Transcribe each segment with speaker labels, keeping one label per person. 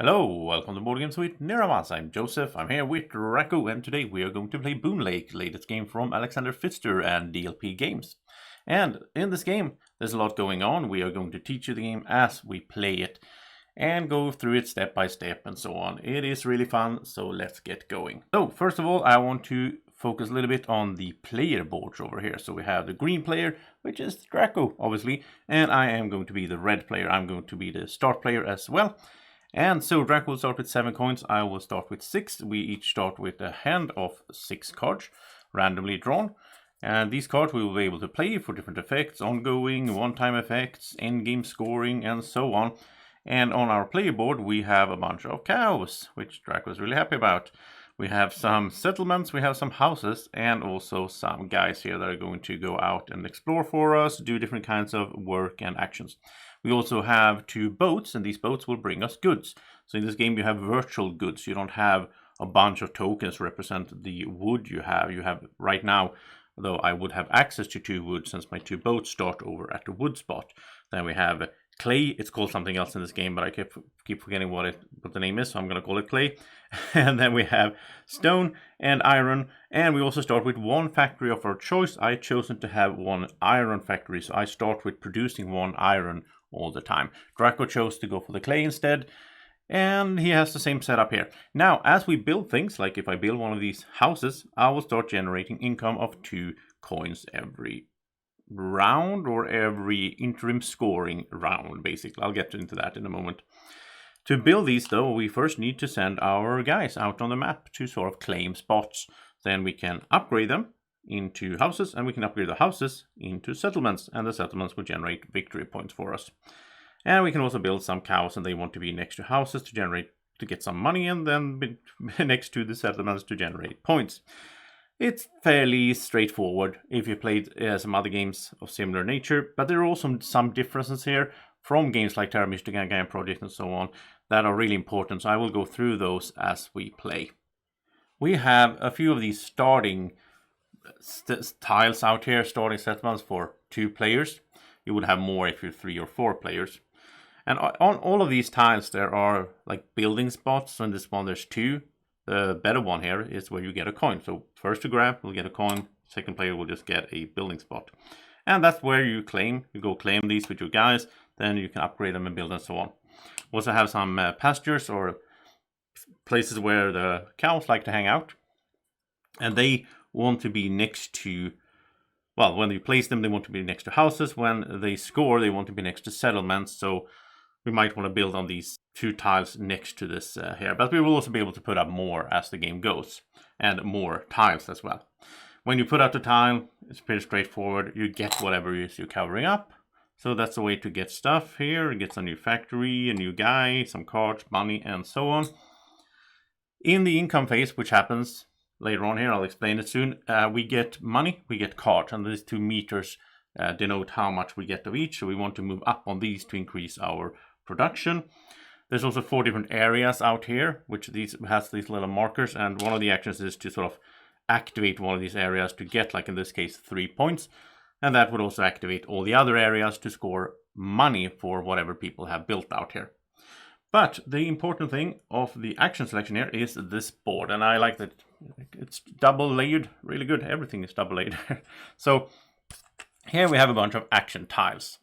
Speaker 1: Hello, welcome to Boardgames with Niramas. I'm Joseph, I'm here with Drako, and today we are going to play Boonlake, latest game from Alexander Pfister and DLP Games. And in this game, there's a lot going on. We are going to teach you the game as we play it and go through it step by step and so on. It is really fun, so let's get going. So, first of all, I want to focus a little bit on the player boards over here. So we have the green player, which is Drako, obviously, and I am going to be the red player. I'm going to be the start player as well. And so Drako will start with 7 coins, I will start with 6. We each start with a hand of 6 cards, randomly drawn. And these cards we will be able to play for different effects, ongoing, one-time effects, endgame scoring, and so on. And on our player board we have a bunch of cows, which Drako is really happy about. We have some settlements, we have some houses, and also some guys here that are going to go out and explore for us, do different kinds of work and actions. We also have 2 boats, and these boats will bring us goods. So in this game you have virtual goods. You don't have a bunch of tokens represent the wood you have. You have right now, though I would have access to 2 wood since my 2 boats start over at the wood spot. Then we have clay. It's called something else in this game, but I keep forgetting what the name is, so I'm going to call it clay. And then we have stone and iron, and we also start with 1 factory of our choice. I chosen to have 1 iron factory, so I start with producing 1 iron all the time. Drako chose to go for the clay instead, and he has the same setup here. Now, as we build things, like if I build one of these houses, I will start generating income of 2 coins every round, or every interim scoring round, basically. I'll get into that in a moment. To build these, though, we first need to send our guys out on the map to sort of claim spots. Then we can upgrade them into houses, and we can upgrade the houses into settlements, and the settlements will generate victory points for us. And we can also build some cows, and they want to be next to houses to get some money, and then be next to the settlements to generate points. It's fairly straightforward if you played some other games of similar nature, but there are also some differences here from games like Terra Mystica and Gaia Project and so on that are really important, so I will go through those as we play. We have a few of these starting tiles out here, starting settlements for 2 players. You would have more if you're 3 or 4 players. And on all of these tiles there are like building spots. So in this one there's 2. The better one here is where you get a coin. So first to grab will get a coin, second player will just get a building spot. And that's where you claim. You go claim these with your guys, then you can upgrade them and build and so on. We also have some pastures, or places where the cows like to hang out. And they want to be next to, well, when you place them, they want to be next to houses. When they score, they want to be next to settlements. So we might want to build on these 2 tiles next to this here. But we will also be able to put up more as the game goes, and more tiles as well. When you put out the tile, it's pretty straightforward. You get whatever it is you're covering up. So that's the way to get stuff here. It gets a new factory, a new guy, some cards, money, and so on. In the income phase, which happens later on here, I'll explain it soon, we get money, we get cards, and these 2 meters denote how much we get of each. So we want to move up on these to increase our production. There's also 4 different areas out here, which has these little markers, and one of the actions is to sort of activate one of these areas to get, like in this case, 3 points. And that would also activate all the other areas to score money for whatever people have built out here. But the important thing of the action selection here is this board, and I like that it's double layered, really good. Everything is double layered. So here we have a bunch of action tiles.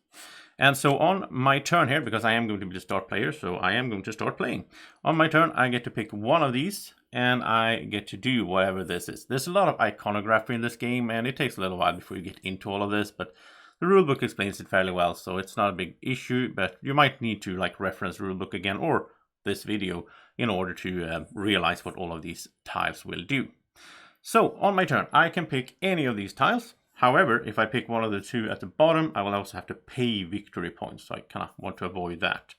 Speaker 1: And so on my turn here, because I am going to be the start player, so I am going to start playing. On my turn, I get to pick one of these, and I get to do whatever this is. There's a lot of iconography in this game, and it takes a little while before you get into all of this, but the rulebook explains it fairly well, so it's not a big issue, but you might need to like reference the rulebook again, or this video, in order to realize what all of these tiles will do. So on my turn, I can pick any of these tiles. However, if I pick one of the 2 at the bottom, I will also have to pay victory points, so I kind of want to avoid that.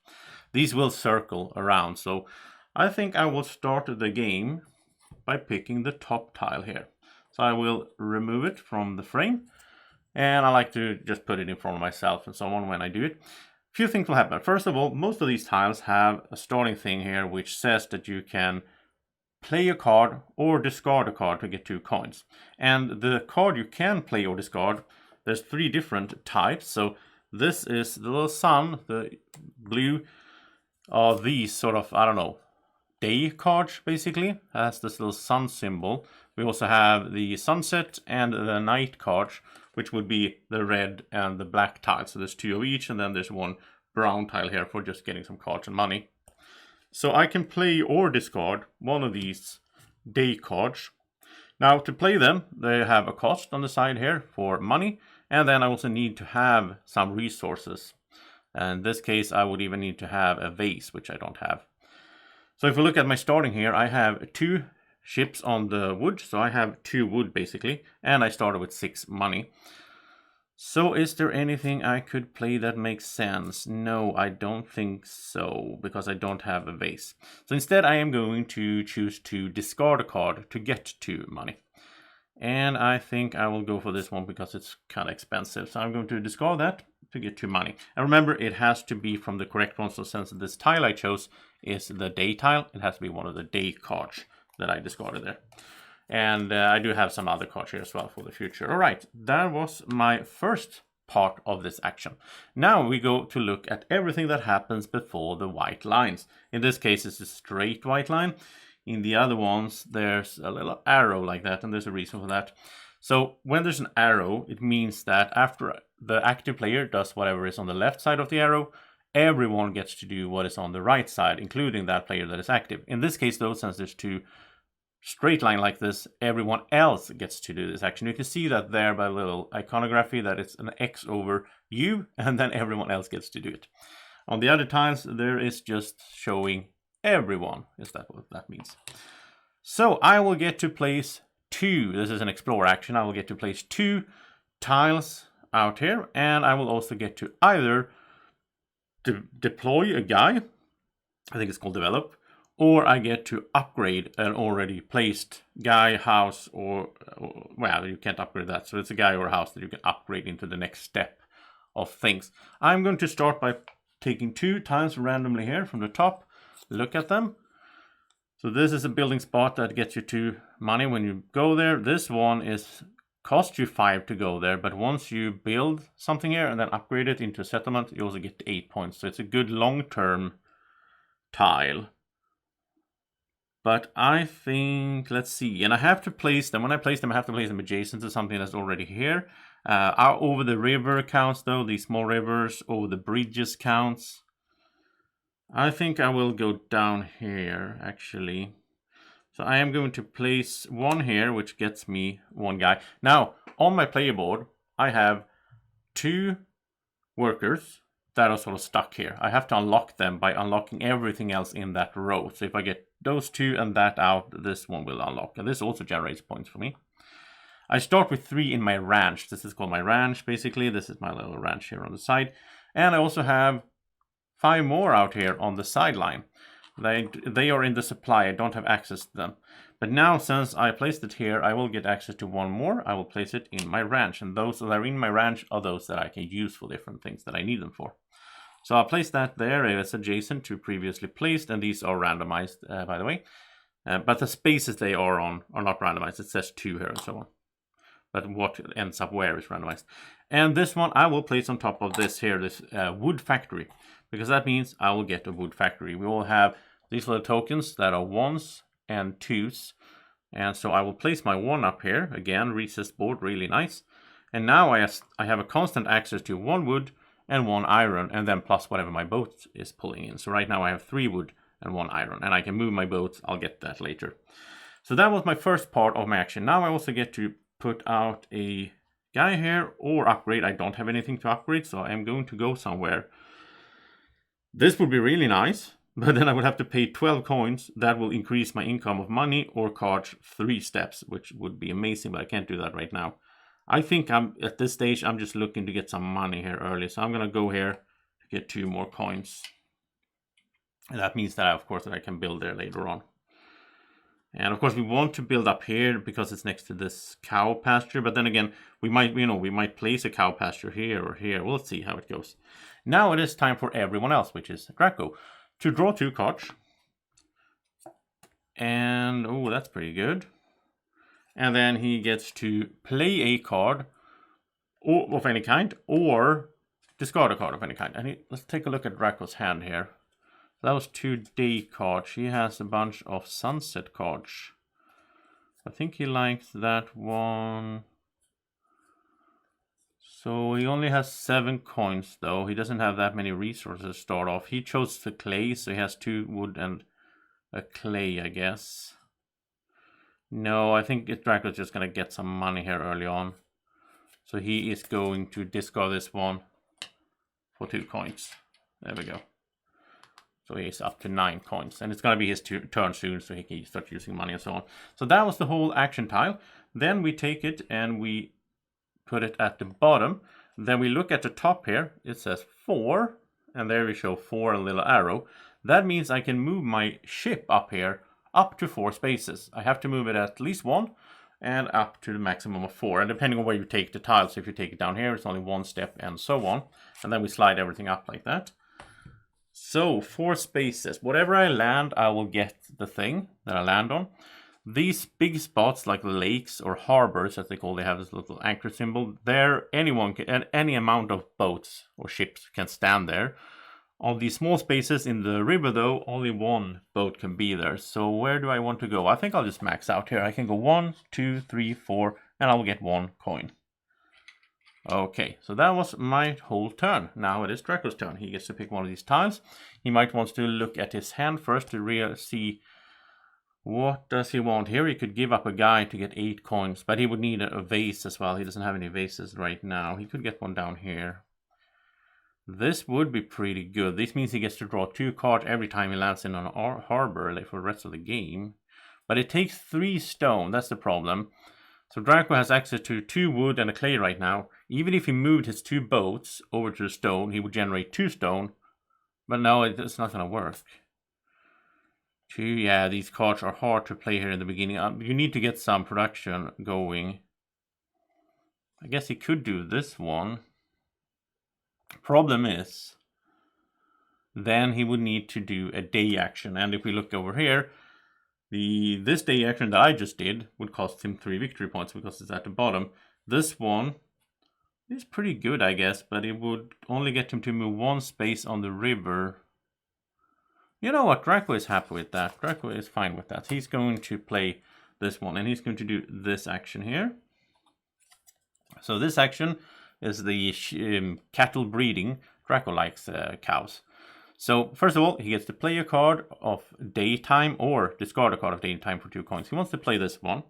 Speaker 1: These will circle around, so I think I will start the game by picking the top tile here. So I will remove it from the frame, and I like to just put it in front of myself and so on when I do it. A few things will happen. First of all, most of these tiles have a starting thing here which says that you can play a card or discard a card to get 2 coins. And the card you can play or discard, there's 3 different types. So this is the little sun, the blue, are these sort of, I don't know, day cards, basically. That's this little sun symbol. We also have the sunset and the night cards, which would be the red and the black tiles. So there's 2 of each, and then there's 1 brown tile here for just getting some cards and money. So I can play or discard one of these day cards. Now to play them, they have a cost on the side here for money, and then I also need to have some resources. And in this case, I would even need to have a vase, which I don't have. So if we look at my starting here, I have 2 ships on the wood, so I have 2 wood basically, and I started with 6 money. So is there anything I could play that makes sense? No, I don't think so, because I don't have a vase. So instead I am going to choose to discard a card to get 2 money. And I think I will go for this one because it's kind of expensive. So I'm going to discard that to get 2 money. And remember, it has to be from the correct one. So since this tile I chose is the day tile, it has to be one of the day cards that I discarded there. And I do have some other cards here as well for the future. All right, that was my first part of this action. Now we go to look at everything that happens before the white lines. In this case, it's a straight white line. In the other ones, there's a little arrow like that, and there's a reason for that. So when there's an arrow, it means that after the active player does whatever is on the left side of the arrow, everyone gets to do what is on the right side, including that player that is active. In this case, though, since there's 2 straight line like this, everyone else gets to do this action. You can see that there by a little iconography that it's an X over U, and then everyone else gets to do it. On the other tiles, there is just showing everyone. Is that what that means? So I will get to place 2. This is an explore action. I will get to place 2 tiles out here, and I will also get to either deploy a guy, I think it's called develop, or I get to upgrade an already placed guy, house, or well, you can't upgrade that. So it's a guy or a house that you can upgrade into the next step of things. I'm going to start by taking 2 tiles randomly here from the top. Look at them. So this is a building spot that gets you 2 money when you go there. This one costs you 5 to go there, but once you build something here and then upgrade it into a settlement, you also get 8 points. So it's a good long-term tile. But I think, let's see, and I have to place them. When I place them, I have to place them adjacent to something that's already here. Over the river counts, though, these small rivers. Over the bridges counts. I think I will go down here, actually. So I am going to place 1 here, which gets me 1 guy. Now, on my player board, I have 2 workers that are sort of stuck here. I have to unlock them by unlocking everything else in that row. So if I get those 2 and that out, this one will unlock. And this also generates points for me. I start with 3 in my ranch. This is called my ranch, basically. This is my little ranch here on the side. And I also have 5 more out here on the sideline. They are in the supply. I don't have access to them. But now, since I placed it here, I will get access to 1 more. I will place it in my ranch. And those that are in my ranch are those that I can use for different things that I need them for. So I'll place that there. It's adjacent to previously placed. And these are randomized, by the way. But the spaces they are on are not randomized. It says 2 here and so on. But what ends up where is randomized. And this one I will place on top of this here, this wood factory. Because that means I will get a wood factory. We all have these little tokens that are 1s and 2s. And so I will place my 1 up here. Again, recessed board, really nice. And now I have a constant access to 1 wood and 1 iron. And then plus whatever my boat is pulling in. So right now I have 3 wood and 1 iron. And I can move my boats. I'll get that later. So that was my first part of my action. Now I also get to put out a guy here or upgrade. I don't have anything to upgrade, so I'm going to go somewhere. This would be really nice, but then I would have to pay 12 coins. That will increase my income of money or charge 3 steps, which would be amazing, but I can't do that right now. I think at this stage, I'm just looking to get some money here early. So I'm going to go here to get 2 more coins. And that means that, of course, that I can build there later on. And of course, we want to build up here because it's next to this cow pasture. But then again, we might place a cow pasture here or here. We'll see how it goes. Now it is time for everyone else, which is Drako, to draw 2 cards. And, oh, that's pretty good. And then he gets to play a card of any kind or discard a card of any kind. And let's take a look at Draco's hand here. That was 2 day cards. He has a bunch of sunset cards. I think he likes that one. So he only has 7 coins though. He doesn't have that many resources to start off. He chose the clay, so he has 2 wood and a clay, I guess. No, I think Draco's just gonna get some money here early on. So he is going to discard this one for 2 coins. There we go. So he's up to 9 coins. And it's gonna be his turn soon, so he can start using money and so on. So that was the whole action tile. Then we take it and we put it at the bottom. Then we look at the top here. It says 4. And there we show 4, a little arrow. That means I can move my ship up here up to 4 spaces. I have to move it at least 1 and up to the maximum of 4. And depending on where you take the tiles, so if you take it down here, it's only 1 step and so on. And then we slide everything up like that. So 4 spaces. Whatever I land, I will get the thing that I land on. These big spots like lakes or harbors, as they call, they have this little anchor symbol. There, anyone can, any amount of boats or ships can stand there. On these small spaces in the river, though, only 1 boat can be there. So where do I want to go? I think I'll just max out here. I can go 1, 2, 3, 4, and I'll get 1 coin. Okay, so that was my whole turn. Now it is Draco's turn. He gets to pick one of these tiles. He might want to look at his hand first to really see what does he want here. He could give up a guy to get 8 coins, but he would need a vase as well. He doesn't have any vases right now. He could get one down here. This would be pretty good. This means he gets to draw 2 cards every time he lands in an harbor like for the rest of the game. But it takes 3 stone. That's the problem. So Draco has access to 2 wood and a clay right now. Even if he moved his 2 boats over to the stone, he would generate 2 stone. But no, it's not going to work. Yeah, these cards are hard to play here in the beginning. You need to get some production going. I guess he could do this one. Problem is, then he would need to do a day action. And if we look over here, this day action that I just did would cost him 3 victory points because it's at the bottom. This one is pretty good, I guess, but it would only get him to move 1 space on the river. You know what? Draco is happy with that. Draco is fine with that. He's going to play this one, and he's going to do this action here. So this action is the cattle breeding. Draco likes cows. So first of all, he gets to play a card of daytime or discard a card of daytime for 2 coins. He wants to play this one.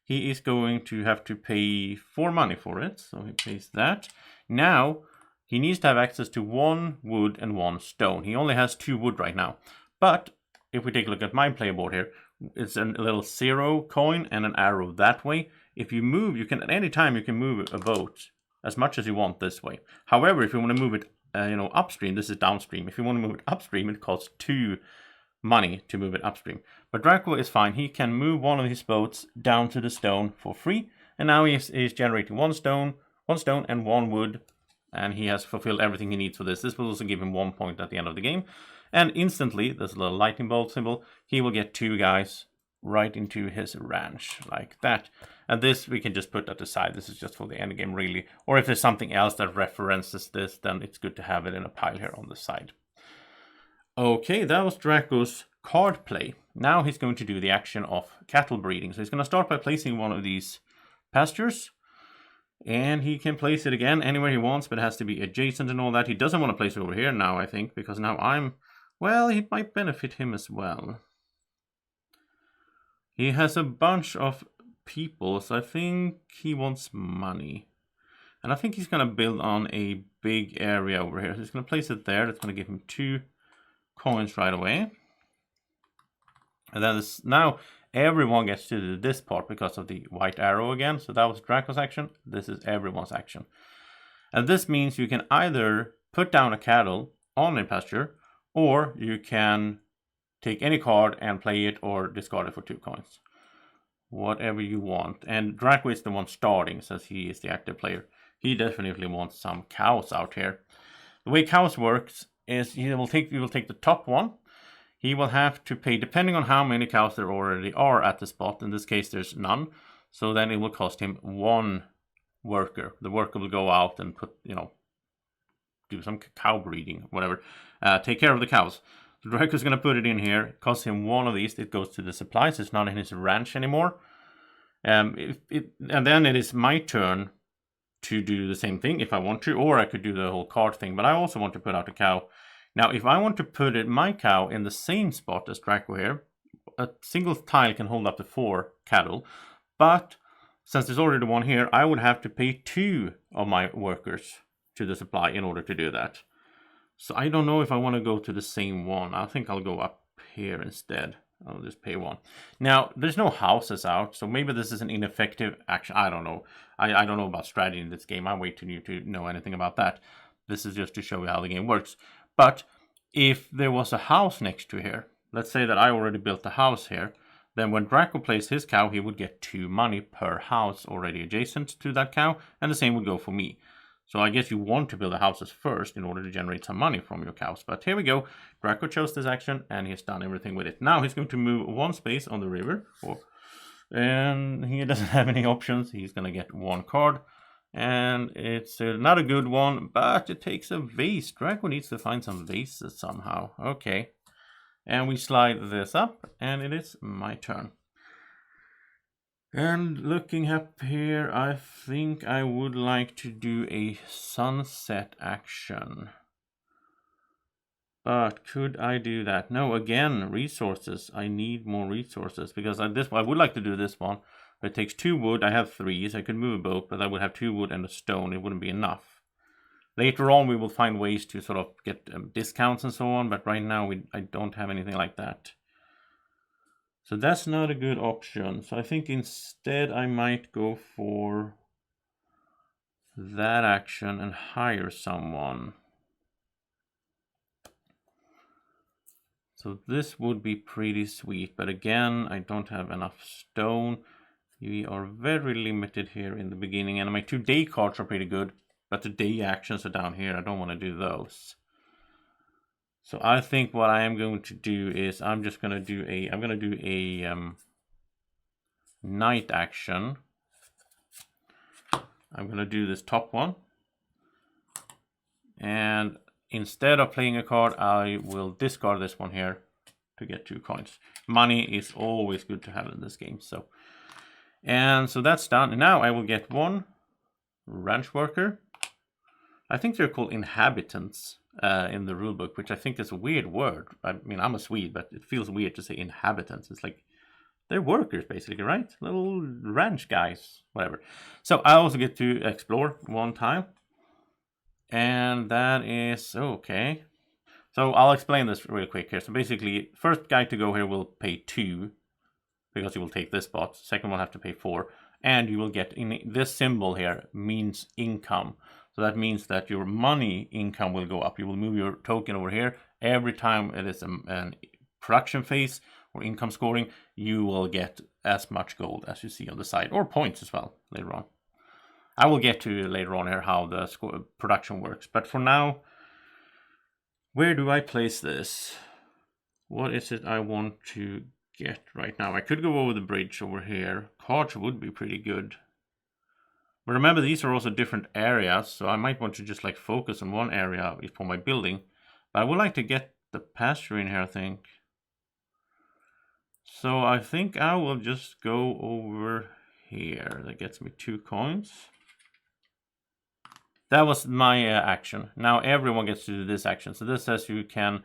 Speaker 1: He is going to have to pay 4 money for it. So he pays that. Now, he needs to have access to 1 wood and 1 stone. He only has 2 wood right now. But if we take a look at my player board here, it's a little 0 coin and an arrow that way. If you move, you can at any time you can move a boat as much as you want this way. However, if you want to move it upstream, this is downstream. If you want to move it upstream, it costs 2 money to move it upstream. But Draco is fine. He can move one of his boats down to the stone for free. And now he's generating 1 stone and 1 wood. And he has fulfilled everything he needs for this. This will also give him 1 point at the end of the game. And instantly, this little lightning bolt symbol, he will get 2 guys right into his ranch, like that. And this we can just put at the side. This is just for the end game, really. Or if there's something else that references this, then it's good to have it in a pile here on the side. Okay, that was Draco's card play. Now he's going to do the action of cattle breeding. So he's going to start by placing one of these pastures. And he can place it again anywhere he wants, but it has to be adjacent and all that. He doesn't want to place it over here now, I think, because now well, it might benefit him as well. He has a bunch of people, so I think he wants money. And I think he's going to build on a big area over here. So he's going to place it there. That's going to give him 2 coins right away. And then now everyone gets to do this part because of the white arrow again. So that was Draco's action. This is everyone's action. And this means you can either put down a cattle on a pasture, or you can take any card and play it or discard it for 2 coins. Whatever you want. And Draco is the one starting, since he is the active player. He definitely wants some cows out here. The way cows works is you will take the top one. He will have to pay, depending on how many cows there already are at the spot. In this case, there's none. So then it will cost him 1 worker. The worker will go out and do some cow breeding, whatever. Take care of the cows. So Draco's going to put it in here. It costs him one of these. It goes to the supplies. It's not in his ranch anymore. And then it is my turn to do the same thing if I want to, or I could do the whole card thing. But I also want to put out a cow. Now, if I want to put my cow in the same spot as Draco here, a single tile can hold up to 4 cattle. But since there's already one here, I would have to pay 2 of my workers to the supply in order to do that. So I don't know if I want to go to the same one. I think I'll go up here instead. I'll just pay 1. Now, there's no houses out, so maybe this is an ineffective action. I don't know. I don't know about strategy in this game. I wait till you to know anything about that. This is just to show you how the game works. But if there was a house next to here, let's say that I already built a house here, then when Draco plays his cow, he would get 2 money per house already adjacent to that cow, and the same would go for me. So I guess you want to build the houses first in order to generate some money from your cows. But here we go. Draco chose this action, and he's done everything with it. Now he's going to move 1 space on the river, and he doesn't have any options. He's going to get 1 card. And it's not a good one, but it takes a vase. Draco needs to find some vases somehow. Okay. And we slide this up, and it is my turn. And looking up here, I think I would like to do a sunset action. But could I do that? No, again, resources. I need more resources because I would like to do this one. But it takes 2 wood. I have 3, so I could move a boat, but I would have 2 wood and a stone. It wouldn't be enough. Later on, we will find ways to sort of get discounts and so on, but right now I don't have anything like that. So that's not a good option. So I think instead I might go for that action and hire someone. So this would be pretty sweet, but again, I don't have enough stone. We are very limited here in the beginning, and my 2 day cards are pretty good, but the day actions are down here. I don't want to do those. So I think what I am going to do is I'm going to do a night action. I'm going to do this top one. And instead of playing a card, I will discard this one here to get 2 coins. Money is always good to have in this game. So that's done. And now I will get 1 ranch worker. I think they're called inhabitants in the rulebook, which I think is a weird word. I mean, I'm a Swede, but it feels weird to say inhabitants. It's like they're workers, basically, right? Little ranch guys, whatever. So I also get to explore 1 time. And that is okay. So I'll explain this real quick here. So basically, first guy to go here will pay 2 because he will take this spot. Second one have to pay 4. And you will get, in this symbol here, means income. So that means that your money income will go up. You will move your token over here. Every time it is an production phase or income scoring, you will get as much gold as you see on the side, or points as well later on. I will get to later on here how the production works. But for now, where do I place this? What is it I want to get right now? I could go over the bridge over here. Cards would be pretty good. But remember, these are also different areas, so I might want to just like focus on one area for my building. But I would like to get the pasture in here, I think. So I think I will just go over here. That gets me 2 coins. That was my action. Now everyone gets to do this action. So this says you can,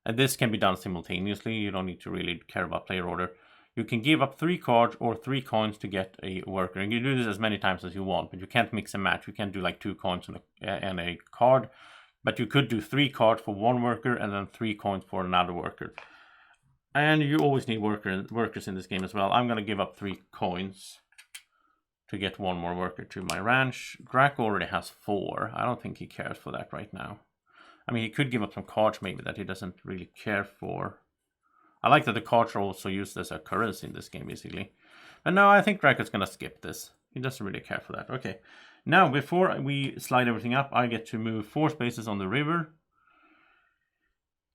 Speaker 1: and this can be done simultaneously. You don't need to really care about player order. You can give up 3 cards or 3 coins to get a worker. And you do this as many times as you want, but you can't mix and match. You can't do like 2 coins and a card, but you could do 3 cards for 1 worker and then 3 coins for another worker. And you always need workers in this game as well. I'm going to give up 3 coins to get 1 more worker to my ranch. Draco already has 4. I don't think he cares for that right now. I mean, he could give up some cards maybe that he doesn't really care for. I like that the cards are also used as a currency in this game, basically. But no, I think Draco's going to skip this. He doesn't really care for that. Okay. Now, before we slide everything up, I get to move 4 spaces on the river.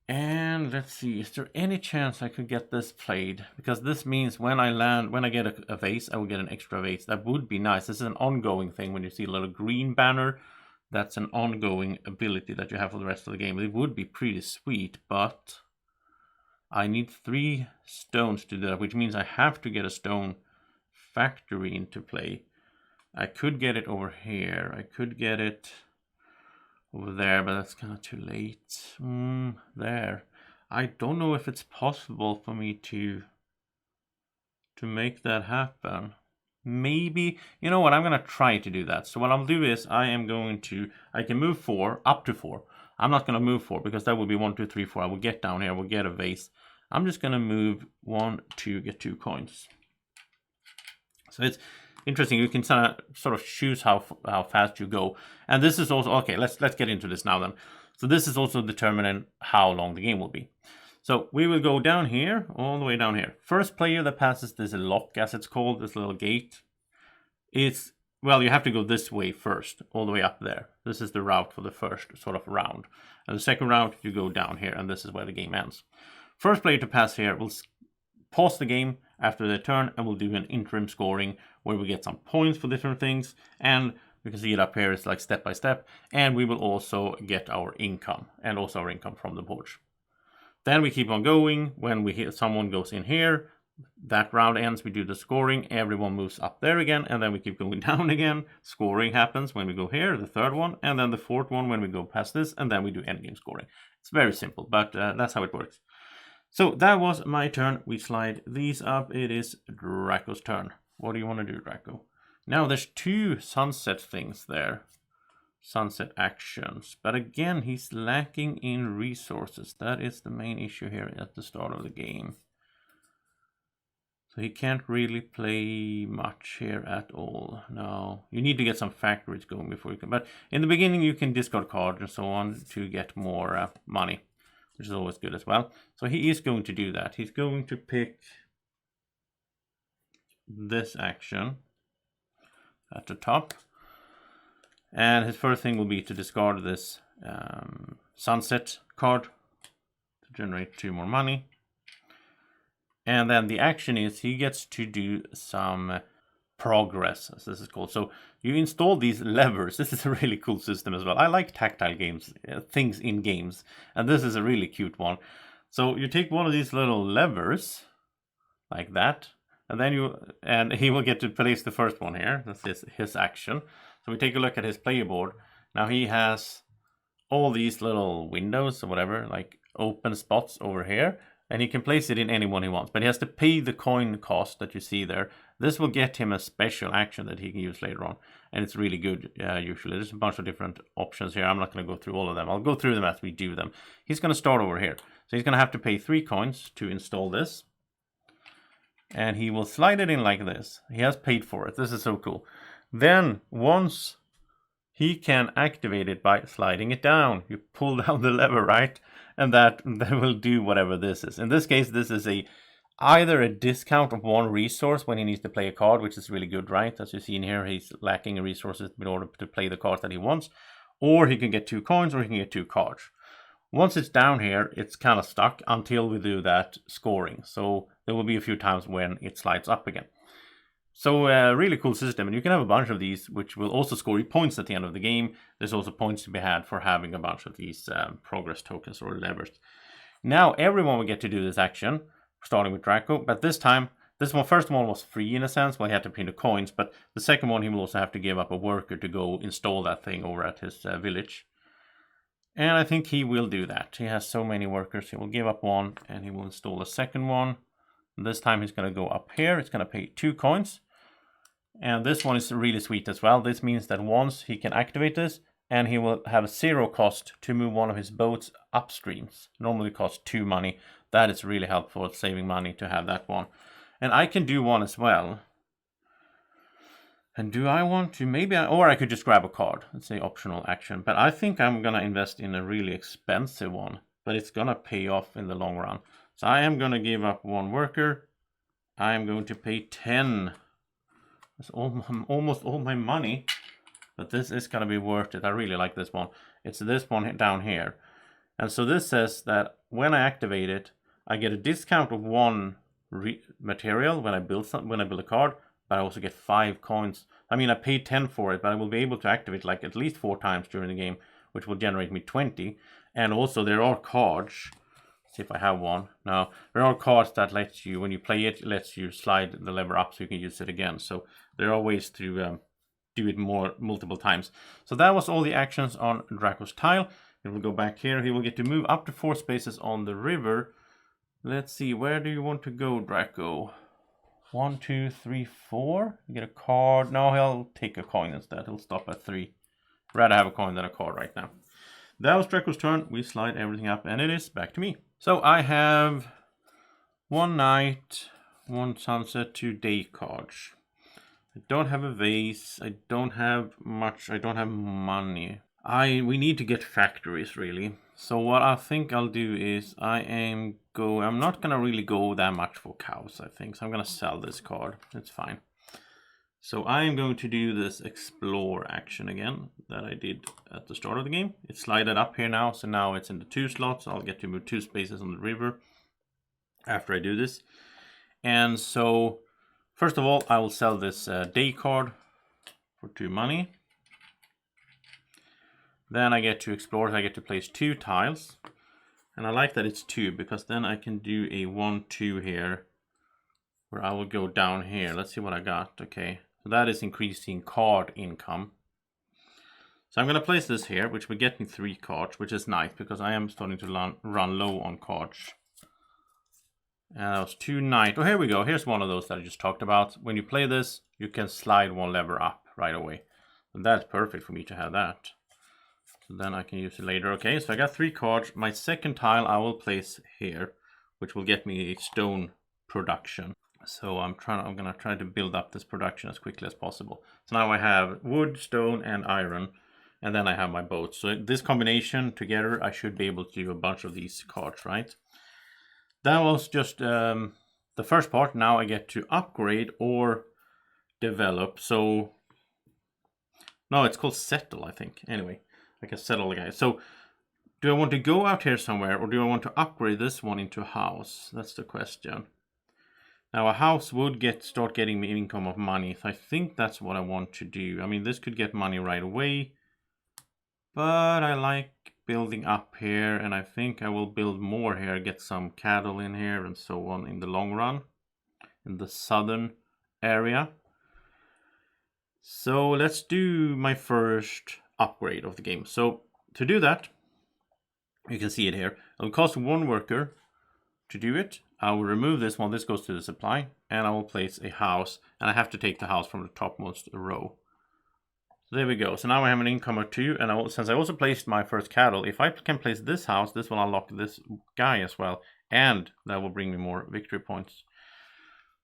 Speaker 1: And let's see, is there any chance I could get this played? Because this means when I get a vase, I will get an extra vase. That would be nice. This is an ongoing thing. When you see a little green banner, that's an ongoing ability that you have for the rest of the game. It would be pretty sweet, but I need 3 stones to do that, which means I have to get a stone factory into play. I could get it over here. I could get it over there, but that's kind of too late. There. I don't know if it's possible for me to make that happen. Maybe, you know what, I'm going to try to do that. So what I'll do is I can move 4, up to 4. I'm not going to move 4 because that would be 1, 2, 3, 4. I will get down here, I will get a vase. I'm just going to move 1, 2, get 2 coins. So it's interesting. You can sort of choose how fast you go. And this is also, okay, let's get into this now then. So this is also determining how long the game will be. So we will go down here, all the way down here. First player that passes this lock, as it's called, this little gate, well, you have to go this way first, all the way up there. This is the route for the first sort of round. And the second round, you go down here, and this is where the game ends. First player to pass here will pause the game after their turn, and we'll do an interim scoring where we get some points for different things. And you can see it up here, it's like step by step. And we will also get our income, and also our income from the board. Then we keep on going. When we hear someone goes in here, that round ends, we do the scoring, everyone moves up there again, and then we keep going down again. Scoring happens when we go here, the third one, and then the fourth one when we go past this, and then we do endgame scoring. It's very simple, but that's how it works. So that was my turn. We slide these up. It is Draco's turn. What do you want to do, Draco? Now there's 2 sunset things there. Sunset actions. But again, he's lacking in resources. That is the main issue here at the start of the game. So he can't really play much here at all. No, you need to get some factories going before you can. But in the beginning, you can discard cards and so on to get more money, which is always good as well. So he is going to do that. He's going to pick this action at the top. And his first thing will be to discard this sunset card to generate 2 more money. And then the action is he gets to do some progress, as this is called. So you install these levers. This is a really cool system as well. I like tactile games, things in games. And this is a really cute one. So you take one of these little levers, like that. And then he will get to place the first one here. That's his action. So we take a look at his player board. Now he has all these little windows or whatever, like open spots over here. And he can place it in any one he wants. But he has to pay the coin cost that you see there. This will get him a special action that he can use later on. And it's really good, usually. There's a bunch of different options here. I'm not going to go through all of them. I'll go through them as we do them. He's going to start over here. So he's going to have to pay 3 coins to install this. And he will slide it in like this. He has paid for it. This is so cool. Then, once he can activate it by sliding it down. You pull down the lever, right? And that will do whatever this is. In this case, this is either a discount of 1 resource when he needs to play a card, which is really good, right? As you see in here, he's lacking resources in order to play the cards that he wants. Or he can get 2 coins, or he can get 2 cards. Once it's down here, it's kind of stuck until we do that scoring. So there will be a few times when it slides up again. So really cool system, and you can have a bunch of these, which will also score you points at the end of the game. There's also points to be had for having a bunch of these progress tokens or levers. Now everyone will get to do this action, starting with Draco, but this time, first one was free in a sense, well he had to pay the coins, but the second one he will also have to give up a worker to go install that thing over at his village. And I think he will do that. He has so many workers, he will give up 1, and he will install a second one. This time he's going to go up here, it's going to pay 2 coins. And this one is really sweet as well. This means that once he can activate this, and he will have 0 cost to move one of his boats upstreams. Normally costs 2 money. That is really helpful, saving money to have that one. And I can do one as well. And do I want to? Or I could just grab a card. Let's say optional action. But I think I'm going to invest in a really expensive one. But it's going to pay off in the long run. So I am going to give up 1 worker. I am going to pay 10. That's almost all my money, but this is going to be worth it. I really like this one. It's this one down here. And so this says that when I activate it, I get a discount of 1 material when I build a card, but I also get 5 coins. I mean, I paid 10 for it, but I will be able to activate like at least 4 times during the game, which will generate me 20. And also there are cards. See if I have one. Now, there are cards that let you, when you play it, it lets you slide the lever up so you can use it again. So there are ways to do it multiple times. So that was all the actions on Draco's tile. Then we'll go back here. He will get to move up to 4 spaces on the river. Let's see, where do you want to go, Draco? 1, 2, 3, 4. You get a card. No, he'll take a coin instead. He'll stop at 3. Rather have a coin than a card right now. That was Draco's turn. We slide everything up, and it is back to me. So I have 1 night, 1 sunset, 2 day cards. I don't have a vase. I don't have much. I don't have money. We need to get factories, really. So what I think I'll do is I'm not gonna really go that much for cows, I think. So I'm gonna sell this card. It's fine. So I'm going to do this explore action again that I did at the start of the game. It's slided up here now, so now it's in the 2 slots. I'll get to move 2 spaces on the river after I do this. And so, first of all, I will sell this day card for 2 money. Then I get to explore, I get to place 2 tiles. And I like that it's 2, because then I can do a 1, 2 here, where I will go down here. Let's see what I got. Okay. That is increasing card income. So I'm going to place this here, which we're getting 3 cards, which is nice because I am starting to run low on cards. And that was 2 night. Oh, here we go. Here's one of those that I just talked about. When you play this, you can slide 1 lever up right away. And that's perfect for me to have that. So then I can use it later. Okay, so I got 3 cards. My second tile I will place here, which will get me a stone production. So I'm gonna try to build up this production as quickly as possible. So now I have wood, stone, and iron, and then I have my boat. So this combination together, I should be able to do a bunch of these cards, right? That was just the first part. Now I get to upgrade or develop. So no, it's called settle, I think. Anyway, I can settle the guy. So do I want to go out here somewhere, or do I want to upgrade this one into a house? That's the question. Now a house would start getting me income of money, so I think that's what I want to do. I mean, this could get money right away, but I like building up here, and I think I will build more here, get some cattle in here and so on in the long run, in the southern area. So let's do my first upgrade of the game. So to do that, you can see it here. It'll cost 1 worker to do it. I will remove this one. This goes to the supply, and I will place a house, and I have to take the house from the topmost row. So there we go. So now I have an income of 2, and since I also placed my first cattle, if I can place this house, this will unlock this guy as well, and that will bring me more victory points.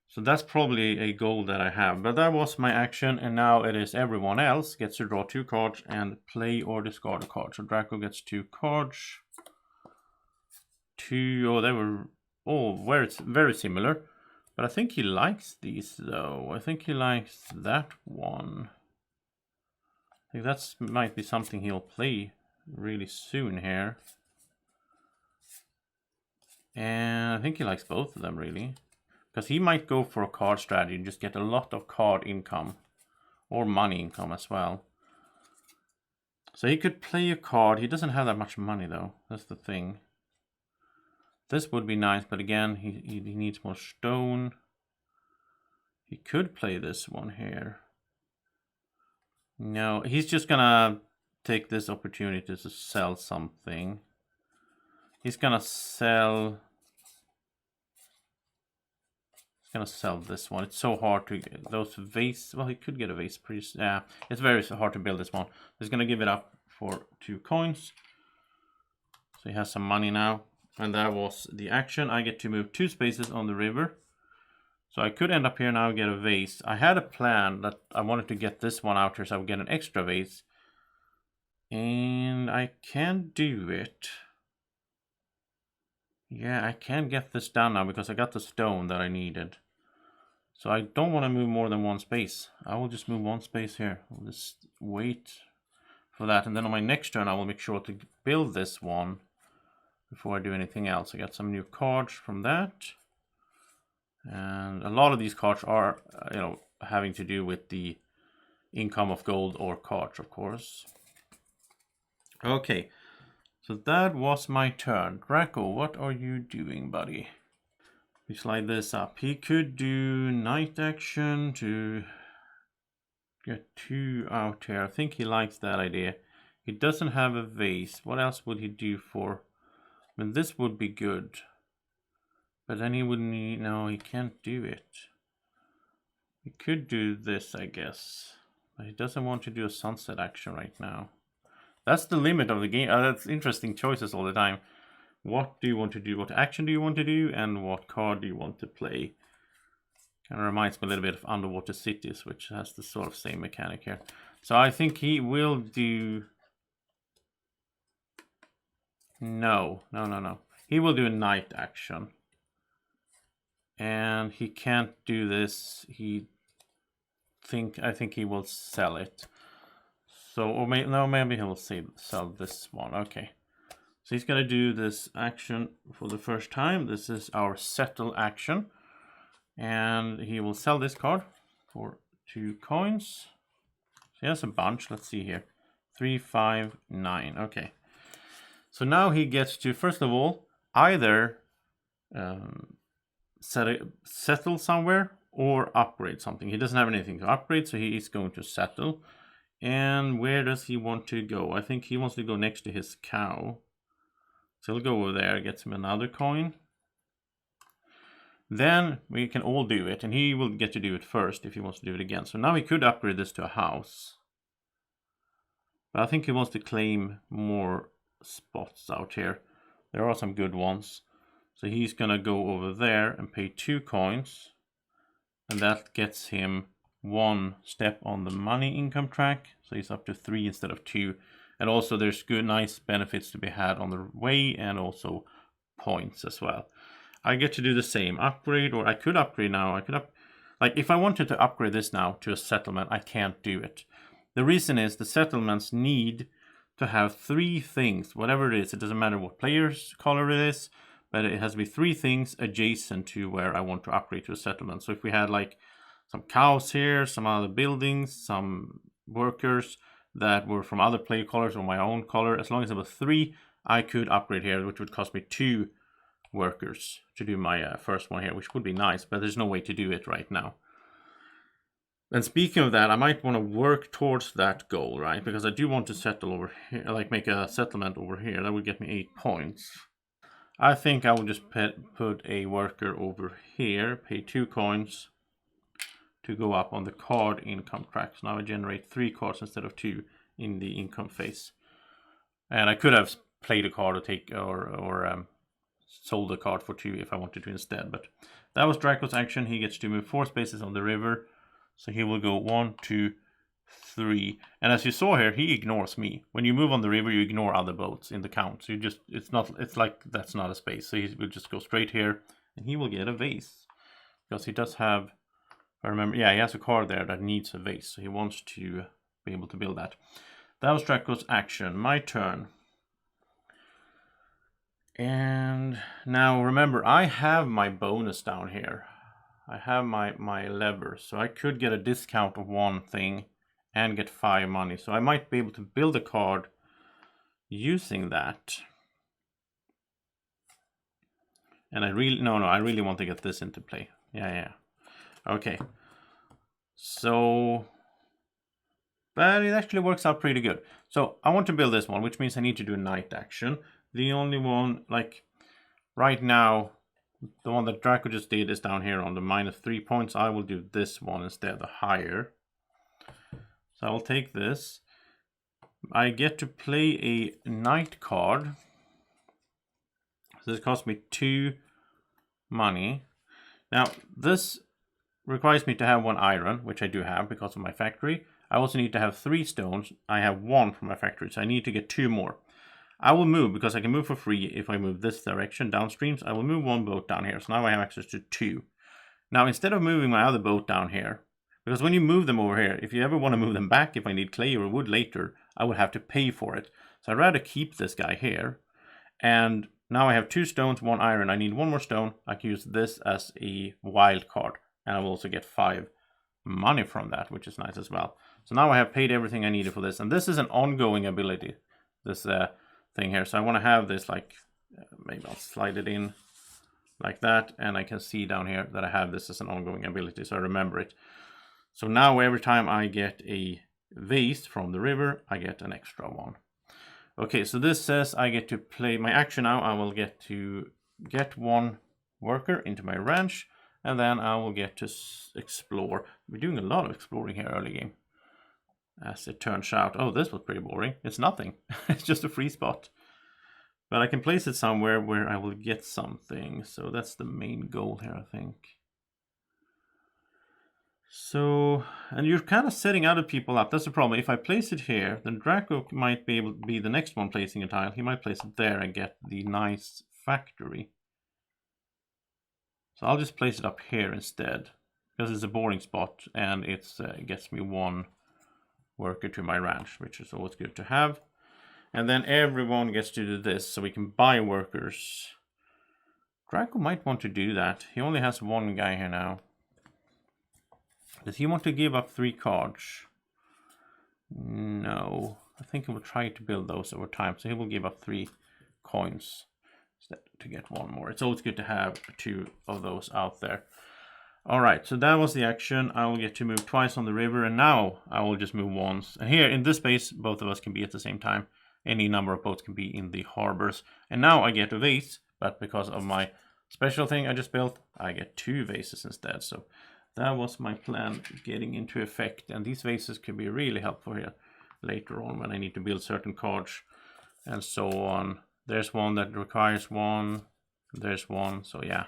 Speaker 1: So that's probably a goal that I have. But that was my action, and now it is everyone else gets to draw 2 cards and play or discard a card. So Draco gets 2 cards. 2, oh, they were very similar. But I think he likes these, though. I think he likes that one. I think that might be something he'll play really soon here. And I think he likes both of them, really. Because he might go for a card strategy and just get a lot of card income. Or money income as well. So he could play a card. He doesn't have that much money, though. That's the thing. This would be nice, but again, he needs more stone. He could play this one here. No, he's just gonna take this opportunity to sell something. He's gonna sell... He's gonna sell this one. It's so hard to get those vase. Well, he could get a vase. Yeah, it's very hard to build this one. He's gonna give it up for 2 coins. So he has some money now. And that was the action. I get to move 2 spaces on the river. So I could end up here now and get a vase. I had a plan that I wanted to get this one out here so I would get an extra vase. And I can do it. Yeah, I can get this done now because I got the stone that I needed. So I don't want to move more than 1 space. I will just move 1 space here. I'll just wait for that. And then on my next turn, I will make sure to build this one before I do anything else. I got some new cards from that. And a lot of these cards are, having to do with the income of gold or cards, of course. Okay. So that was my turn. Draco, what are you doing, buddy? We slide this up. He could do night action to get 2 out here. I think he likes that idea. He doesn't have a vase. What else would he do for... I mean, this would be good. But then he would need... No, he can't do it. He could do this, I guess. But he doesn't want to do a sunset action right now. That's the limit of the game. That's interesting choices all the time. What do you want to do? What action do you want to do? And what card do you want to play? Kind of reminds me a little bit of Underwater Cities, which has the sort of same mechanic here. So I think he will do... No. He will do a night action. And he can't do this. I think he will sell it. So, or maybe he'll sell this one. Okay. So he's gonna do this action for the first time. This is our settle action. And he will sell this card for 2 coins. So he has a bunch. Let's see here. 3, 5, 9. Okay. So now he gets to, first of all, either settle somewhere or upgrade something. He doesn't have anything to upgrade, so he is going to settle. And where does he want to go? I think he wants to go next to his cow. So he'll go over there, gets him another coin. Then we can all do it, and he will get to do it first if he wants to do it again. So now he could upgrade this to a house. But I think he wants to claim more spots out here. There are some good ones. So he's gonna go over there and pay 2 coins. And that gets him 1 step on the money income track. So he's up to 3 instead of 2. And also there's good, nice benefits to be had on the way, and also points as well. I get to do the same, upgrade, or I could upgrade now. Like if I wanted to upgrade this now to a settlement, I can't do it. The reason is the settlements need to have 3 things, whatever it is. It doesn't matter what player's color it is, but it has to be 3 things adjacent to where I want to upgrade to a settlement. So if we had like some cows here, some other buildings, some workers that were from other player colors or my own color, as long as it was 3, I could upgrade here, which would cost me 2 workers to do my first one here, which would be nice, but there's no way to do it right now. And speaking of that, I might want to work towards that goal, right? Because I do want to settle over here, like make a settlement over here. That would get me 8 points. I think I will just put a worker over here, pay 2 coins to go up on the card income track. So now I generate 3 cards instead of 2 in the income phase. And I could have played a card or sold a card for 2 if I wanted to instead. But that was Dracos Action. He gets to move 4 spaces on the river. So he will go 1, 2, 3. And as you saw here, he ignores me. When you move on the river, you ignore other boats in the count. So it's like that's not a space. So he will just go straight here, and he will get a vase. Because he does have, I remember, yeah, he has a card there that needs a vase. So he wants to be able to build that. That was Dracos Action. My turn. And now remember, I have my bonus down here. I have my lever, so I could get a discount of 1 thing and get 5 money. So I might be able to build a card using that. And I really want to get this into play. Yeah. Okay. So, but it actually works out pretty good. So I want to build this one, which means I need to do a night action. The only one, like, right now, the one that Draco just did is down here on the -3 points. I will do this one instead, the higher. So I'll take this. I get to play a night card. So this costs me 2 money. Now, this requires me to have 1 iron, which I do have because of my factory. I also need to have 3 stones. I have 1 from my factory, so I need to get 2 more. I will move, because I can move for free if I move this direction, downstreams. I will move 1 boat down here, so now I have access to 2. Now, instead of moving my other boat down here, because when you move them over here, if you ever want to move them back, if I need clay or wood later, I would have to pay for it. So I'd rather keep this guy here. And now I have 2 stones, 1 iron. I need 1 more stone. I can use this as a wild card. And I will also get 5 money from that, which is nice as well. So now I have paid everything I needed for this. And this is an ongoing ability. This thing here. So I want to have this like, maybe I'll slide it in like that. And I can see down here that I have this as an ongoing ability. So I remember it. So now every time I get a vase from the river, I get an extra one. Okay, so this says I get to play my action now. I will get to get one worker into my ranch, and then I will get to explore. We're doing a lot of exploring here early game. As it turns out, oh, this was pretty boring. It's nothing. It's just a free spot. But I can place it somewhere where I will get something. So that's the main goal here, I think. So, and you're kind of setting other people up. That's the problem. If I place it here, then Drako might be able to be the next one placing a tile. He might place it there and get the nice factory. So I'll just place it up here instead, because it's a boring spot and it gets me one worker to my ranch, which is always good to have. And then everyone gets to do this, so we can buy workers. Drako might want to do that. He only has one guy here now. Does he want to give up 3 cards? No. I think he will try to build those over time. So he will give up 3 coins to get one more. It's always good to have 2 of those out there. Alright, so that was the action. I will get to move twice on the river, and now I will just move once. And here in this space, both of us can be at the same time. Any number of boats can be in the harbors. And now I get a vase, but because of my special thing I just built, I get 2 vases instead. So that was my plan getting into effect, and these vases could be really helpful here later on when I need to build certain cards and so on. There's one that requires 1, there's one, so yeah.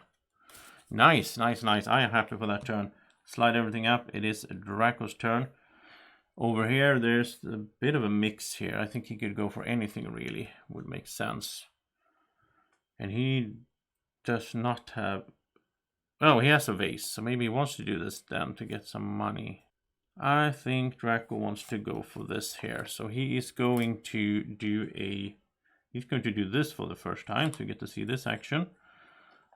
Speaker 1: Nice, nice, nice. I am happy for that turn. Slide everything up. It is Draco's turn. Over here, there's a bit of a mix here. I think he could go for anything really, would make sense. And he does not have... Oh, he has a vase, so maybe he wants to do this then to get some money. I think Drako wants to go for this here. So he is going to do he's going to do this for the first time, so you get to see this action.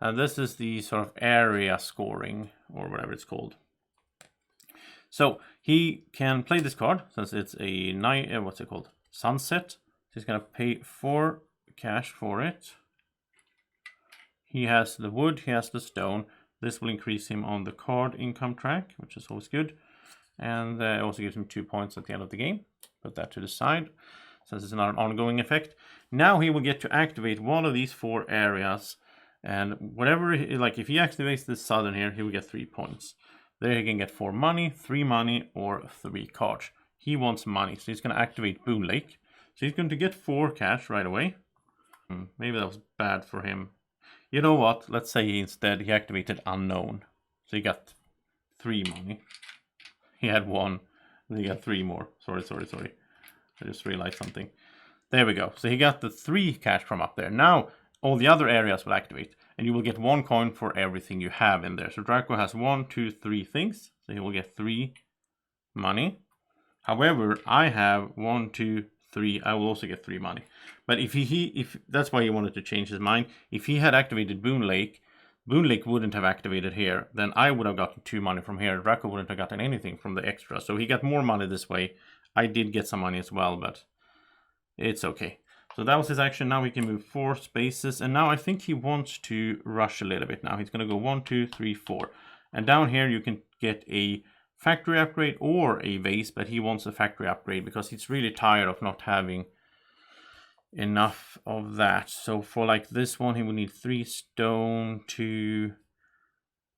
Speaker 1: And this is the sort of area scoring, or whatever it's called. So he can play this card, since it's a night, what's it called? Sunset. So he's going to pay 4 cash for it. He has the wood, he has the stone. This will increase him on the card income track, which is always good. And it also gives him 2 points at the end of the game. Put that to the side, since it's not an ongoing effect. Now he will get to activate one of these 4 areas. And whatever, like if he activates this southern here, he will get 3 points. There he can get 4 money, 3 money, or 3 cards. He wants money, so he's going to activate Boonlake. So he's going to get 4 cash right away. Maybe that was bad for him. You know what? Let's say instead he activated Unknown. So he got 3 money. He had 1, then he got 3 more. Sorry. I just realized something. There we go. So he got the 3 cash from up there. Now all the other areas will activate, and you will get 1 coin for everything you have in there. So Drako has 1, 2, 3 things, so he will get 3 money. However, I have 1, 2, 3. I will also get 3 money. But if that's why he wanted to change his mind. If he had activated Boonlake, Boonlake wouldn't have activated here. Then I would have gotten 2 money from here. Drako wouldn't have gotten anything from the extra. So he got more money this way. I did get some money as well, but it's okay. So that was his action. Now he can move 4 spaces. And now I think he wants to rush a little bit now. He's going to go 1, 2, 3, 4. And down here you can get a factory upgrade or a vase, but he wants a factory upgrade because he's really tired of not having enough of that. So for like this one, he would need 3 stone, 2.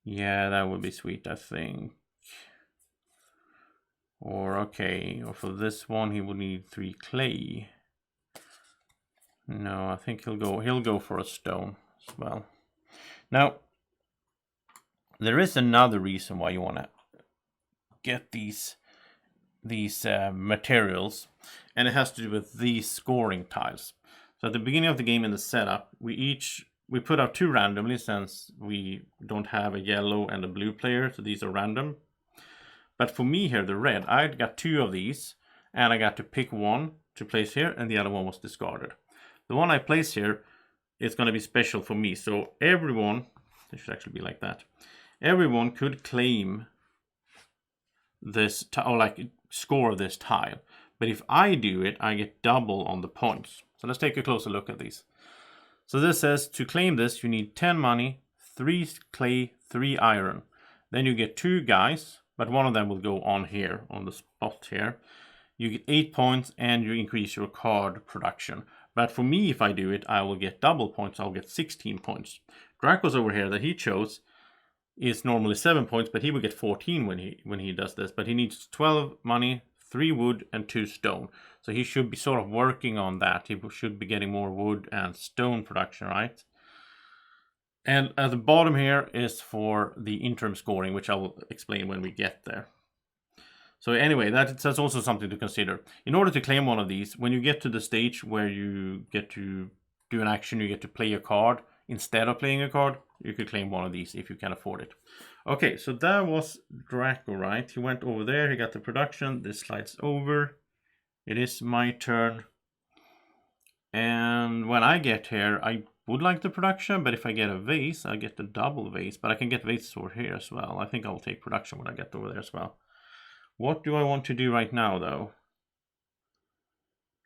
Speaker 1: Yeah, that would be sweet, I think. Or okay, or for this one, he would need 3 clay. No, I think he'll go for a stone as well. Now, there is another reason why you want to get these materials, and it has to do with these scoring tiles. So at the beginning of the game in the setup, we put out 2 randomly, since we don't have a yellow and a blue player, so these are random. But for me here, the red, I got 2 of these, and I got to pick 1 to place here, and the other one was discarded. The one I place here is going to be special for me. So everyone, it should actually be like that. Everyone could claim this, or like score this tile. But if I do it, I get double on the points. So let's take a closer look at these. So this says to claim this, you need 10 money, 3 clay, 3 iron. Then you get 2 guys, but one of them will go on here, on the spot here. You get 8 points and you increase your card production. But for me, if I do it, I will get double points. I'll get 16 points. Dracos over here that he chose is normally 7 points, but he will get 14 when he does this. But he needs 12 money, 3 wood, and 2 stone. So he should be sort of working on that. He should be getting more wood and stone production, right? And at the bottom here is for the interim scoring, which I will explain when we get there. So anyway, that's also something to consider. In order to claim one of these, when you get to the stage where you get to do an action, you get to play a card. Instead of playing a card, you could claim one of these if you can afford it. Okay, so that was Drako, right? He went over there, he got the production. This slides over. It is my turn. And when I get here, I would like the production, but if I get a vase, I get the double vase. But I can get vase over here as well. I think I'll take production when I get over there as well. What do I want to do right now, though?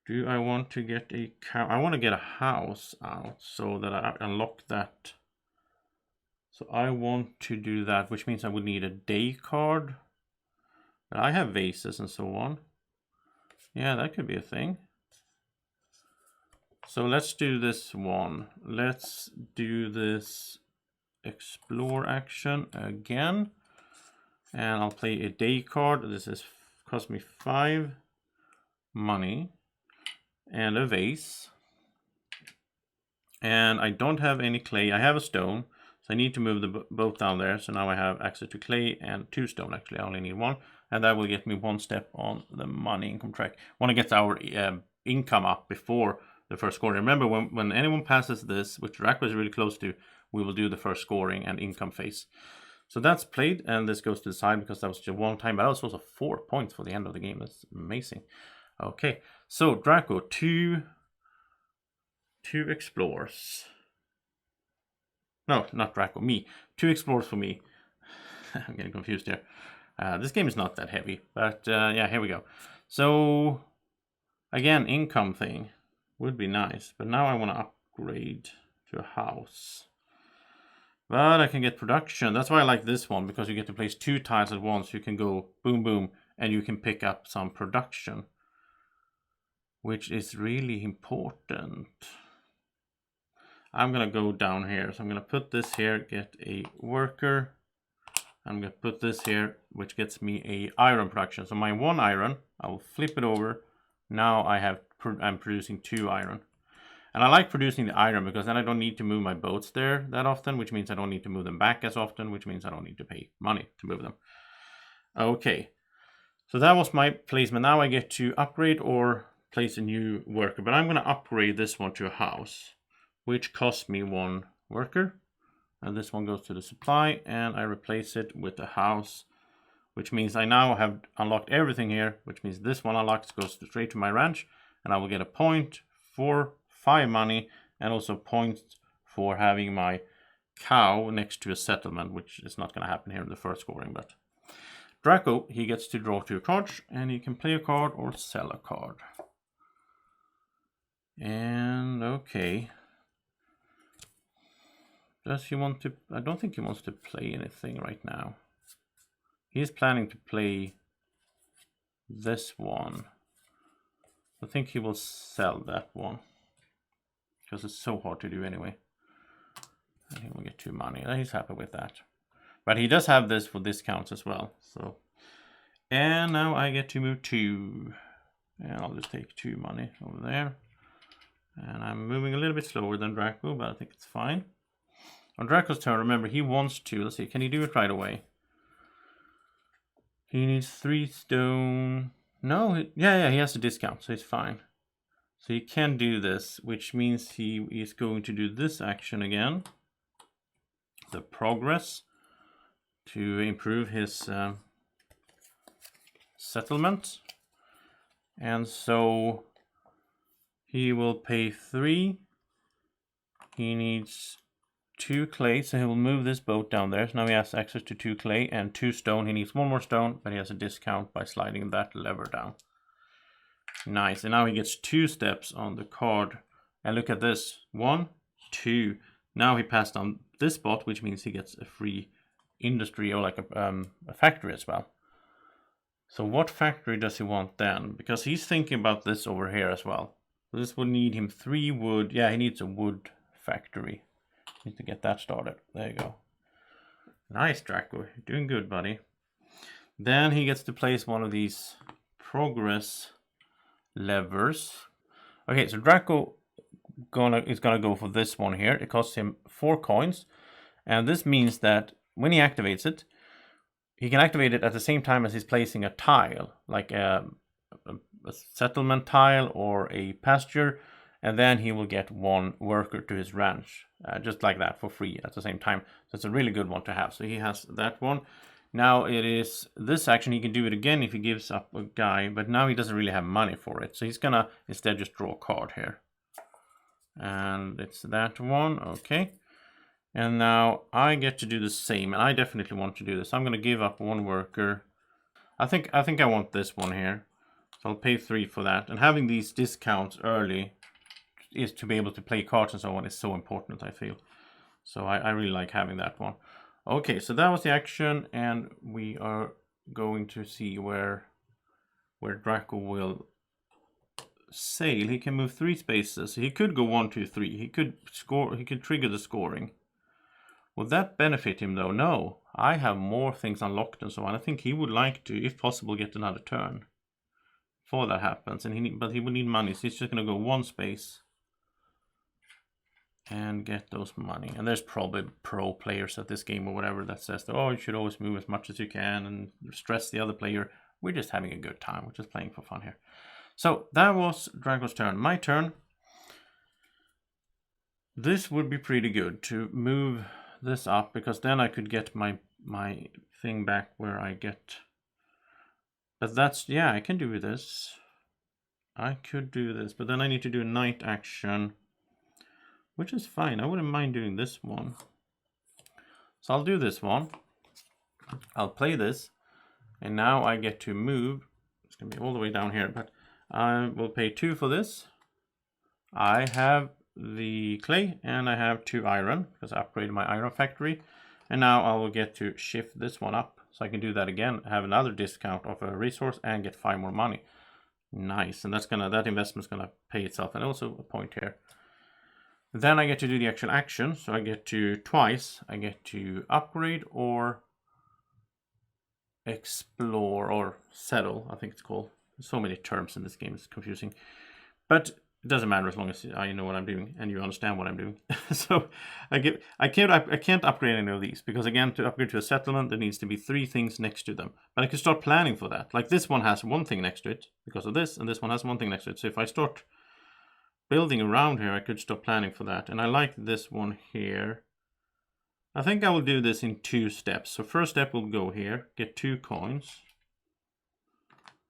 Speaker 1: Do I want to get a cow? I want to get a house out so that I unlock that. So I want to do that, which means I would need a day card. But I have vases and so on. Yeah, that could be a thing. So let's do this one. Let's do this explore action again. And I'll play a day card. This is cost me 5 money and a vase. And I don't have any clay. I have a stone. So I need to move the boat down there. So now I have access to clay and 2 stone. Actually, I only need 1. And that will get me 1 step on the money income track. Want to get our income up before the first scoring. Remember, when anyone passes this, which Drako is really close to, we will do the first scoring and income phase. So that's played, and this goes to the side because that was just 1 time, but that was also 4 points for the end of the game. That's amazing. Okay, so Drako, 2 explores. No, not Drako, me. 2 explores for me. I'm getting confused here. This game is not that heavy, but yeah, here we go. So, again, income thing would be nice, but now I want to upgrade to a house. But I can get production. That's why I like this one, because you get to place 2 tiles at once. You can go boom, boom, and you can pick up some production, which is really important. I'm going to go down here. So I'm going to put this here, get a worker. I'm going to put this here, which gets me a iron production. So my 1 iron, I will flip it over. Now I'm producing 2 iron. And I like producing the iron because then I don't need to move my boats there that often, which means I don't need to move them back as often, which means I don't need to pay money to move them. Okay, so that was my placement. Now I get to upgrade or place a new worker, but I'm going to upgrade this one to a house, which costs me 1 worker. And this one goes to the supply, and I replace it with a house, which means I now have unlocked everything here, which means this one unlocks, goes straight to my ranch, and I will get a point for 5 money, and also points for having my cow next to a settlement, which is not going to happen here in the first scoring. But Drako, he gets to draw 2 cards, and he can play a card or sell a card. And okay. Does he want to? I don't think he wants to play anything right now. He's planning to play this one. I think he will sell that one, because it's so hard to do anyway. And he will get 2 money. He's happy with that. But he does have this for discounts as well. So, and now I get to move 2. And I'll just take 2 money over there. And I'm moving a little bit slower than Drako, but I think it's fine. On Draco's turn, remember, he wants to. Let's see, can he do it right away? He needs 3 stone. No, yeah, he has a discount, so he's fine. So he can do this, which means he is going to do this action again. The progress to improve his settlement. And so he will pay 3. He needs 2 clay, so he will move this boat down there. So now he has access to 2 clay and 2 stone. He needs 1 more stone, but he has a discount by sliding that lever down. Nice. And now he gets 2 steps on the card. And look at this. 1, 2. Now he passed on this spot, which means he gets a free industry or like a factory as well. So what factory does he want then? Because he's thinking about this over here as well. So this will need him 3 wood. Yeah, he needs a wood factory. Need to get that started. There you go. Nice, Draco. You're doing good, buddy. Then he gets to place one of these progress levers. Okay, so Draco is gonna go for this one here. It costs him 4 coins, and this means that when he activates it, he can activate it at the same time as he's placing a tile, like a settlement tile or a pasture, and then he will get 1 worker to his ranch, just like that for free at the same time. So it's a really good one to have. So he has that one. Now it is this action. He can do it again if he gives up a guy, but now he doesn't really have money for it. So he's gonna instead just draw a card here. And it's that one, okay. And now I get to do the same, and I definitely want to do this. I'm gonna give up 1 worker. I think I want this one here. So I'll pay 3 for that. And having these discounts early is to be able to play cards and so on is so important, I feel. So I really like having that one. Okay, so that was the action, and we are going to see where Draco will sail. He can move 3 spaces. He could go 1, 2, 3. He could score. He could trigger the scoring. Would that benefit him though? No. I have more things unlocked and so on. I think he would like to, if possible, get another turn before that happens. And but he would need money, so he's just gonna go 1 space and get those money. And there's probably pro players at this game or whatever that says that, oh, you should always move as much as you can and stress the other player. We're just having a good time. We're just playing for fun here. So that was Draco's turn. My turn. This would be pretty good to move this up, because then I could get my thing back where I get. But that's, yeah, I can do this. I could do this, but then I need to do a night action, which is fine. I wouldn't mind doing this one. So I'll do this one. I'll play this, and now I get to move. It's gonna be all the way down here, but I will pay 2 for this. I have the clay and I have 2 iron because I upgraded my iron factory, and now I will get to shift this one up so I can do that again, have another discount of a resource and get 5 more money. Nice. And that investment's gonna pay itself, and also a point here. Then I get to do the actual action, so I get to twice. I get to upgrade or explore or settle, I think it's called. There's so many terms in this game, it's confusing, but it doesn't matter as long as I know what I'm doing and you understand what I'm doing. So I can't upgrade any of these, because again, to upgrade to a settlement there needs to be 3 things next to them. But I can start planning for that. Like this one has 1 thing next to it because of this, and this one has 1 thing next to it. So if I start building around here, I could start planning for that. And I like this one here. I think I will do this in 2 steps. So first step will go here, get 2 coins.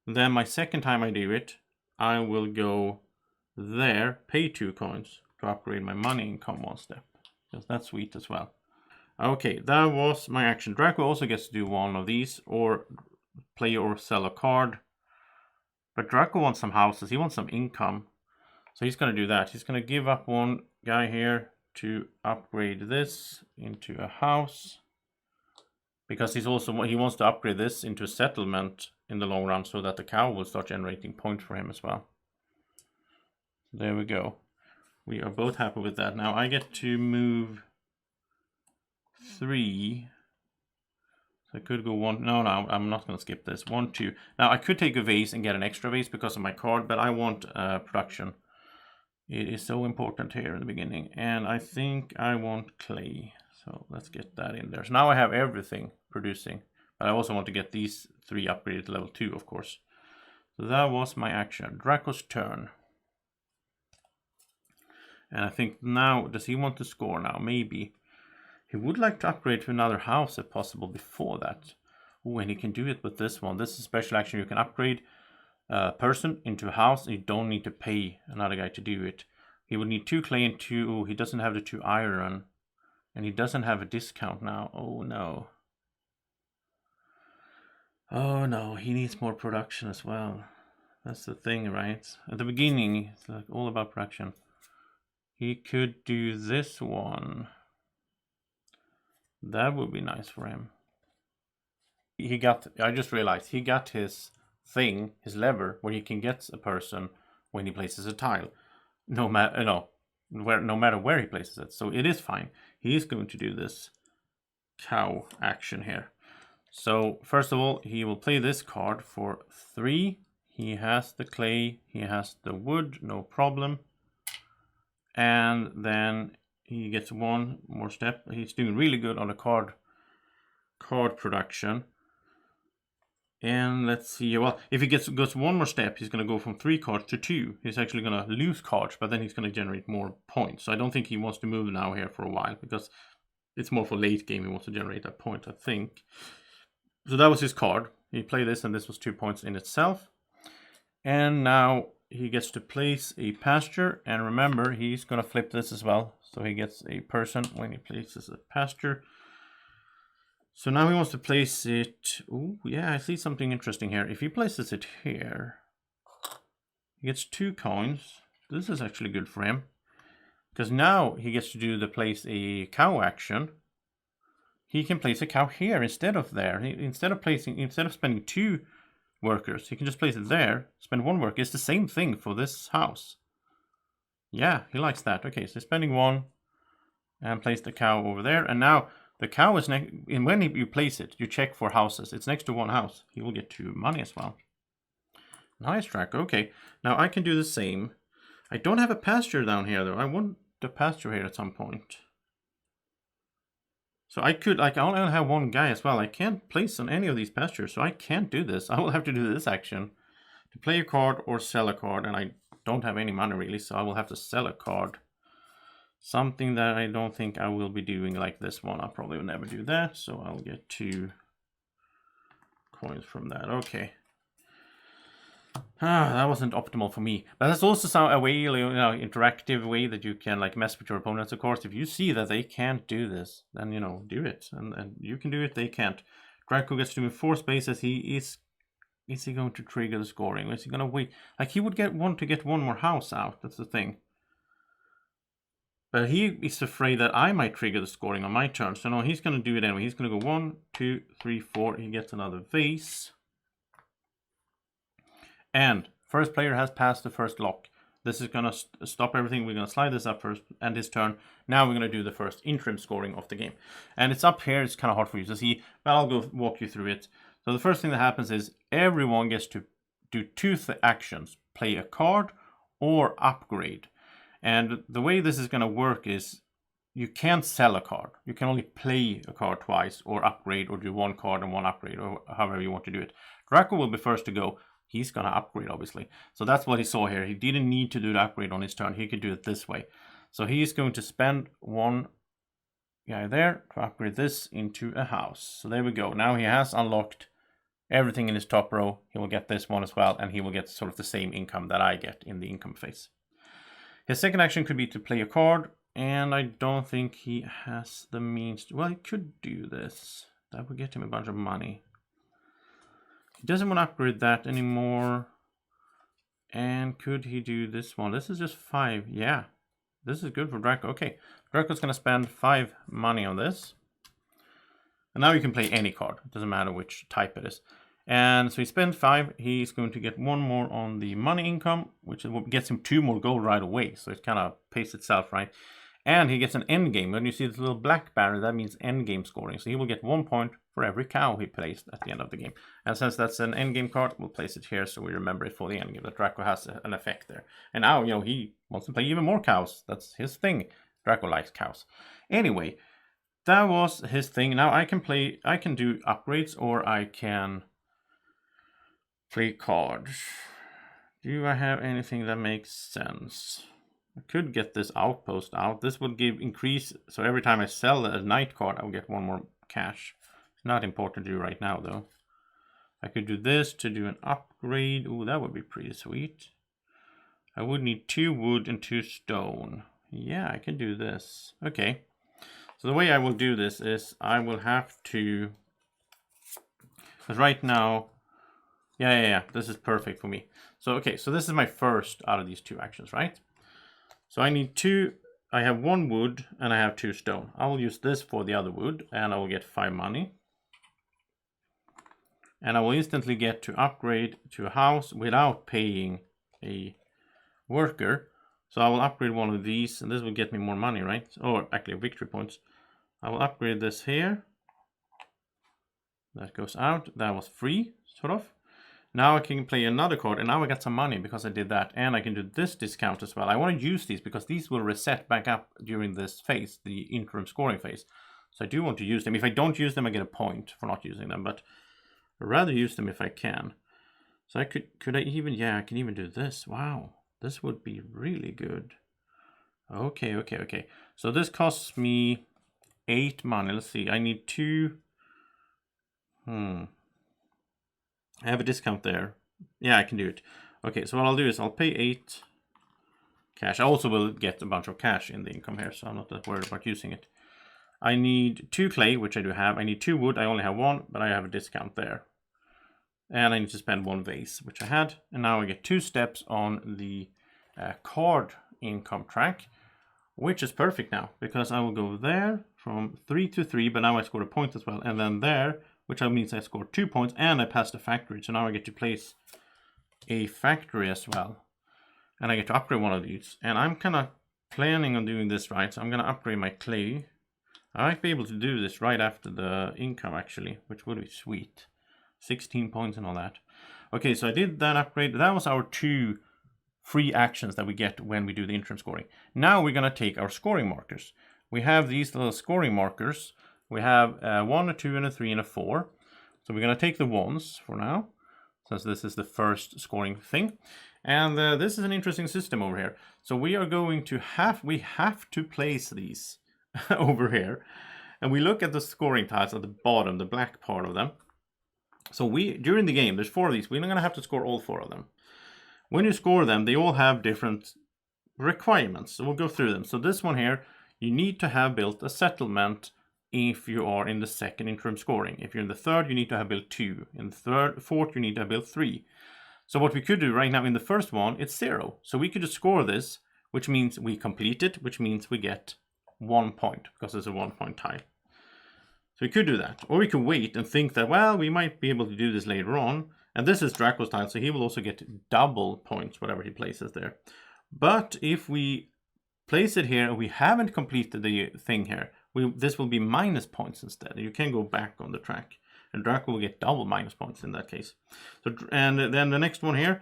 Speaker 1: Then my second time I do it, I will go there, pay 2 coins to upgrade my money income 1 step. Because that's sweet as well. Okay, that was my action. Draco also gets to do 1 of these, or play or sell a card. But Draco wants some houses, he wants some income. So he's going to do that. He's going to give up 1 guy here to upgrade this into a house. Because he wants to upgrade this into a settlement in the long run, so that the cow will start generating points for him as well. There we go. We are both happy with that. Now I get to move 3. So I could go 1. No, I'm not going to skip this. 1, 2. Now I could take a vase and get an extra vase because of my card, but I want production. It is so important here in the beginning. And I think I want clay. So let's get that in there. So now I have everything producing. But I also want to get these 3 upgraded to level 2, of course. So that was my action. Draco's turn. And I think now, does he want to score now? Maybe. He would like to upgrade to another house if possible before that. Oh, and he can do it with this one. This is a special action. You can upgrade a person into a house, and you don't need to pay another guy to do it. He would need 2 clay and 2... Oh, he doesn't have the 2 iron. And he doesn't have a discount now. Oh, no. Oh, no. He needs more production as well. That's the thing, right? At the beginning, it's like all about production. He could do this one. That would be nice for him. I just realized he got his thing, his lever, where he can get a person when he places a tile. No matter where he places it. So it is fine. He is going to do this cow action here. So first of all, he will play this card for 3. He has the clay, he has the wood, no problem. And then he gets 1 more step. He's doing really good on the card production. And let's see, well, if he goes 1 more step, he's going to go from 3 cards to 2. He's actually going to lose cards, but then he's going to generate more points. So I don't think he wants to move now here for a while, because it's more for late game. He wants to generate that point, I think. So that was his card. He played this, and this was 2 points in itself. And now he gets to place a pasture. And remember, he's going to flip this as well. So he gets a person when he places a pasture. So now he wants to place it. Oh, yeah, I see something interesting here. If he places it here, he gets 2 coins. This is actually good for him, because now he gets to do the place a cow action. He can place a cow here instead of there. Instead of spending 2 workers, he can just place it there, spend 1 worker. It's the same thing for this house. Yeah, he likes that. Okay, so spending 1 and place the cow over there. And now the cow is next, and when you place it, you check for houses. It's next to 1 house. He will get 2 money as well. Nice, Draco. Okay, now I can do the same. I don't have a pasture down here, though. I want the pasture here at some point. So I could, I only have 1 guy as well. I can't place on any of these pastures, so I can't do this. I will have to do this action to play a card or sell a card, and I don't have any money really, so I will have to sell a card. Something that I don't think I will be doing, like this one. I'll probably will never do that, so I'll get 2 coins from that. Okay. That wasn't optimal for me. But that's also a way, interactive way that you can like mess with your opponents, of course. If you see that they can't do this, then, do it. And you can do it, they can't. Draco gets to move 4 spaces. Is he going to trigger the scoring? Or is he going to wait? Like, he would want to get 1 more house out. That's the thing. But he is afraid that I might trigger the scoring on my turn. So no, he's going to do it anyway. He's going to go 1, 2, 3, 4. He gets another vase. And first player has passed the first lock. This is going to stop everything. We're going to slide this up first, end his turn. Now we're going to do the first interim scoring of the game. And it's up here. It's kind of hard for you to see, but I'll go walk you through it. So the first thing that happens is everyone gets to do 2 actions. Play a card or upgrade. And the way this is going to work is you can't sell a card. You can only play a card twice, or upgrade, or do 1 card and 1 upgrade, or however you want to do it. Draco will be first to go. He's going to upgrade, obviously. So that's what he saw here. He didn't need to do the upgrade on his turn. He could do it this way. So he's going to spend 1 guy there to upgrade this into a house. So there we go. Now he has unlocked everything in his top row. He will get this one as well, and he will get sort of the same income that I get in the income phase. His second action could be to play a card, and I don't think he has the means to, well, he could do this. That would get him a bunch of money. He doesn't want to upgrade that anymore. And could he do this one? This is just 5. Yeah, this is good for Draco. Okay, Draco's going to spend 5 money on this. And now you can play any card. It doesn't matter which type it is. And so he spends 5. He's going to get 1 more on the money income, which gets him 2 more gold right away. So it kind of pays itself, right? And he gets an end game. When you see this little black banner, that means end game scoring. So he will get 1 point for every cow he placed at the end of the game. And since that's an end game card, we'll place it here so we remember it for the end game. That Draco has an effect there. And now, he wants to play even more cows. That's his thing. Draco likes cows. Anyway, that was his thing. Now I can do upgrades, or I can play cards. Do I have anything that makes sense? I could get this outpost out. This would give increase. So every time I sell a night card, I'll get 1 more cash. It's not important to do right now, though. I could do this to do an upgrade. Ooh, that would be pretty sweet. I would need 2 wood and 2 stone. Yeah, I can do this. Okay. So the way I will do this is I will have to, because right now Yeah. This is perfect for me. So, okay, so this is my first out of these 2 actions, right? So I need 2, I have 1 wood and I have 2 stone. I will use this for the other wood and I will get 5 money. And I will instantly get to upgrade to a house without paying a worker. So I will upgrade one of these and this will get me more money, right? Or actually victory points. I will upgrade this here. That goes out. That was free, sort of. Now I can play another card and now I got some money because I did that. And I can do this discount as well. I want to use these because these will reset back up during this phase, the interim scoring phase. So I do want to use them. If I don't use them, I get a point for not using them. But I'd rather use them if I can. So I could I even, yeah, I can even do this. Wow, this would be really good. Okay. So this costs me 8 money. Let's see, I need 2. I have a discount there. Yeah, I can do it. Okay, so what I'll do is I'll pay 8 cash. I also will get a bunch of cash in the income here, so I'm not that worried about using it. I need 2 clay, which I do have. I need 2 wood. I only have 1, but I have a discount there. And I need to spend 1 vase, which I had. And now I get 2 steps on the card income track, which is perfect now, because I will go there from 3 to 3, but now I scored a point as well. And then there, which means I scored 2 points, and I passed a factory. So now I get to place a factory as well. And I get to upgrade one of these. And I'm kind of planning on doing this right. So I'm going to upgrade my clay. I might be able to do this right after the income, actually, which would be sweet. 16 points and all that. Okay, so I did that upgrade. That was our 2 free actions that we get when we do the interim scoring. Now we're going to take our scoring markers. We have these little scoring markers. We have 1, a 2, and a 3, and a 4. So we're going to take the ones for now, since this is the first scoring thing. And this is an interesting system over here. So we are going to we have to place these over here. And we look at the scoring tiles at the bottom, the black part of them. So during the game, there's 4 of these. We're not going to have to score all 4 of them. When you score them, they all have different requirements. So we'll go through them. So this one here, you need to have built a settlement if you are in the second interim scoring. If you're in the third, you need to have built 2. In the fourth, you need to have built 3. So what we could do right now in the first one, it's 0. So we could just score this, which means we complete it, which means we get 1 point, because it's a 1-point tile. So we could do that. Or we could wait and think that, well, we might be able to do this later on. And this is Draco's tile, so he will also get double points, whatever he places there. But if we place it here and we haven't completed the thing here, this will be minus points instead. You can go back on the track. And Draco will get double minus points in that case. So, and then the next one here,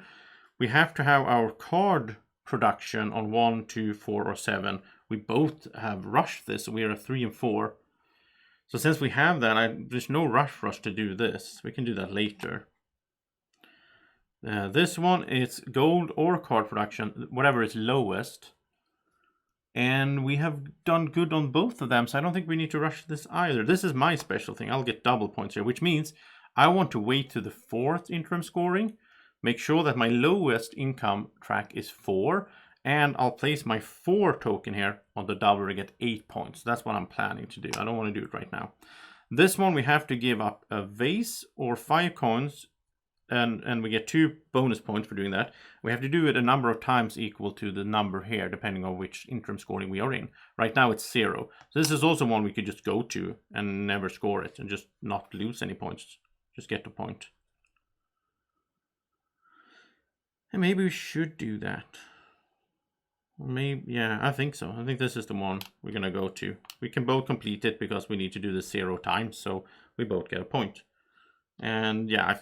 Speaker 1: we have to have our card production on 1, 2, 4, or 7. We both have rushed this, so we are at 3 and 4. So since we have that, there's no rush for us to do this. We can do that later. This one is gold or card production, whatever is lowest. And we have done good on both of them, so I don't think we need to rush this either. This is my special thing. I'll get double points here, which means I want to wait to the 4th interim scoring, make sure that my lowest income track is 4, and I'll place my 4 token here on the double to get 8 points. That's what I'm planning to do. I don't want to do it right now. This one, we have to give up a vase or 5 coins, and we get 2 bonus points for doing that. We have to do it a number of times equal to the number here, depending on which interim scoring we are in. Right now it's 0. So this is also one we could just go to and never score it and just not lose any points. Just get the point. And maybe we should do that. Maybe, yeah, I think so. I think this is the one we're going to go to. We can both complete it because we need to do this 0 times, so we both get a point. And yeah,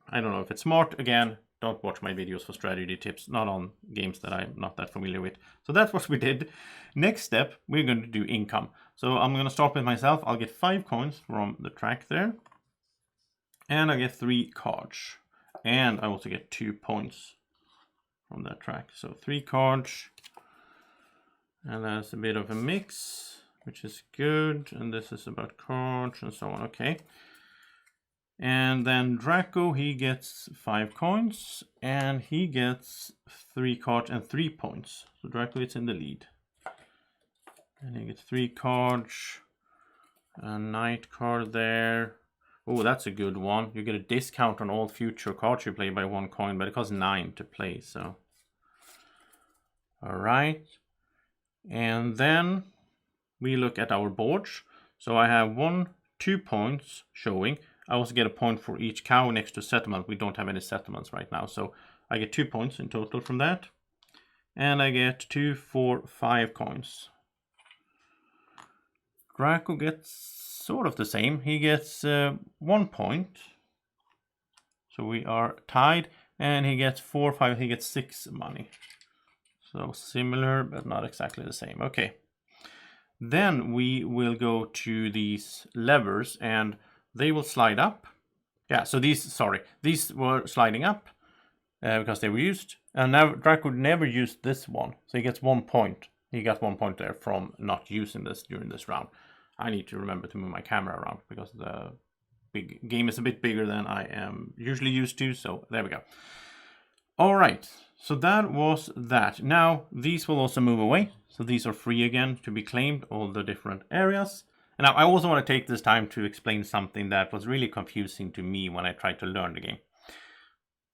Speaker 1: I don't know if it's smart. Again, don't watch my videos for strategy tips, not on games that I'm not that familiar with. So that's what we did. Next step, we're going to do income. So I'm going to start with myself. I'll get 5 coins from the track there. And I get 3 cards. And I also get 2 points from that track. So 3 cards. And that's a bit of a mix, which is good. And this is about cards and so on. Okay. And then Draco, he gets 5 coins. And he gets 3 cards and 3 points. So Draco is in the lead. And he gets 3 cards. A knight card there. Oh, that's a good one. You get a discount on all future cards you play by 1 coin, but it costs 9 to play, so. Alright. And then we look at our boards. So I have 2 points showing. I also get a point for each cow next to settlement. We don't have any settlements right now, so I get 2 points in total from that. And I get 2, 4, 5 coins. Draco gets sort of the same. He gets 1 point. So we are tied. And he gets 4, 5, he gets 6 money. So similar, but not exactly the same. Okay. Then we will go to these levers and they will slide up. Yeah, so these were sliding up because they were used. And now Draco never used this one. So he gets 1 point. He got 1 point there from not using this during this round. I need to remember to move my camera around because the big game is a bit bigger than I am usually used to. So there we go. All right, so that was that. Now these will also move away. So these are free again to be claimed, all the different areas. And now I also want to take this time to explain something that was really confusing to me when I tried to learn the game.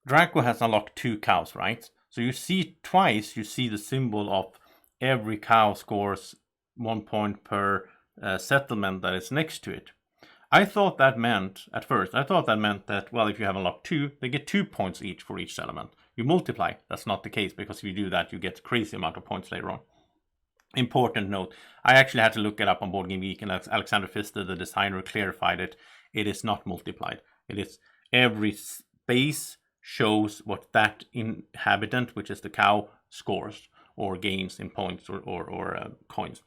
Speaker 1: Draco has unlocked 2 cows, right? So you see twice, you see the symbol of every cow scores 1 point per settlement that is next to it. I thought that meant, at first, that, well, if you have unlocked 2, they get 2 points each for each settlement. You multiply. That's not the case, because if you do that, you get a crazy amount of points later on. Important note, I actually had to look it up on Boardgame Geek, and Alexander Pfister, the designer, clarified it. It is not multiplied. It is every space shows what that inhabitant, which is the cow, scores or gains in points or coins.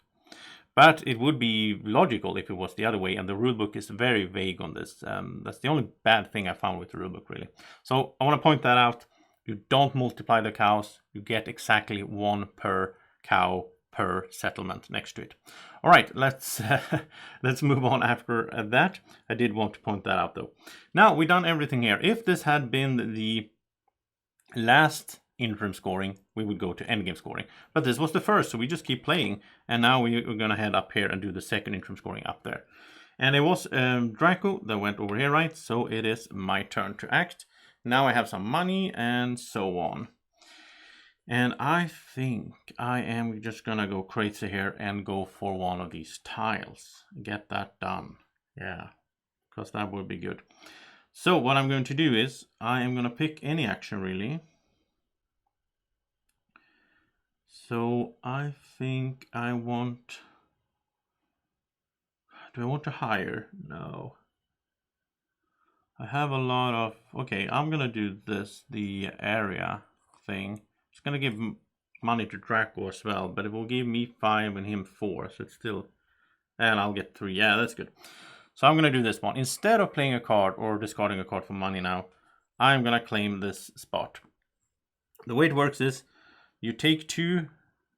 Speaker 1: But it would be logical if it was the other way, and the rulebook is very vague on this. That's the only bad thing I found with the rulebook, really. So I want to point that out. You don't multiply the cows. You get exactly 1 per cow per settlement next to it. All right, let's move on after that. I did want to point that out, though. Now, we've done everything here. If this had been the last interim scoring, we would go to endgame scoring. But this was the first, so we just keep playing. And now we're going to head up here and do the second interim scoring up there. And it was Draco that went over here, right? So it is my turn to act. Now I have some money and so on. And I think I am just going to go crazy here and go for one of these tiles. Get that done. Yeah, because that would be good. So what I'm going to do is I am going to pick any action, really. So I think I want... Do I want to hire? No. I have a lot of... Okay, I'm going to do this, the area thing. It's going to give money to Draco as well, but it will give me 5 and him 4, so it's still... And I'll get 3. Yeah, that's good. So I'm going to do this one. Instead of playing a card or discarding a card for money now, I'm going to claim this spot. The way it works is you take 2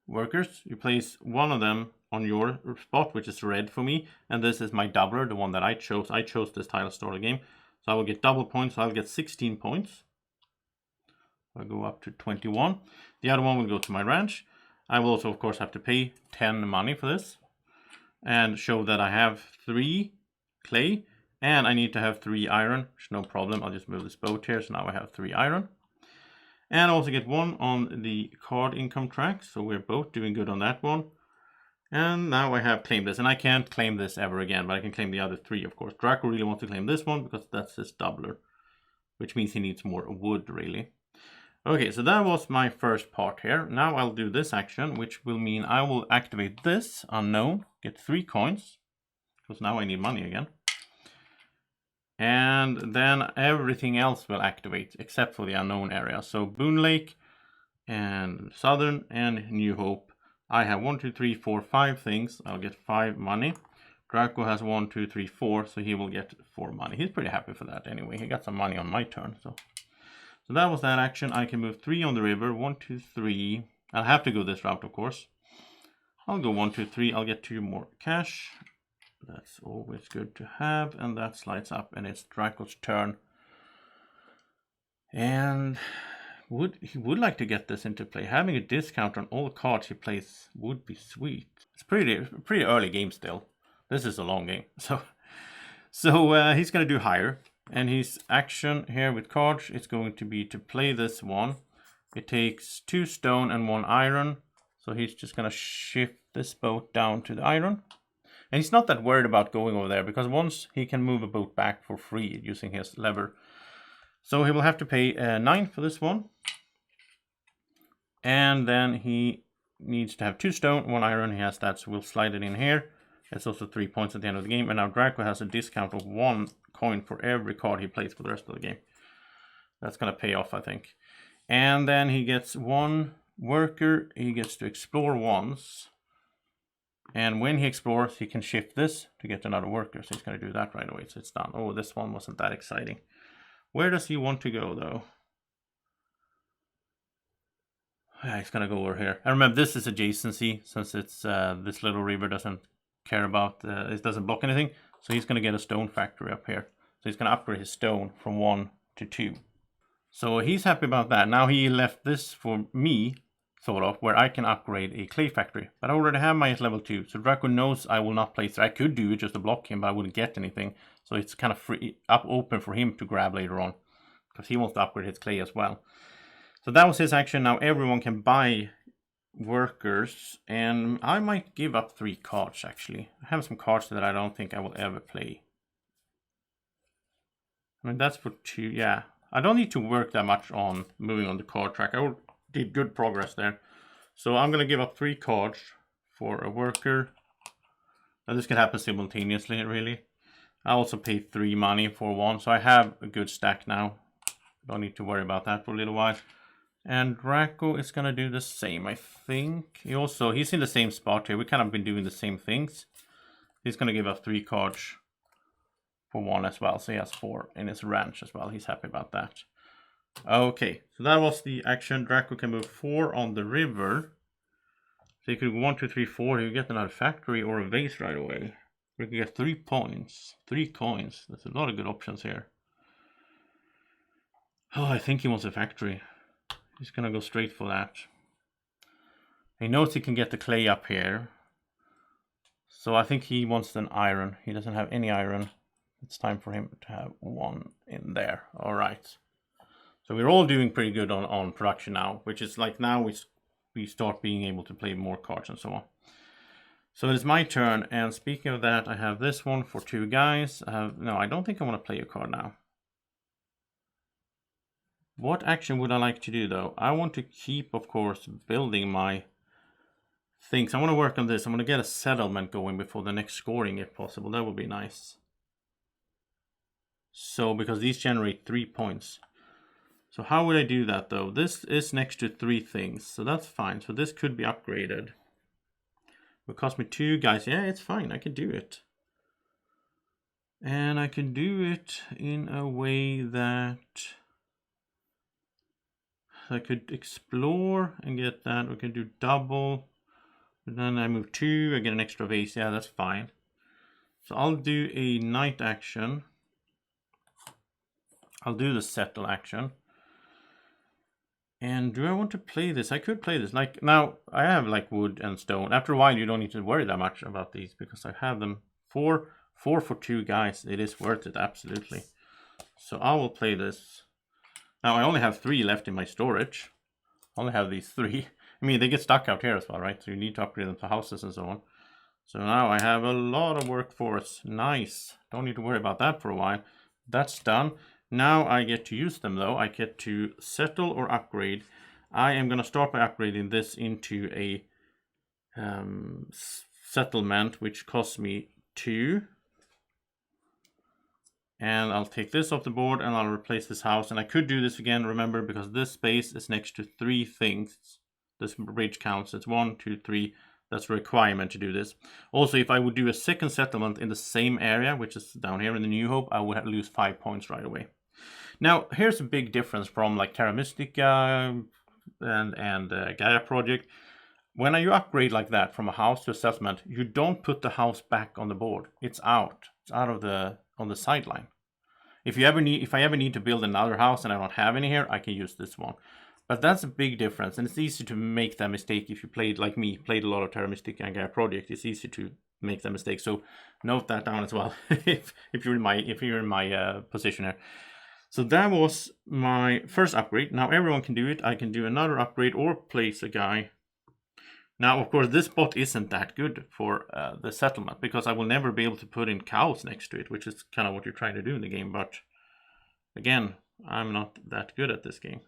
Speaker 1: workers, you place one of them on your spot, which is red for me, and this is my doubler, the one that I chose. I chose this tile to start the game, so I will get double points, so I'll get 16 points. I'll go up to 21. The other one will go to my ranch. I will also, of course, have to pay 10 money for this and show that I have 3 clay, and I need to have 3 iron, which is no problem. I'll just move this boat here, so now I have 3 iron. And I also get 1 on the card income track, so we're both doing good on that one. And now I have claimed this, and I can't claim this ever again, but I can claim the other 3, of course. Draco really wants to claim this one because that's his doubler, which means he needs more wood, really. Okay, so that was my first part here. Now I'll do this action, which will mean I will activate this unknown, get 3 coins, because now I need money again. And then everything else will activate, except for the unknown area. So Boonlake and Southern and New Hope. I have 1, 2, 3, 4, 5 things. I'll get 5 money. Draco has 1, 2, 3, 4, so he will get 4 money. He's pretty happy for that anyway. He got some money on my turn, so that was that action. I can move 3 on the river. 1, 2, 3. I'll have to go this route, of course. I'll go 1, 2, 3. I'll get 2 more cash. That's always good to have. And that slides up, and it's Draco's turn. And he would like to get this into play. Having a discount on all cards he plays would be sweet. It's pretty early game still. This is a long game, so So he's going to do higher. And his action here with cards is going to be to play this one. It takes 2 stone and 1 iron. So he's just going to shift this boat down to the iron. And he's not that worried about going over there, because once he can move a boat back for free using his lever. So he will have to pay 9 for this one. And then he needs to have 2 stone, 1 iron. He has that, so we'll slide it in here. It's also 3 points at the end of the game. And now Draco has a discount of 1 coin for every card he plays for the rest of the game. That's going to pay off, I think. And then he gets 1 worker. He gets to explore once. And when he explores, he can shift this to get another worker. So he's going to do that right away. So it's done. Oh, this one wasn't that exciting. Where does he want to go, though? Yeah, he's going to go over here. And remember, this is adjacency, since it's this little river doesn't care about, it doesn't block anything. So he's going to get a stone factory up here. So he's going to upgrade his stone from 1 to 2. So he's happy about that. Now he left this for me, sort of, where I can upgrade a clay factory. But I already have mine at level 2. So Draco knows I will not place. I could do it just to block him, but I wouldn't get anything. So it's kind of free, open for him to grab later on, because he wants to upgrade his clay as well. So that was his action. Now everyone can buy workers, and I might give up 3 cards actually. I have some cards that I don't think I will ever play. I mean, that's for 2, yeah. I don't need to work that much on moving on the card track. I did good progress there. So I'm going to give up 3 cards for a worker. Now this can happen simultaneously, really. I also paid 3 money for 1, so I have a good stack now. Don't need to worry about that for a little while. And Draco is going to do the same, I think. He's in the same spot here. We kind of been doing the same things. He's going to give us 3 cards for 1 as well. So he has 4 in his ranch as well. He's happy about that. Okay, so that was the action. Draco can move 4 on the river. So he could go 1, 2, 3, 4. He'll get another factory or a vase right away. We could get 3 points, 3 coins. There's a lot of good options here. Oh, I think he wants a factory. He's going to go straight for that. He knows he can get the clay up here. So I think he wants an iron. He doesn't have any iron. It's time for him to have 1 in there. All right. So we're all doing pretty good on production now, which is like now we start being able to play more cards and so on. So it's my turn. And speaking of that, I have this one for 2 guys. No, I don't think I want to play a card now. What action would I like to do, though? I want to keep, of course, building my things. I want to work on this. I'm going to get a settlement going before the next scoring, if possible. That would be nice. So, because these generate 3 points. So how would I do that, though? This is next to 3 things, so that's fine. So this could be upgraded. It will cost me 2 guys. Yeah, it's fine. I can do it. And I can do it in a way that I could explore and get that. We can do double. And then I move 2. I get an extra vase. Yeah, that's fine. So I'll do a night action. I'll do the settle action. And do I want to play this? I could play this. Like now, I have like wood and stone. After a while, you don't need to worry that much about these because I have them 4 for 2 guys. It is worth it, absolutely. So I will play this. Now I only have 3 left in my storage. I only have these 3. I mean, they get stuck out here as well, right? So you need to upgrade them to houses and so on. So now I have a lot of workforce. Nice. Don't need to worry about that for a while. That's done. Now I get to use them, though. I get to settle or upgrade. I am going to start by upgrading this into a settlement, which costs me 2. And I'll take this off the board and I'll replace this house. And I could do this again, remember, because this space is next to 3 things. This bridge counts. It's 1, 2, 3. That's a requirement to do this. Also, if I would do a second settlement in the same area, which is down here in the New Hope, I would lose 5 points right away. Now, here's a big difference from like Terra Mystica and Gaia Project. When you upgrade like that from a house to a settlement, you don't put the house back on the board. It's out. It's out of on the sideline. If I ever need to build another house and I don't have any here, I can use this one. But that's a big difference, and it's easy to make that mistake if you played like me, played a lot of Terra Mystica and Gaia Project. It's easy to make that mistake. So note that down as well if you're in my position here. So that was my first upgrade. Now everyone can do it. I can do another upgrade or place a guy. Now, of course, this spot isn't that good for the settlement because I will never be able to put in cows next to it, which is kind of what you're trying to do in the game. But again, I'm not that good at this game,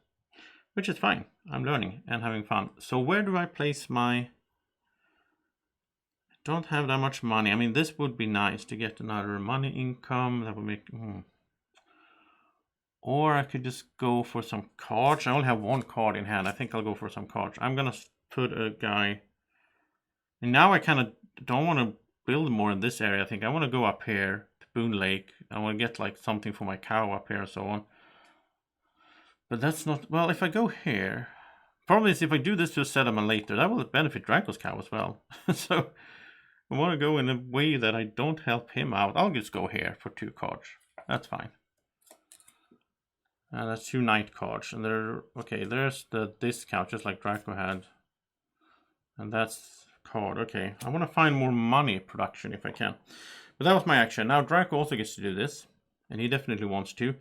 Speaker 1: which is fine. I'm learning and having fun. So where do I place my... I don't have that much money. I mean, this would be nice to get another money income. That would make... Or I could just go for some cards. I only have one card in hand. I think I'll go for some cards. I'm going to put a guy... And now I kind of don't want to build more in this area. I think I want to go up here to Boonlake. I want to get like something for my cow up here and so on. But that's not... Well, if I go here... Probably is if I do this to a settlement later, that will benefit Draco's cow as well. So I want to go in a way that I don't help him out. I'll just go here for 2 cards. That's fine. That's 2 knight cards. And there, okay, there's the discount, just like Draco had. And that's card. Okay, I want to find more money production if I can. But that was my action. Now Draco also gets to do this. And he definitely wants to.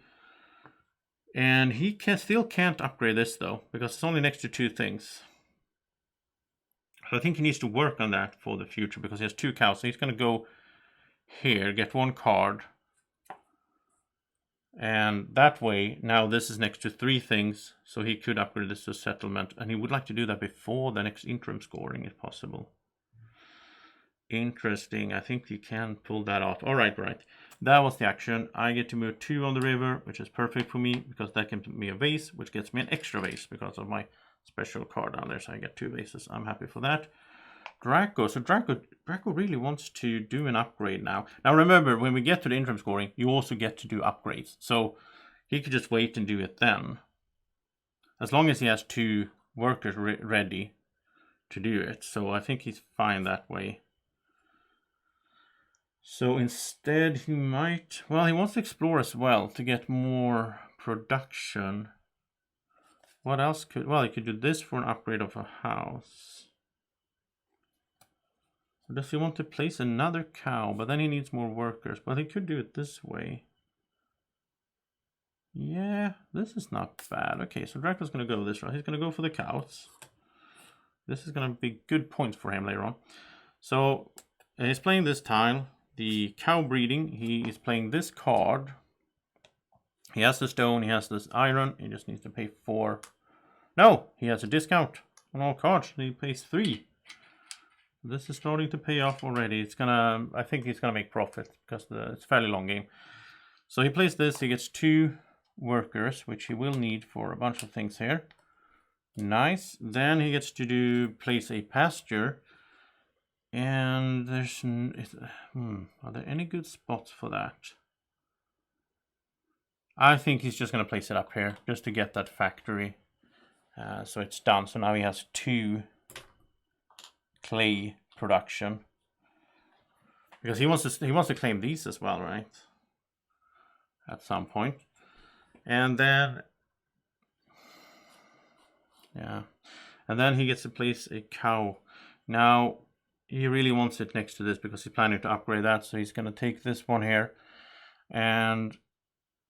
Speaker 1: And he still can't upgrade this though, because it's only next to 2 things. So I think he needs to work on that for the future, because he has 2 cows. So he's going to go here, get 1 card. And that way, now this is next to 3 things, so he could upgrade this to settlement. And he would like to do that before the next interim scoring, if possible. Interesting. I think you can pull that off. All right, right. That was the action. I get to move 2 on the river, which is perfect for me, because that gives me a vase, which gets me an extra vase because of my special card down there. So I get 2 vases. I'm happy for that. Draco. So Draco really wants to do an upgrade now. Now remember, when we get to the interim scoring, you also get to do upgrades. So he could just wait and do it then. As long as he has 2 workers ready to do it. So I think he's fine that way. So instead he might... Well, he wants to explore as well to get more production. What else could... Well, he could do this for an upgrade of a house. Does he want to place another cow? But then he needs more workers. But he could do it this way. Yeah, this is not bad. Okay, so Draco's going to go this route. He's going to go for the cows. This is going to be good points for him later on. So he's playing this tile. The cow breeding. He is playing this card. He has the stone. He has this iron. He just needs to pay 4. No, he has a discount on all cards. He pays 3. This is starting to pay off already. It's gonna, I think he's gonna make profit because it's a fairly long game. So he plays this. He gets 2 workers, which he will need for a bunch of things here. Nice. Then he gets to place a pasture. And there's, are there any good spots for that? I think he's just gonna place it up here just to get that factory. So it's done. So now he has 2 clay production, because he wants to claim these as well, right? At some point. And then he gets to place a cow. Now he really wants it next to this because he's planning to upgrade that, so he's going to take this one here, and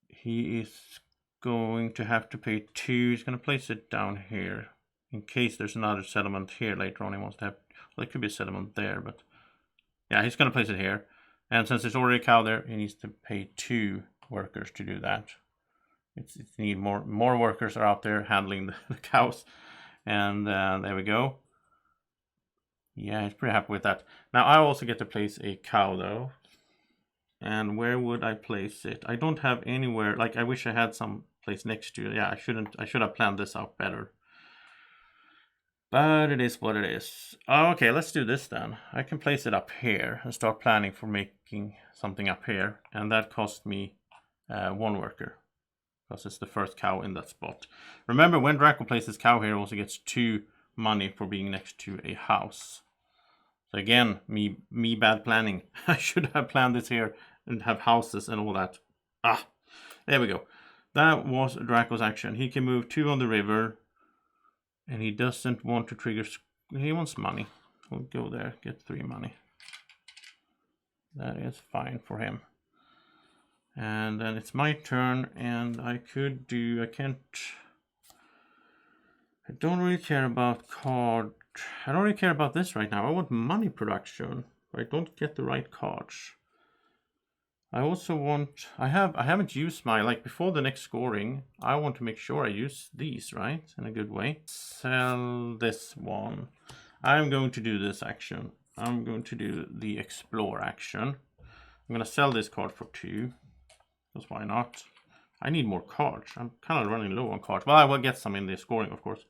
Speaker 1: he is going to have to pay 2. He's going to place it down here in case there's another settlement here later on. He wants to have... Well, it could be a settlement there, but yeah, he's going to place it here. And since there's already a cow there, he needs to pay 2 workers to do that. It's need more workers are out there handling the cows. And there we go. Yeah, he's pretty happy with that. Now I also get to place a cow though. And where would I place it? I don't have anywhere. Like, I wish I had some place next to it. Yeah, I should have planned this out better. But it is what it is. Okay, let's do this then. I can place it up here and start planning for making something up here. And that cost me 1 worker, because it's the first cow in that spot. Remember, when Draco places cow here, also gets 2 money for being next to a house. So again, me bad planning. I should have planned this here and have houses and all that. There we go. That was Dracos Action. He can move 2 on the river. And he doesn't want to trigger, he wants money. We'll go there, get 3 money. That is fine for him. And then it's my turn, and I could do, I don't really care about card. I don't really care about this right now. I want money production. I don't get the right cards. I also want, I haven't used my, like before the next scoring, I want to make sure I use these, right? In a good way. Sell this one. I'm going to do this action. I'm going to do the explore action. I'm going to sell this card for 2. Because why not? I need more cards. I'm kind of running low on cards. Well, I will get some in the scoring, of course.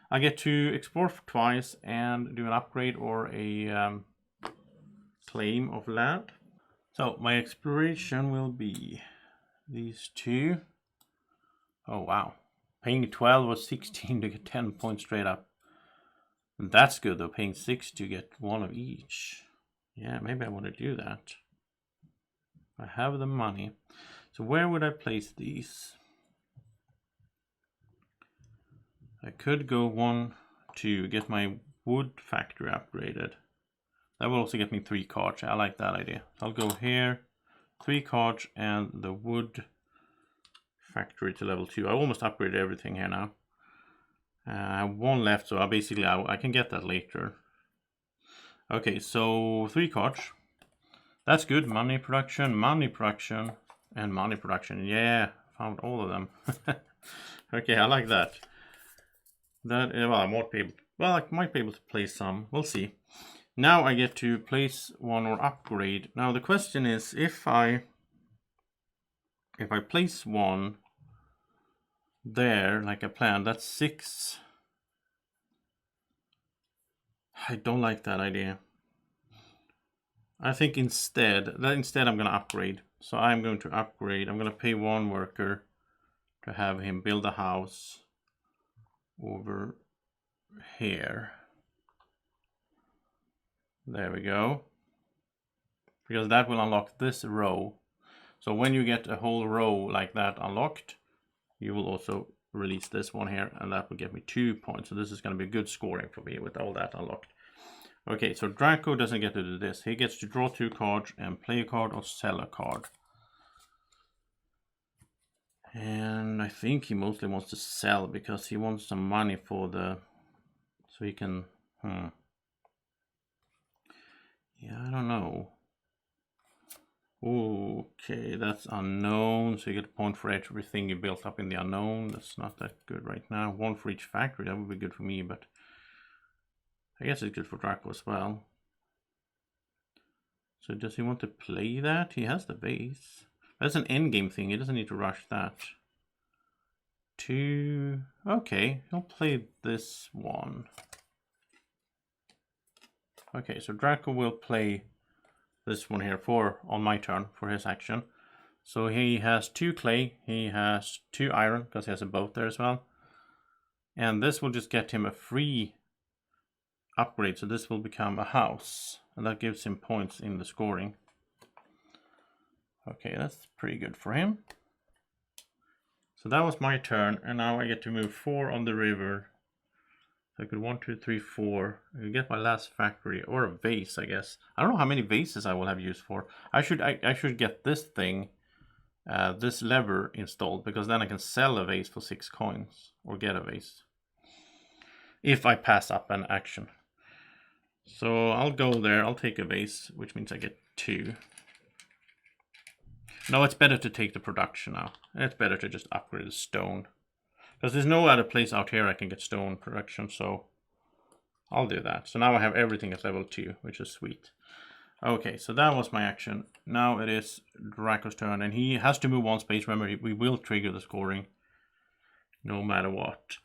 Speaker 1: I get to explore twice and do an upgrade or a claim of land. So my exploration will be these 2. Oh, wow. Paying 12 or 16 to get 10 points straight up. And that's good though, paying 6 to get 1 of each. Yeah, maybe I want to do that. I have the money. So where would I place these? I could go 1, 2, get my wood factory upgraded. That will also get me 3 cards. I like that idea. So I'll go here, 3 cards, and the wood factory to level 2. I almost upgraded everything here now. I have 1 left, so I can get that later. Okay, so 3 cards. That's good. Money production, and money production. Yeah, found all of them. Okay, I like that. That, well, I might be able to place some. We'll see. Now I get to place 1 or upgrade. Now the question is, if I place 1 there like I planned, that's 6. I don't like that idea. I think instead I'm going to upgrade. So I'm going to upgrade. I'm going to pay 1 worker to have him build a house over here. There we go. Because that will unlock this row. So when you get a whole row like that unlocked, you will also release this one here, and that will get me 2 points. So this is going to be good scoring for me with all that unlocked. Okay, so Draco doesn't get to do this. He gets to draw 2 cards and play a card or sell a card. And I think he mostly wants to sell because he wants some money for the... So he can... Yeah, I don't know. Okay, that's unknown. So you get a point for everything you built up in the unknown. That's not that good right now. 1 for each factory. That would be good for me, but... I guess it's good for Draco as well. So does he want to play that? He has the base. That's an endgame thing. He doesn't need to rush that. 2. Okay, he'll play this one. Okay, so Draco will play this one here on my turn for his action. So he has 2 clay. He has 2 iron because he has a boat there as well. And this will just get him a free upgrade. So this will become a house. And that gives him points in the scoring. Okay, that's pretty good for him. So that was my turn, and now I get to move 4 on the river. So I could 1, 2, 3, 4. I could get my last factory, or a vase, I guess. I don't know how many vases I will have used for. I should get this thing, this lever installed, because then I can sell a vase for 6 coins, or get a vase. If I pass up an action. So I'll go there, I'll take a vase, which means I get 2. No, it's better to take the production now. It's better to just upgrade the stone. Because there's no other place out here I can get stone production, so I'll do that. So now I have everything at level 2, which is sweet. Okay, so that was my action. Now it is Draco's turn, and he has to move 1 space. Remember, we will trigger the scoring no matter what.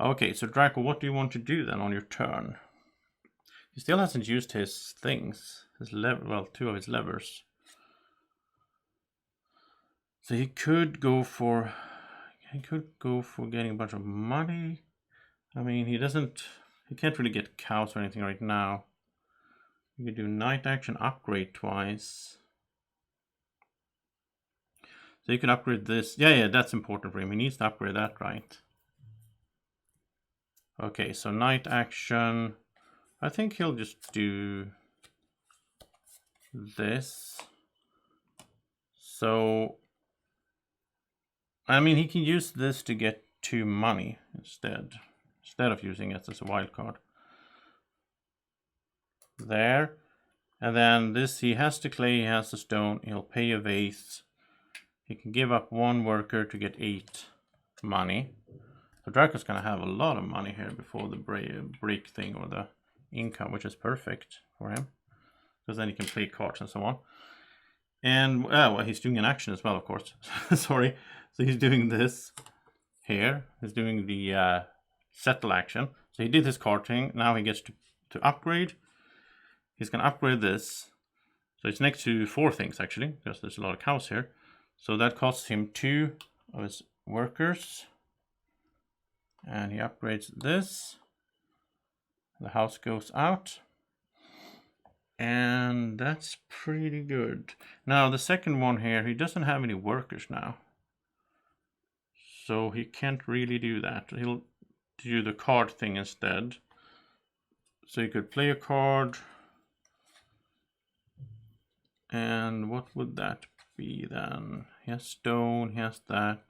Speaker 1: Okay, so Draco, what do you want to do then on your turn? He still hasn't used his things, well, 2 of his levers. So he could go for getting a bunch of money. I mean, he can't really get cows or anything right now. You could do night action upgrade twice. So you can upgrade this. Yeah, that's important for him. He needs to upgrade that, right? Okay, so night action. I think he'll just do this. So, I mean, he can use this to get 2 money instead of using it as a wild card. There. And then this, he has the clay, he has the stone, he'll pay a vase. He can give up 1 worker to get 8 money. So Draco's gonna have a lot of money here before the break thing or the income, which is perfect for him. Because then he can play cards and so on. And, well, he's doing an action as well, of course. Sorry. So he's doing this here. He's doing the settle action. So he did his card thing. Now he gets to upgrade. He's going to upgrade this. So it's next to 4 things, actually, because there's a lot of cows here. So that costs him 2 of his workers. And he upgrades this. The house goes out. And that's pretty good. Now, the second one here, he doesn't have any workers now. So he can't really do that. He'll do the card thing instead. So you could play a card. And what would that be then? He has stone, he has that.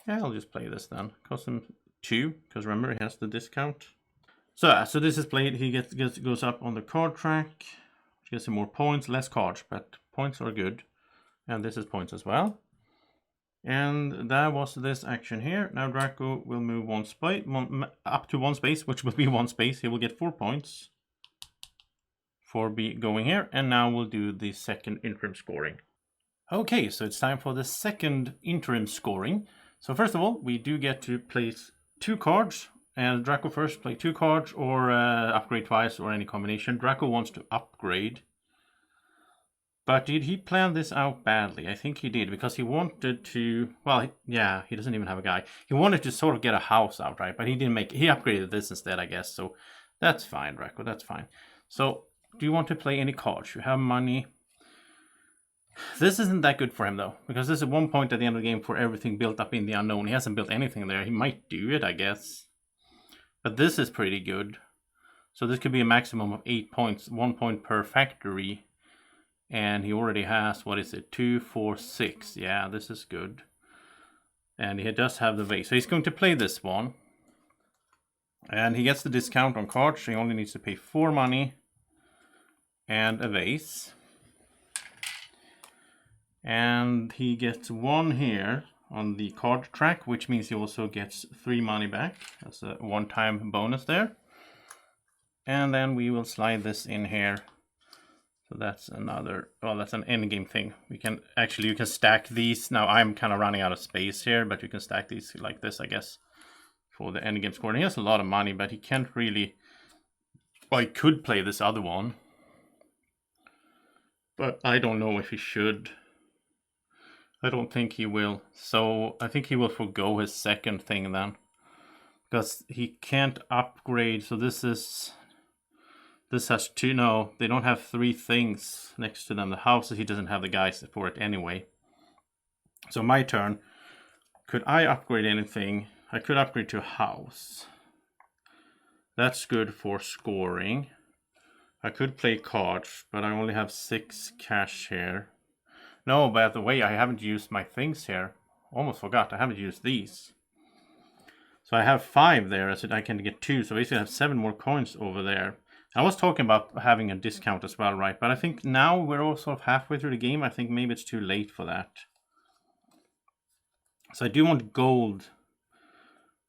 Speaker 1: Yeah, I'll just play this then. Cost him 2, because remember he has the discount. So this is played. He goes up on the card track. Which gives him more points, less cards, but points are good. And this is points as well. And that was this action here. Now Draco will move up to 1 space, which will be 1 space. He will get 4 points for going here. And now we'll do the second interim scoring. Okay, so it's time for the second interim scoring. So first of all, we do get to place 2 cards. And Draco first, play 2 cards or upgrade twice or any combination. Draco wants to upgrade. But did he plan this out badly? I think he did, because he wanted to, well, yeah, he doesn't even have a guy. He wanted to sort of get a house out, right? But he didn't he upgraded this instead, I guess. So that's fine, Draco, that's fine. So do you want to play any cards? You have money. This isn't that good for him, though, because this is 1 point at the end of the game for everything built up in the unknown. He hasn't built anything there. He might do it, I guess. But this is pretty good. So this could be a maximum of 8 points, 1 point per factory. And he already has, what is it, 2, 4, 6. Yeah, this is good. And he does have the vase. So he's going to play this one. And he gets the discount on cards. So he only needs to pay 4 money and a vase. And he gets 1 here on the card track, which means he also gets 3 money back. That's a one-time bonus there. And then we will slide this in here. So that's another, well, that's an endgame thing. We can actually, you can stack these. Now I'm kind of running out of space here, but you can stack these like this, I guess, for the endgame score. And he has a lot of money, but he can't really, well, he could play this other one. But I don't know if he should. I don't think he will. So I think he will forgo his second thing then. Because he can't upgrade. So this has 2, no, they don't have 3 things next to them. The houses, he doesn't have the guys for it anyway. So my turn. Could I upgrade anything? I could upgrade to a house. That's good for scoring. I could play cards, but I only have 6 cash here. No, by the way, I haven't used my things here. Almost forgot, I haven't used these. So I have 5 there, so I can get 2. So basically I have 7 more coins over there. I was talking about having a discount as well, right? But I think now we're all sort of halfway through the game. I think maybe it's too late for that. So I do want gold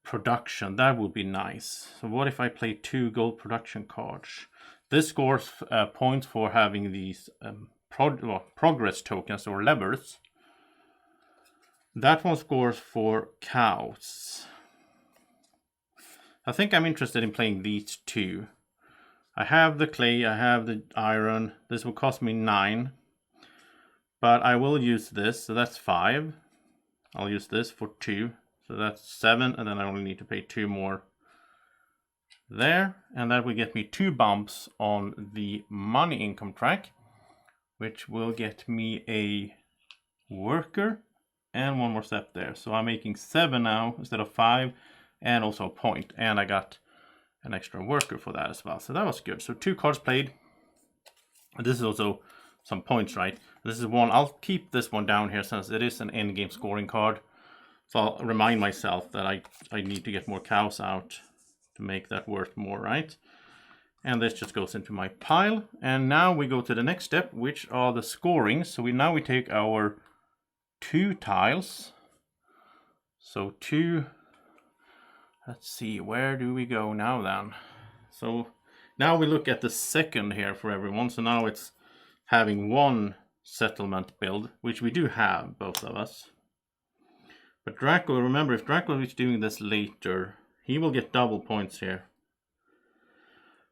Speaker 1: production. That would be nice. So what if I play 2 gold production cards? This scores points for having these progress tokens or levers. That one scores for cows. I think I'm interested in playing these 2. I have the clay, I have the iron. This will cost me 9. But I will use this, so that's 5. I'll use this for 2. So that's 7, and then I only need to pay 2 more there. And that will get me 2 bumps on the money income track, which will get me a worker and 1 more step there. So I'm making 7 now instead of 5, and also a point. And I got an extra worker for that as well. So that was good. So 2 cards played. And this is also some points, right? This is one. I'll keep this one down here since it is an endgame scoring card. So I'll remind myself that I need to get more cows out to make that worth more, right? And this just goes into my pile. And now we go to the next step, which are the scoring. So we take our 2 tiles. So 2, let's see, where do we go now then? So now we look at the second here for everyone. So now it's having 1 settlement build, which we do have, both of us. But Draco, remember, if Draco is doing this later, he will get double points here.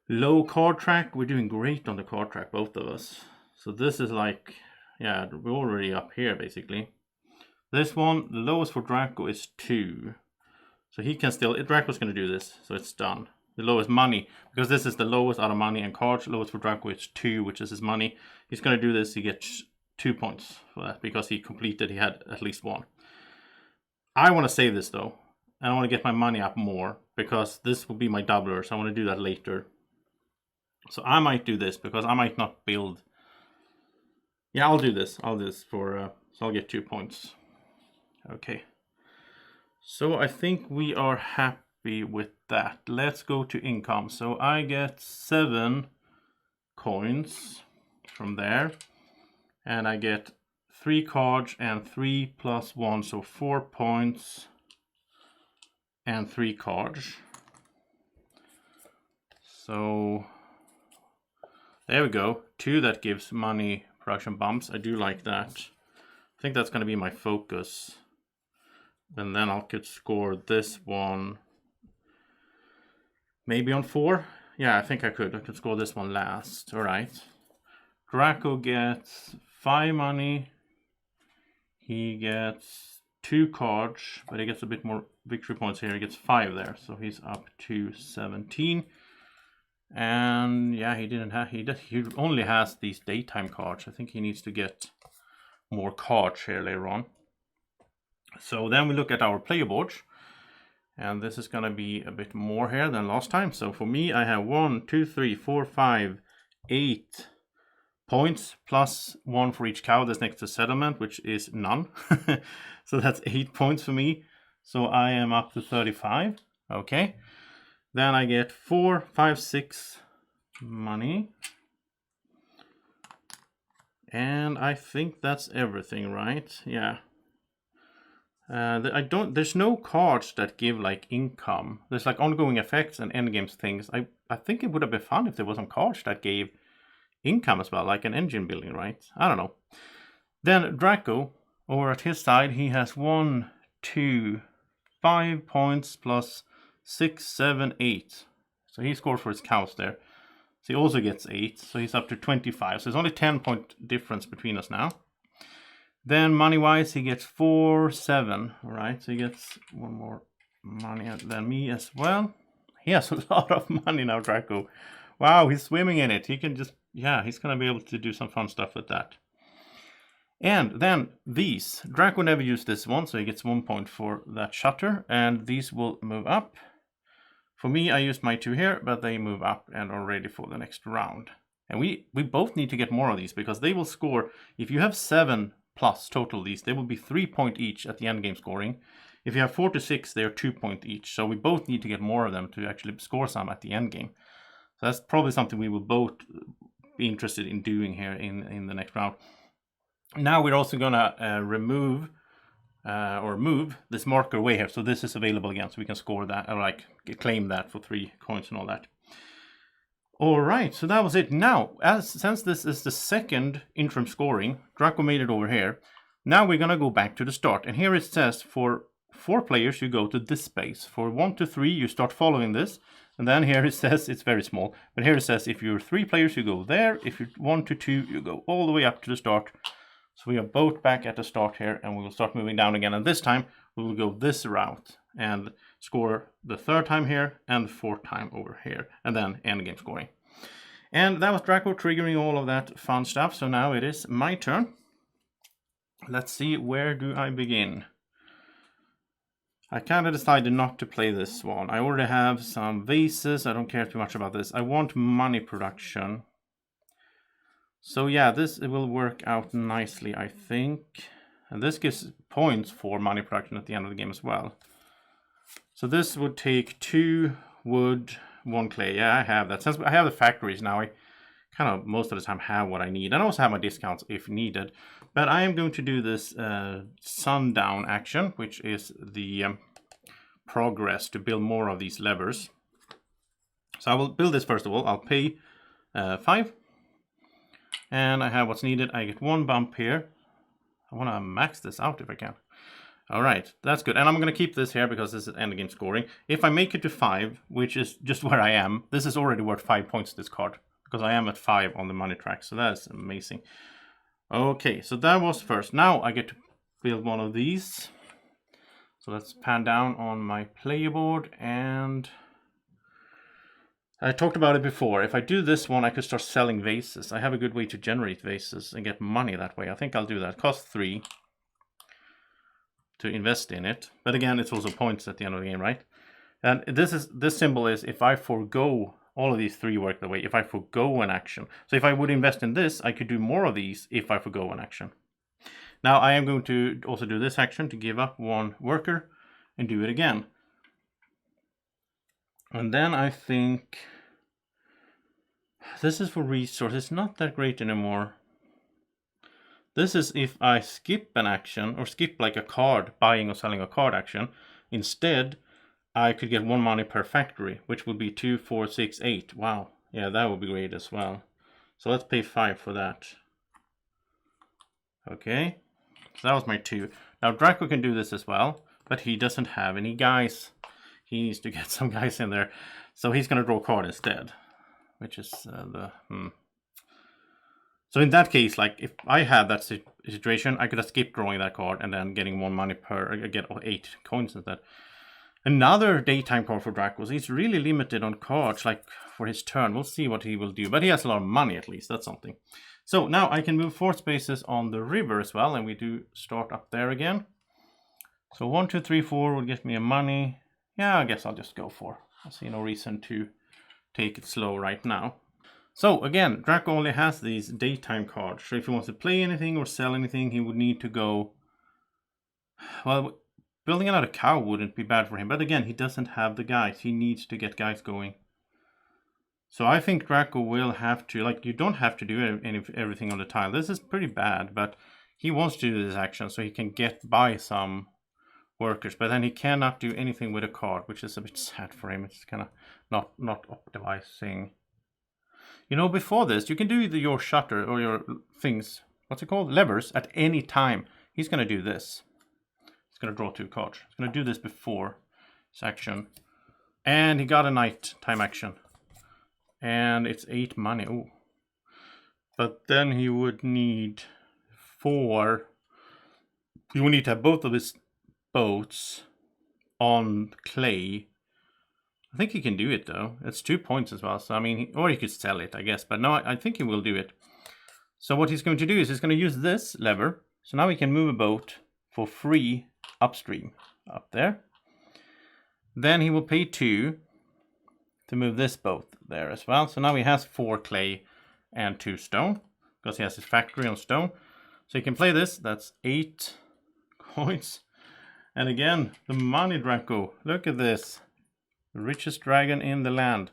Speaker 1: Low card track, we're doing great on the card track, both of us. So this is like, yeah, we're already up here basically. This one, the lowest for Draco is 2. So he can still, Draco's going to do this, so it's done. The lowest money, because this is the lowest out of money and cards. Lowest for Draco is 2, which is his money. He's going to do this, he gets 2 points for that, because he completed, he had at least 1. I want to save this though, and I want to get my money up more, because this will be my doubler, so I want to do that later. So I might do this, because I might not build. Yeah, I'll do this. I'll do this for, so I'll get 2 points. Okay. So I think we are happy with that. Let's go to income. So I get 7 coins from there. And I get 3 cards and 3 plus 1, so 4 points and 3 cards. So there we go. 2 that gives money production bumps. I do like that. I think that's going to be my focus. And then I could score this one maybe on 4. Yeah, I think I could. I could score this one last. All right. Draco gets 5 money. He gets 2 cards, but he gets a bit more victory points here. He gets 5 there, so he's up to 17. And yeah, he only has these daytime cards. I think he needs to get more cards here later on. So then we look at our player boards, and this is going to be a bit more here than last time. So for me, I have 1, 2, 3, 4, 5, 8 points plus 1 for each cow that's next to settlement, which is none. So that's 8 points for me. So I am up to 35. Okay. Then I get 4, 5, 6 money. And I think that's everything, right? Yeah. There's no cards that give like income. There's like ongoing effects and endgames things. I think it would have been fun if there was some cards that gave income as well, like an engine building, right? I don't know. Then Draco, over at his side, he has 1, 2, 5 points plus 6, 7, 8. So he scores for his cows there. So he also gets 8, so he's up to 25. So there's only 10-point difference between us now. Then money-wise, he gets 4, 7. All right, so he gets 1 more money than me as well. He has a lot of money now, Draco. Wow, he's swimming in it. He can just, yeah, he's going to be able to do some fun stuff with that. And then these. Draco never used this one, so he gets 1 point for that shutter. And these will move up. For me, I used my 2 here, but they move up and are ready for the next round. And we both need to get more of these, because they will score, if you have 7 plus total these, they will be 3 point each at the end game scoring. If you have 4 to 6, they are 2 point each. So we both need to get more of them to actually score some at the end game. So that's probably something we will both be interested in doing here in the next round. Now we're also gonna remove or move this marker away here. So this is available again, so we can score that, or like claim that for 3 coins and all that. All right, so that was it. Now, since this is the second interim scoring, Draco made it over here. Now we're gonna go back to the start, and here it says for 4 players you go to this space. For 1 to 3 you start following this, and then here it says, it's very small, but here it says if you're 3 players you go there, if you're 1 to 2 you go all the way up to the start. So we are both back at the start here, and we will start moving down again, and this time we will go this route and score the 3rd time here and the 4th time over here, and then end game scoring. And that was Draco triggering all of that fun stuff. So now it is my turn. Let's see, where do I begin? I kind of decided not to play this one. I already have some vases. I don't care too much about this. I want money production. So yeah, this will work out nicely, I think. And this gives points for money production at the end of the game as well. So this would take 2 wood, 1 clay. Yeah, I have that. Since I have the factories now, I kind of most of the time have what I need. And I also have my discounts if needed. But I am going to do this sundown action, which is the progress to build more of these levers. So I will build this first of all. I'll pay 5. And I have what's needed. I get 1 bump here. I want to max this out if I can. Alright, that's good. And I'm going to keep this here because this is endgame scoring. If I make it to 5, which is just where I am, this is already worth 5 points, this card. Because I am at 5 on the money track. So that is amazing. Okay, so that was first. Now I get to build one of these. So let's pan down on my player board. And I talked about it before. If I do this one, I could start selling vases. I have a good way to generate vases and get money that way. I think I'll do that. Cost 3 to invest in it. But again, it's also points at the end of the game, right? And this symbol is if I forgo, all of these 3 work the way, if I forgo an action. So if I would invest in this, I could do more of these if I forgo an action. Now I am going to also do this action to give up 1 worker and do it again. And then I think this is for resources. It's not that great anymore. This is if I skip an action or skip like a card, buying or selling a card action. Instead, I could get 1 money per factory, which would be 2, 4, 6, 8. Wow. Yeah, that would be great as well. So let's pay 5 for that. Okay. So that was my 2. Now Draco can do this as well, but he doesn't have any guys. He needs to get some guys in there. So he's going to draw a card instead, which is So in that case, like if I had that situation, I could have skipped drawing that card and then getting 1 money per, get 8 coins instead. Another daytime card for Dracos. He's really limited on cards, like for his turn. We'll see what he will do, but he has a lot of money at least. That's something. So now I can move 4 spaces on the river as well, and we do start up there again. So 1, 2, 3, 4 will get me a money. Yeah, I guess I'll just go for. I see no reason to take it slow right now. So again, Draco only has these daytime cards. So if he wants to play anything or sell anything, he would need to go. Well, building another cow wouldn't be bad for him. But again, he doesn't have the guys. He needs to get guys going. So I think Draco will have to, like, you don't have to do everything on the tile. This is pretty bad, but he wants to do this action so he can get by some workers. But then he cannot do anything with a card, which is a bit sad for him. It's kind of not optimizing. You know, before this, you can do either your shutter or your things, what's it called? Levers at any time. He's going to do this. He's going to draw 2 cards. He's going to do this before his action. And he got a nighttime action. And it's 8 money. Ooh. But then he would need 4. He would need to have both of his boats on clay. I think he can do it though. It's 2 points as well. So I mean, or he could sell it, I guess. But no, I think he will do it. So what he's going to do is he's going to use this lever. So now we can move a boat for free upstream, up there. Then he will pay 2 to move this boat there as well. So now he has 4 clay and 2 stone, because he has his factory on stone. So he can play this. That's 8 coins. And again, the money Draco. Look at this. The richest dragon in the land.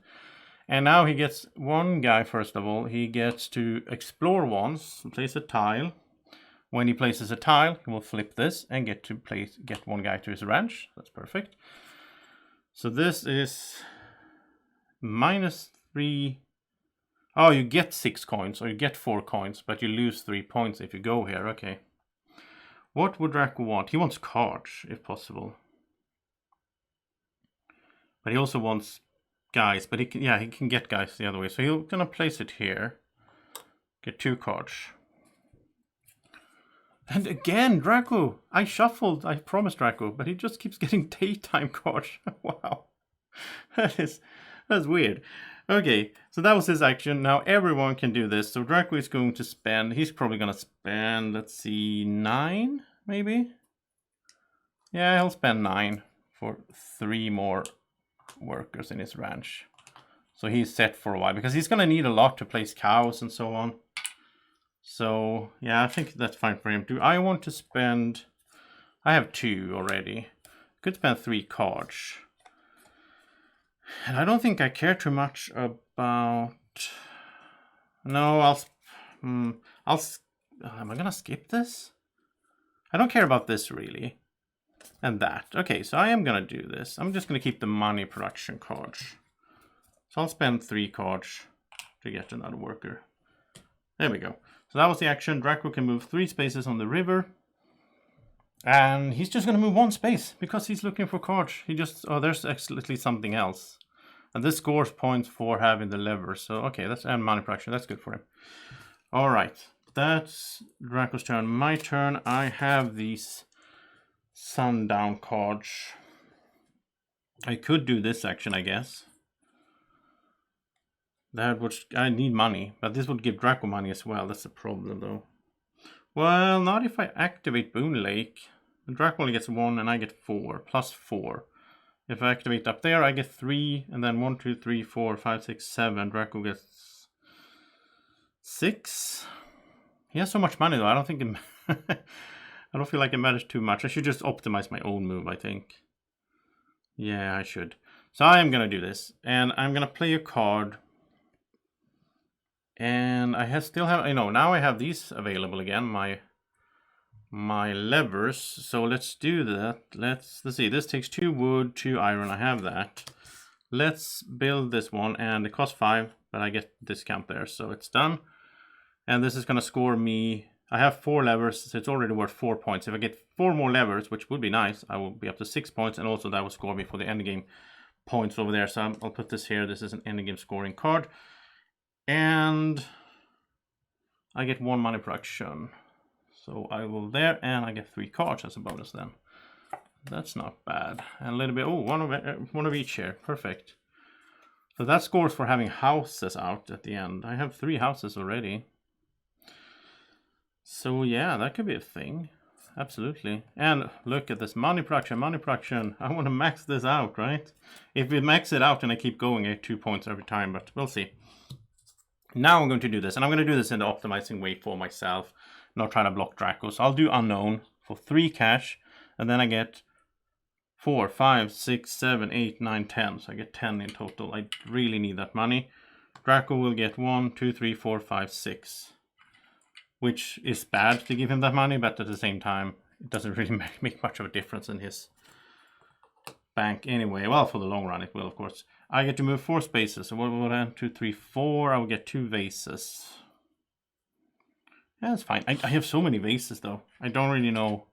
Speaker 1: And now he gets 1 guy, first of all. He gets to explore once, place a tile. When he places a tile, he will flip this and get 1 guy to his ranch. That's perfect. So this is -3. Oh, you get 6 coins, or you get 4 coins, but you lose 3 points if you go here. Okay. What would Draco want? He wants cards, if possible. But he also wants guys, but he can get guys the other way. So he's gonna place it here. Get 2 cards. And again, Draco! I shuffled, I promised Draco, but he just keeps getting daytime cards. Wow. That's weird. Okay, so that was his action. Now everyone can do this. So Draco is going to spend, he's probably gonna spend, let's see, 9, maybe? Yeah, he'll spend 9 for 3 more workers in his ranch. So he's set for a while because he's going to need a lot to place cows and so on. So yeah, I think that's fine for him. Do I want to spend... I have 2 already. Could spend 3 cards. And I don't think I care too much about... No, am I gonna skip this? I don't care about this really. And that. Okay, so I am gonna do this. I'm just gonna keep the money production cards. So I'll spend 3 cards to get another worker. There we go. So that was the action. Draco can move 3 spaces on the river. And he's just gonna move 1 space because he's looking for cards. He just... Oh, there's actually something else. And this scores points for having the lever. So, okay, that's and money production. That's good for him. All right. That's Draco's turn. My turn. I have these sundown cards. I could do this action, I guess. That would... I need money. But this would give Draco money as well. That's the problem, though. Well, not if I activate Boonlake. Draco only gets 1 and I get 4. Plus 4. If I activate up there, I get 3, and then 1, 2, 3, 4, 5, 6, 7. Draco gets 6. He has so much money though. I don't think I don't feel like it matters too much. I should just optimize my own move, I think. Yeah, I should. So I am gonna do this, and I'm gonna play a card. And I still have, now I have these available again. My levers. So let's do that. Let's see. This takes 2 wood, 2 iron. I have that. Let's build this one, and it costs 5, but I get discount there, so it's done. And this is going to score me. I have 4 levers, so it's already worth 4 points. If I get 4 more levers, which would be nice, I will be up to 6 points, and also that will score me for the endgame points over there. So I'll put this here. This is an endgame scoring card, and I get 1 money production. So I will there, and I get 3 cards as a bonus then. That's not bad. And a little bit, one of each here. Perfect. So that scores for having houses out at the end. I have 3 houses already. So yeah, that could be a thing. Absolutely. And look at this money production, money production. I want to max this out, right? If we max it out and I keep going, I get 2 points every time, but we'll see. Now I'm going to do this, and I'm going to do this in the optimizing way for myself. Not trying to block Draco. So I'll do unknown for 3 cash, and then I get 4, 5, 6, 7, 8, 9, 10. So I get 10 in total. I really need that money. Draco will get 1, 2, 3, 4, 5, 6. Which is bad to give him that money, but at the same time, it doesn't really make much of a difference in his bank anyway. Well, for the long run it will, of course. I get to move 4 spaces. So what will 1, 2, 3, 4. I will get 2 vases. Yeah, that's fine. I have so many vases though. I don't really know.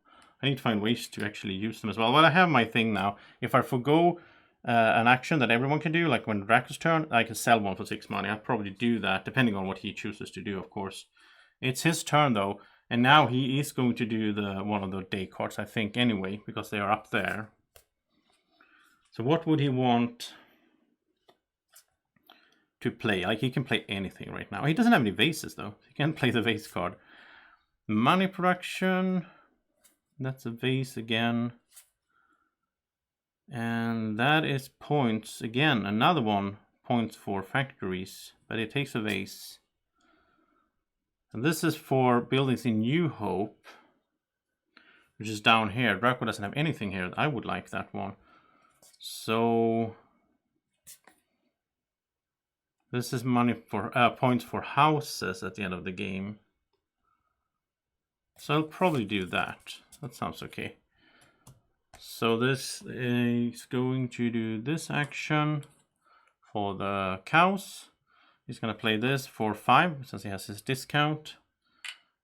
Speaker 1: I need to find ways to actually use them as well. Well, I have my thing now. If I forgo an action that everyone can do, like when Draco's turn, I can sell one for 6 money. I'll probably do that, depending on what he chooses to do, of course. It's his turn though, and now he is going to do one of the day cards, I think, anyway, because they are up there. So what would he want to play? Like, he can play anything right now. He doesn't have any vases though. He can't play the vase card. Money production. That's a vase again. And that is points again. Another one, points for factories, but it takes a vase. And this is for buildings in New Hope, which is down here. Draco doesn't have anything here. I would like that one. So this is money for points for houses at the end of the game. So I'll probably do that. That sounds okay. So this is going to do this action for the cows. He's going to play this for 5 since he has his discount.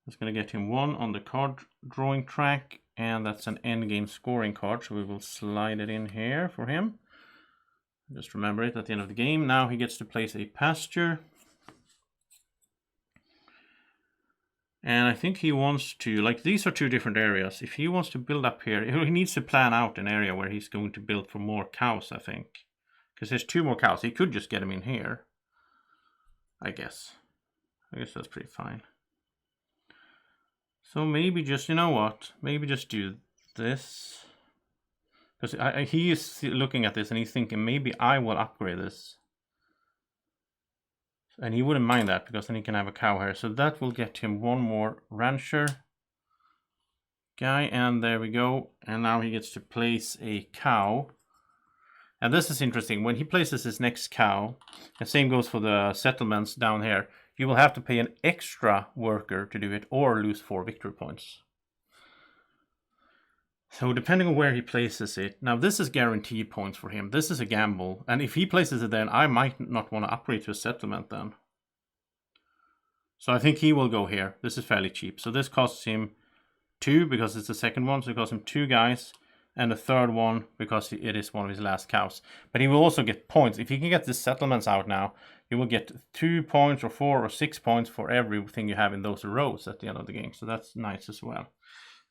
Speaker 1: It's going to get him 1 on the card drawing track, and that's an endgame scoring card, so we will slide it in here for him. Just remember it at the end of the game. Now he gets to place a pasture. And I think he wants to, like, these are 2 different areas. If he wants to build up here, he needs to plan out an area where he's going to build for more cows, I think. Because there's 2 more cows. He could just get them in here, I guess that's pretty fine. So maybe just, you know what? Maybe just do this. Because he is looking at this and he's thinking, maybe I will upgrade this. And he wouldn't mind that, because then he can have a cow here. So that will get him one more rancher guy, and there we go. And now he gets to place a cow. And this is interesting. When he places his next cow, and same goes for the settlements down here, you will have to pay an extra worker to do it or lose 4 victory points. So depending on where he places it, now this is guaranteed points for him. This is a gamble. And if he places it then, I might not want to upgrade to a settlement then. So I think he will go here. This is fairly cheap. So this costs him 2 because it's the second one. So it costs him 2 guys. And the third one because it is one of his last cows. But he will also get points. If he can get the settlements out now, you will get 2 points or 4 or 6 points for everything you have in those rows at the end of the game. So that's nice as well.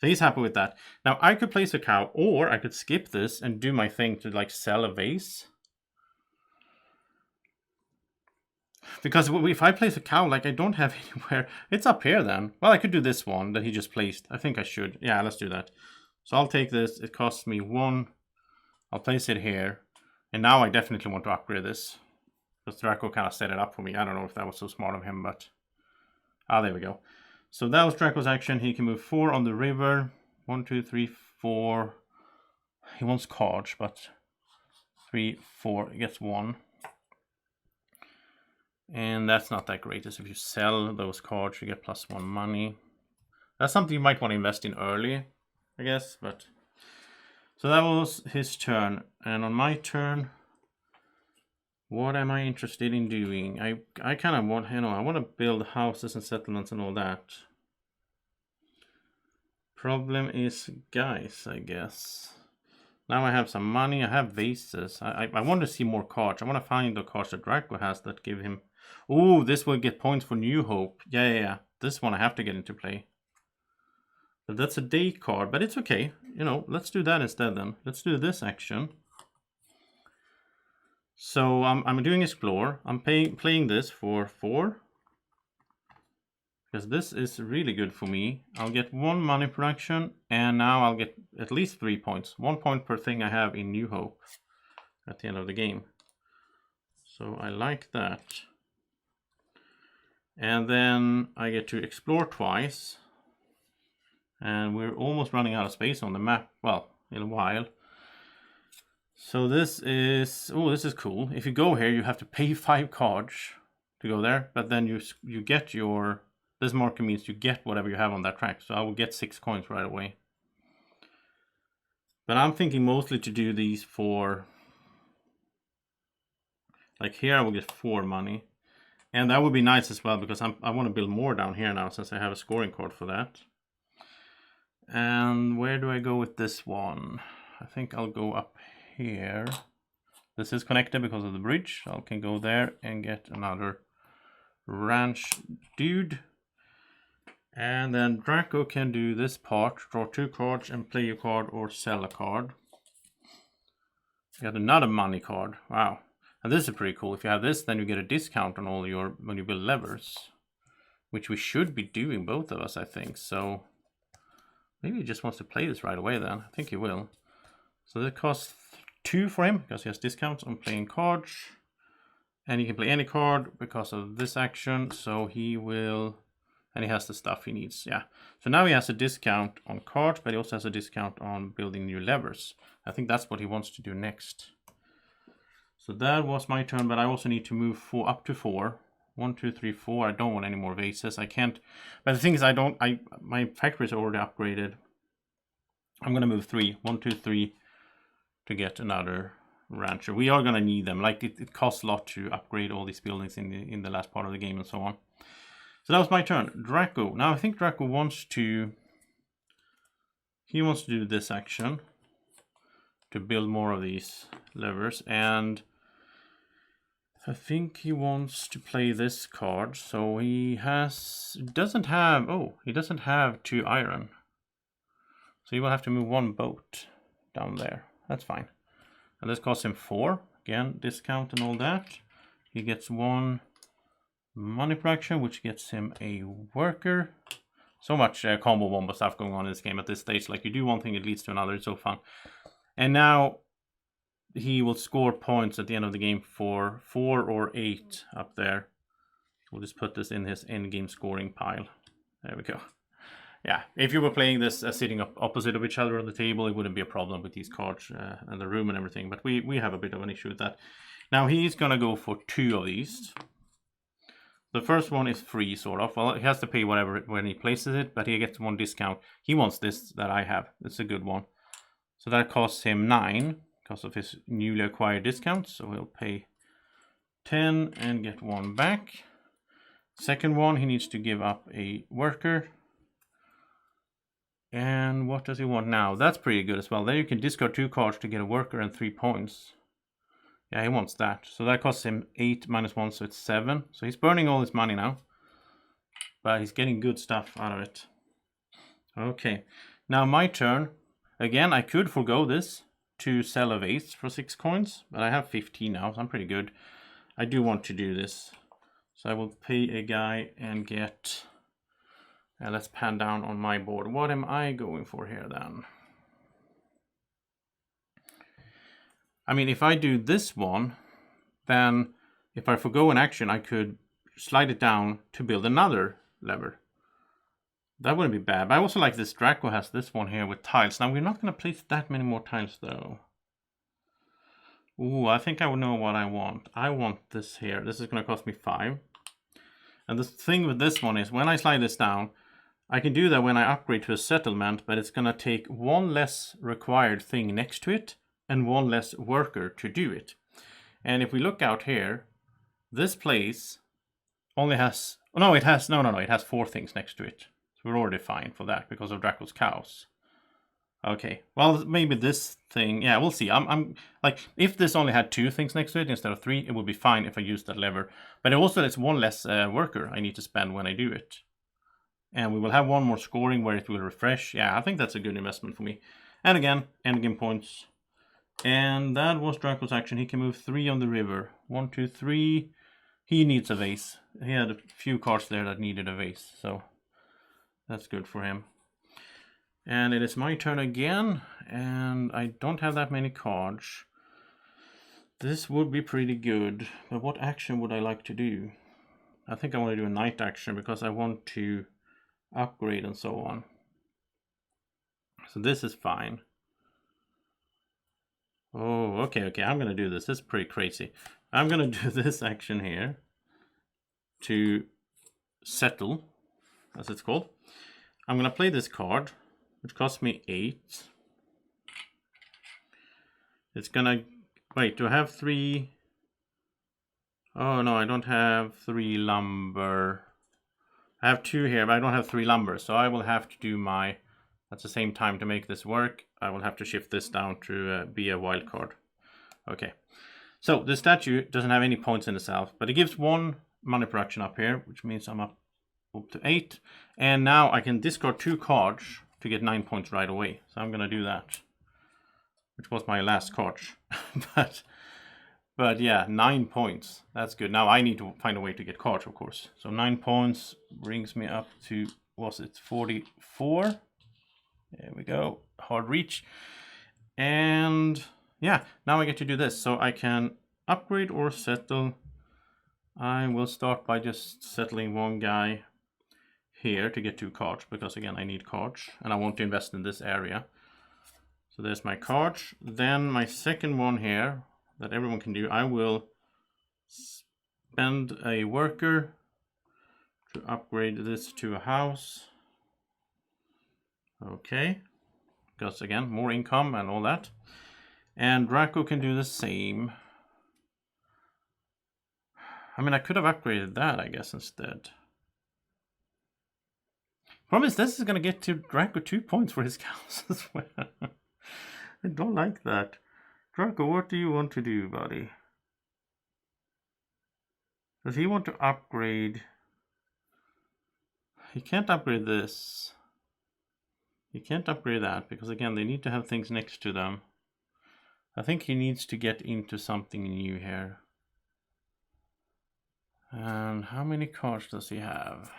Speaker 1: So he's happy with that. Now I could place a cow, or I could skip this and do my thing to like sell a vase. Because if I place a cow, like I don't have anywhere. It's up here then. Well, I could do this one that he just placed. I think I should. Yeah, let's do that. So I'll take this. It costs me 1. I'll place it here. And now I definitely want to upgrade this. Because Draco kind of set it up for me. I don't know if that was so smart of him, but... Ah, there we go. So that was Dracos Action. He can move 4 on the river. 1, 2, 3, 4. He wants cards, but 3, 4. He gets 1. And that's not that great. As if you sell those cards, you get +1 money. That's something you might want to invest in early, I guess. But so that was his turn. And on my turn, what am I interested in doing? I kind of want, I want to build houses and settlements and all that. Problem is guys, I guess. Now I have some money. I have vases. I want to see more cards. I want to find the cards that Draco has that give him... Oh, this will get points for New Hope. Yeah. This one I have to get into play. But that's a day card, but it's okay. Let's do that instead then. Let's do this action. So I'm doing Explore. I'm playing this for 4. Because this is really good for me. I'll get 1 money production, and now I'll get at least 3 points. 1 point per thing I have in New Hope at the end of the game. So I like that. And then I get to explore twice. And we're almost running out of space on the map. Well, in a while. So this is... Oh, this is cool. If you go here, you have to pay 5 cards to go there. But then you get your... This marker means you get whatever you have on that track. So I will get 6 coins right away. But I'm thinking mostly to do these for... Like here I will get 4 money. And that would be nice as well, because I want to build more down here now, since I have a scoring card for that. And where do I go with this one? I think I'll go up here. This is connected because of the bridge. I can go there and get another ranch dude. And then Draco can do this part. Draw 2 cards and play a card or sell a card. Got another money card. Wow. And this is pretty cool. If you have this, then you get a discount on all your, when you build levers. Which we should be doing, both of us, I think. So maybe he just wants to play this right away then. I think he will. So that costs 2 for him, because he has discounts on playing cards. And he can play any card because of this action. So he will... And he has the stuff he needs, yeah. So now he has a discount on cards, but he also has a discount on building new levers. I think that's what he wants to do next. So that was my turn, but I also need to move up to 4. 1, 2, 3, 4. I don't want any more vases. I can't. But the thing is, my factory is already upgraded. I'm gonna move 3. 1, 2, 3 to get another rancher. We are gonna need them. Like it costs a lot to upgrade all these buildings in the last part of the game and so on. So that was my turn. Draco. Now I think Draco wants to... He wants to do this action to build more of these levers, and I think he wants to play this card. So he doesn't have 2 iron. So he will have to move 1 boat down there. That's fine. And this costs him 4. Again, discount and all that. He gets 1 money production, which gets him a worker. So much combo-wombo stuff going on in this game at this stage. Like, you do one thing, it leads to another. It's so fun. And now he will score points at the end of the game for 4 or 8 up there. We'll just put this in his end-game scoring pile. There we go. Yeah, if you were playing this sitting up opposite of each other on the table, it wouldn't be a problem with these cards and the room and everything. But we have a bit of an issue with that. Now he's going to go for 2 of these. The first one is free, sort of. Well, he has to pay whatever when he places it, but he gets 1 discount. He wants this that I have. It's a good one. So that costs him 9 because of his newly acquired discount. So he'll pay 10 and get 1 back. Second one, he needs to give up a worker. And what does he want now? That's pretty good as well. There you can discard 2 cards to get a worker and 3 points. Yeah, he wants that. So that costs him 8 minus 1, so it's 7. So he's burning all his money now. But he's getting good stuff out of it. Okay, now my turn. Again, I could forgo this to sell a vase for 6 coins. But I have 15 now, so I'm pretty good. I do want to do this. So I will pay a guy and get... let's pan down on my board. What am I going for here then? I mean, if I do this one, then if I forgo an action, I could slide it down to build another lever. That wouldn't be bad. But I also like this. Draco has this one here with tiles. Now, we're not going to place that many more tiles, though. Ooh, I think I know what I want. I want this here. This is going to cost me 5. And the thing with this one is when I slide this down, I can do that when I upgrade to a settlement, but it's going to take 1 less required thing next to it and 1 less worker to do it. And if we look out here, this place only has... Oh, no, it has... No, it has 4 things next to it. So we're already fine for that because of Draco's cows. Okay, well, maybe this thing... Yeah, we'll see. I'm like, if this only had 2 things next to it instead of 3, it would be fine if I used that lever. But it also has 1 less worker I need to spend when I do it. And we will have 1 more scoring where it will refresh. Yeah, I think that's a good investment for me. And again, endgame points. And that was Dracos Action. He can move 3 on the river. 1, 2, 3. He needs a vase. He had a few cards there that needed a vase. So that's good for him. And it is my turn again. And I don't have that many cards. This would be pretty good. But what action would I like to do? I think I want to do a night action because I want to upgrade and so on. So this is fine. Oh, okay, I'm going to do this. This is pretty crazy. I'm going to do this action here to settle, as it's called. I'm going to play this card, which costs me 8. It's going to... Wait, do I have 3? Oh, no, I don't have 3 lumber. I have 2 here, but I don't have 3 lumber. So I will have to do my... At the same time, to make this work, I will have to shift this down to be a wild card. Okay. So the statue doesn't have any points in itself, but it gives 1 money production up here, which means I'm up to 8. And now I can discard 2 cards to get 9 points right away. So I'm going to do that, which was my last card. but yeah, 9 points. That's good. Now I need to find a way to get cards, of course. So 9 points brings me up to, was it 44? There we go. Hard reach. And yeah, now I get to do this. So I can upgrade or settle. I will start by just settling 1 guy here to get 2 cards. Because again, I need cards. And I want to invest in this area. So there's my cards. Then my second one here that everyone can do. I will spend a worker to upgrade this to a house. Okay, because again, more income and all that. And Draco can do the same. I mean, I could have upgraded that, I guess, instead. Problem is, this is going to get to Draco 2 points for his cows as well. I don't like that. Draco, what do you want to do, buddy? Does he want to upgrade? He can't upgrade this. He can't upgrade that because, again, they need to have things next to them. I think he needs to get into something new here. And how many cards does he have?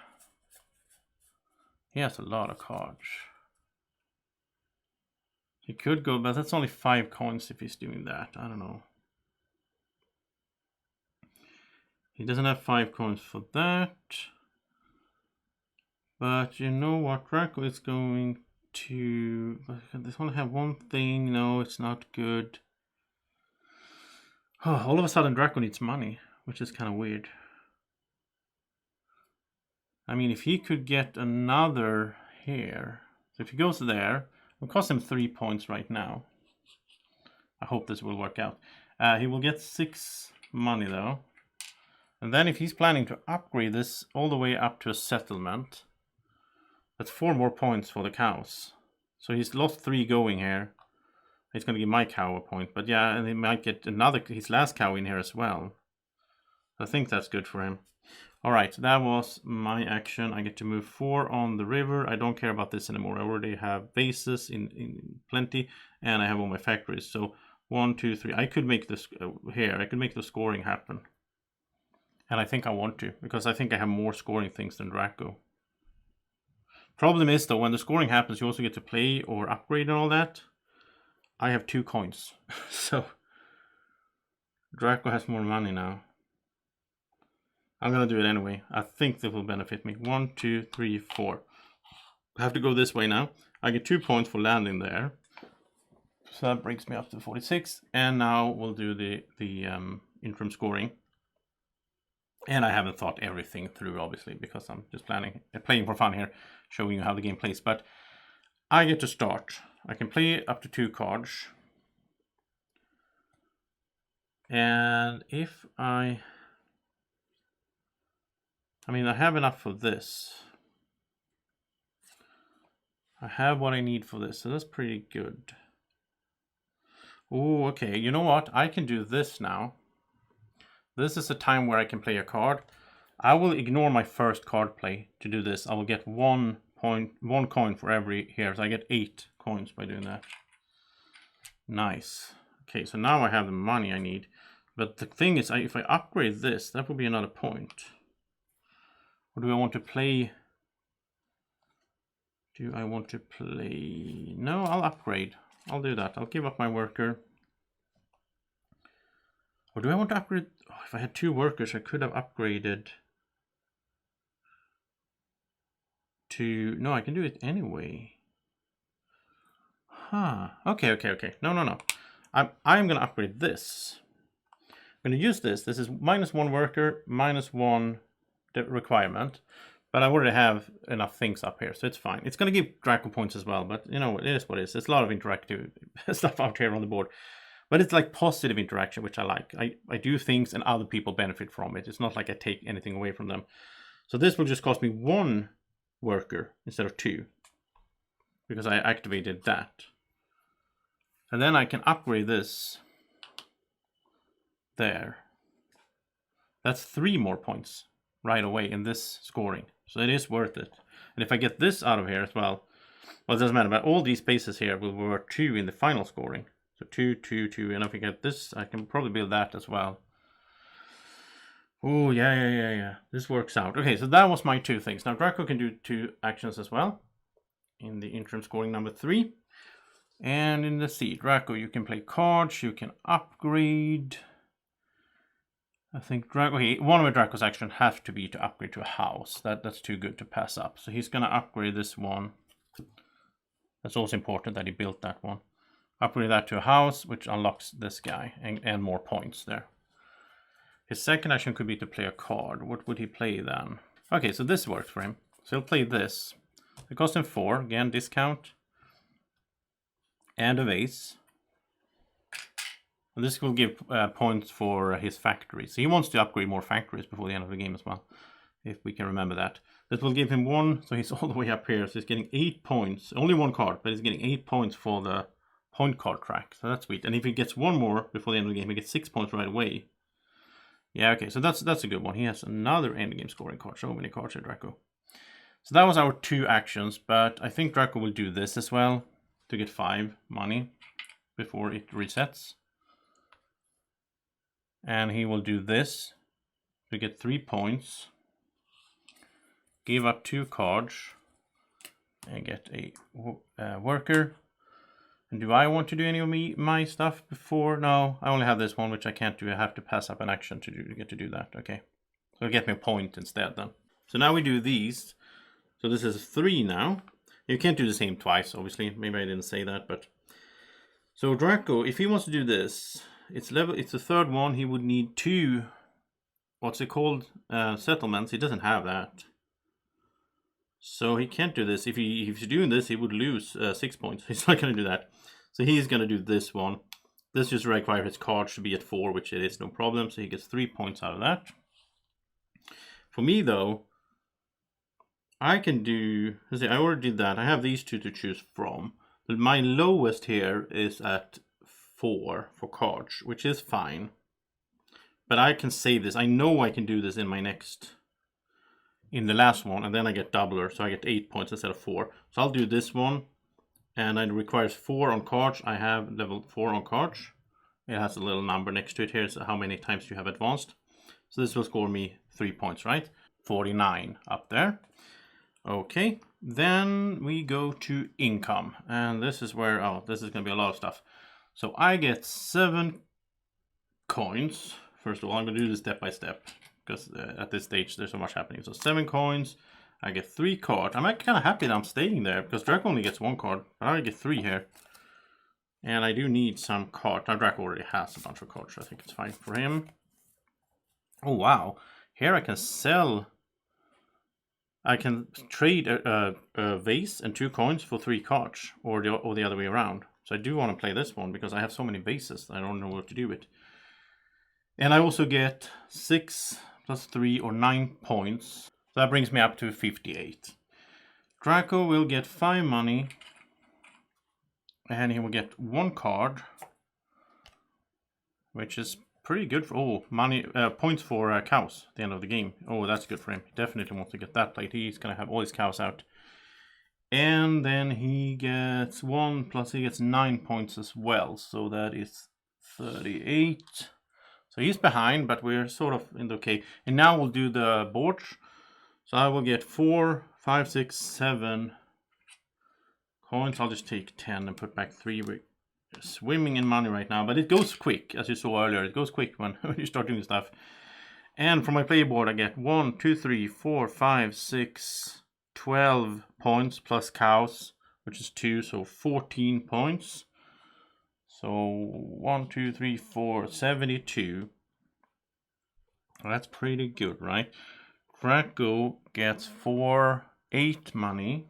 Speaker 1: He has a lot of cards. He could go, but that's only 5 coins if he's doing that. I don't know. He doesn't have 5 coins for that. But you know what? Draco is going to... This only have one thing. No, it's not good. Oh, all of a sudden Draco needs money, which is kind of weird. I mean, if he could get another here. So if he goes there, it will cost him 3 points right now. I hope this will work out. He will get 6 money though. And then if he's planning to upgrade this all the way up to a settlement, that's 4 more points for the cows. So he's lost 3 going here. He's going to give my cow a point. But yeah, and he might get his last cow in here as well. I think that's good for him. Alright, that was my action. I get to move 4 on the river. I don't care about this anymore. I already have bases in plenty. And I have all my factories. So 1, 2, 3. I could make this here. I could make the scoring happen. And I think I want to. Because I think I have more scoring things than Draco. Problem is though, when the scoring happens, you also get to play or upgrade and all that. I have 2 coins. So Draco has more money now. I'm gonna do it anyway. I think that will benefit me. 1, 2, 3, 4. I have to go this way now. I get 2 points for landing there. So that brings me up to 46. And now we'll do the interim scoring. And I haven't thought everything through, obviously, because I'm just playing for fun here, showing you how the game plays. But I get to start. I can play up to 2 cards. And if I mean, I have enough for this. I have what I need for this, so that's pretty good. Oh, okay. You know what? I can do this now. This is a time where I can play a card. I will ignore my first card play to do this. I will get 1 coin for every here. So I get 8 coins by doing that. Nice. Okay, so now I have the money I need. But the thing is, if I upgrade this, that will be another point. Or do I want to play? Do I want to play? No, I'll upgrade. I'll do that. I'll give up my worker. Or do I want to upgrade? Oh, if I had 2 workers, I could have upgraded to... No, I can do it anyway. Huh. Okay. No. I'm going to upgrade this. I'm going to use this. This is -1 worker, -1 requirement. But I already have enough things up here, so it's fine. It's going to give Draco points as well, but you know, it is what it is. There's a lot of interactive stuff out here on the board. But it's like positive interaction, which I like. I do things and other people benefit from it. It's not like I take anything away from them. So this will just cost me 1 worker instead of 2. Because I activated that. And then I can upgrade this. There. That's 3 more points right away in this scoring. So it is worth it. And if I get this out of here as well, it doesn't matter. But all these spaces here will be worth 2 in the final scoring. So 2, 2, 2, and if I get this, I can probably build that as well. Oh, yeah. This works out. Okay, so that was my 2 things. Now, Draco can do 2 actions as well. In the interim scoring number 3. And in the C, Draco, you can play cards, you can upgrade. I think Draco, okay, one of my Dracos Action have to be to upgrade to a house. That's too good to pass up. So he's going to upgrade this one. That's also important that he built that one. Upgrade that to a house, which unlocks this guy and more points there. His second action could be to play a card. What would he play then? Okay, so this works for him. So he'll play this. It costs him 4. Again, discount. And a vase. And this will give points for his factories. So he wants to upgrade more factories before the end of the game as well. If we can remember that. This will give him 1. So he's all the way up here. So he's getting 8 points. Only 1 card, but he's getting 8 points for the point card track. So that's sweet. And if he gets 1 more before the end of the game, he gets 6 points right away. Yeah, okay. So that's a good one. He has another endgame scoring card. So many cards here, Draco. So that was our 2 actions. But I think Draco will do this as well. To get 5 money before it resets. And he will do this to get 3 points. Give up 2 cards. And get a worker. And do I want to do any of my stuff before? No, I only have this one, which I can't do. I have to pass up an action to get to do that. Okay, so it'll get me a point instead then. So now we do these. So this is 3 now. You can't do the same twice, obviously. Maybe I didn't say that, but so Draco, if he wants to do this, it's the third one. He would need 2. What's it called? Settlements. He doesn't have that. So he can't do this. If he's doing this, he would lose 6 points. He's not going to do that. So he's going to do this one. This just requires his cards to be at 4, which it is no problem. So he gets 3 points out of that. For me, though, I can do... Let's see, I already did that. I have these 2 to choose from. But my lowest here is at 4 for cards, which is fine. But I can save this. I know I can do this in my next... in the last one, and then I get doubler, so I get 8 points instead of 4. So I'll do this one, and it requires 4 on cards. I have level 4 on cards. It has a little number next to it here, so how many times you have advanced. So this will score me 3 points, right? 49 up there. Okay, then we go to income, and this is where, oh, this is going to be a lot of stuff. So I get 7 coins. First of all, I'm going to do this step by step, because at this stage there's so much happening. So 7 coins, I get 3 cards. I'm kind of happy that I'm staying there, because Draco only gets 1 card, but I get 3 here. And I do need some cards. Now Draco already has a bunch of cards, so I think it's fine for him. Oh wow, here I can sell. I can trade a vase and 2 coins for 3 cards, or the other way around. So I do want to play this one, because I have so many vases I don't know what to do with. And I also get 6 plus 3 or 9 points. So that brings me up to 58. Draco will get 5 money. And he will get 1 card. Which is pretty good for, oh, money, points for cows at the end of the game. Oh, that's good for him. He definitely wants to get that played. He's going to have all his cows out. And then he gets 1 plus he gets 9 points as well. So that is 38. So he's behind, but we're sort of in the okay. And now we'll do the board. So I will get 4, 5, 6, 7 coins. I'll just take 10 and put back 3. We're swimming in money right now, but it goes quick, as you saw earlier. It goes quick when you start doing stuff. And for my play board, I get 1, 2, 3, 4, 5, 6, 12 points plus cows, which is 2, so 14 points. So 1, 2, 3, 4, 72. Well, that's pretty good, right? Draco gets 4, 8 money.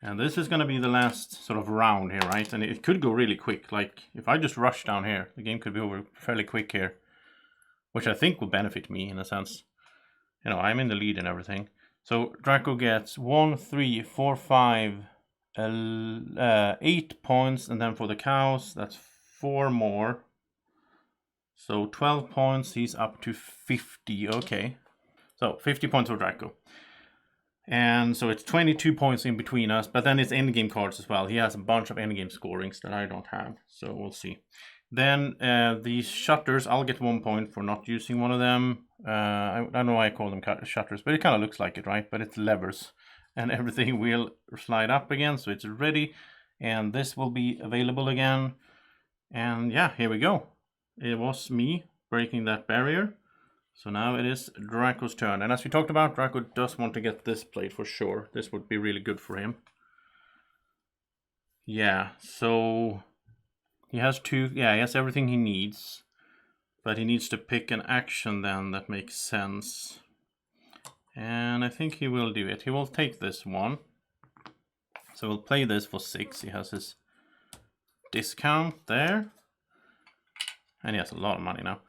Speaker 1: And this is going to be the last sort of round here, right? And it could go really quick. Like, if I just rush down here, the game could be over fairly quick here. Which I think will benefit me in a sense. You know, I'm in the lead and everything. So Draco gets 1, 3, 4, 5... 8 points, and then for the cows that's 4 more, so 12 points. He's up to 50. Okay, so 50 points for Draco, and so it's 22 points in between us, but then it's endgame cards as well. He has a bunch of endgame scorings that I don't have, so we'll see. Then these shutters, I'll get 1 point for not using one of them. I don't know why I call them shutters, but it kind of looks like it, right? But it's levers. And everything will slide up again, so it's ready. And this will be available again. And yeah, here we go. It was me breaking that barrier. So now it is Draco's turn. And as we talked about, Draco does want to get this played for sure. This would be really good for him. Yeah, so he has 2, yeah, he has everything he needs. But he needs to pick an action then that makes sense. And I think he will do it. He will take this one. So we'll play this for 6. He has his discount there. And he has a lot of money now.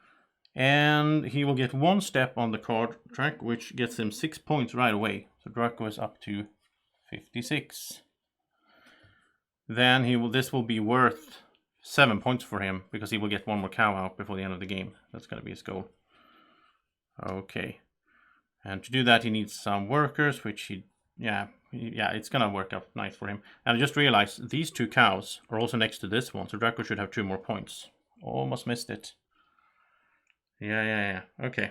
Speaker 1: And he will get 1 step on the card track, which gets him 6 points right away. So Draco is up to 56. Then this will be worth 7 points for him, because he will get 1 more cow out before the end of the game. That's going to be his goal. Okay. And to do that, he needs some workers, which yeah, it's going to work out nice for him. And I just realized these 2 cows are also next to this one, so Draco should have 2 more points. Almost missed it. Yeah. Okay.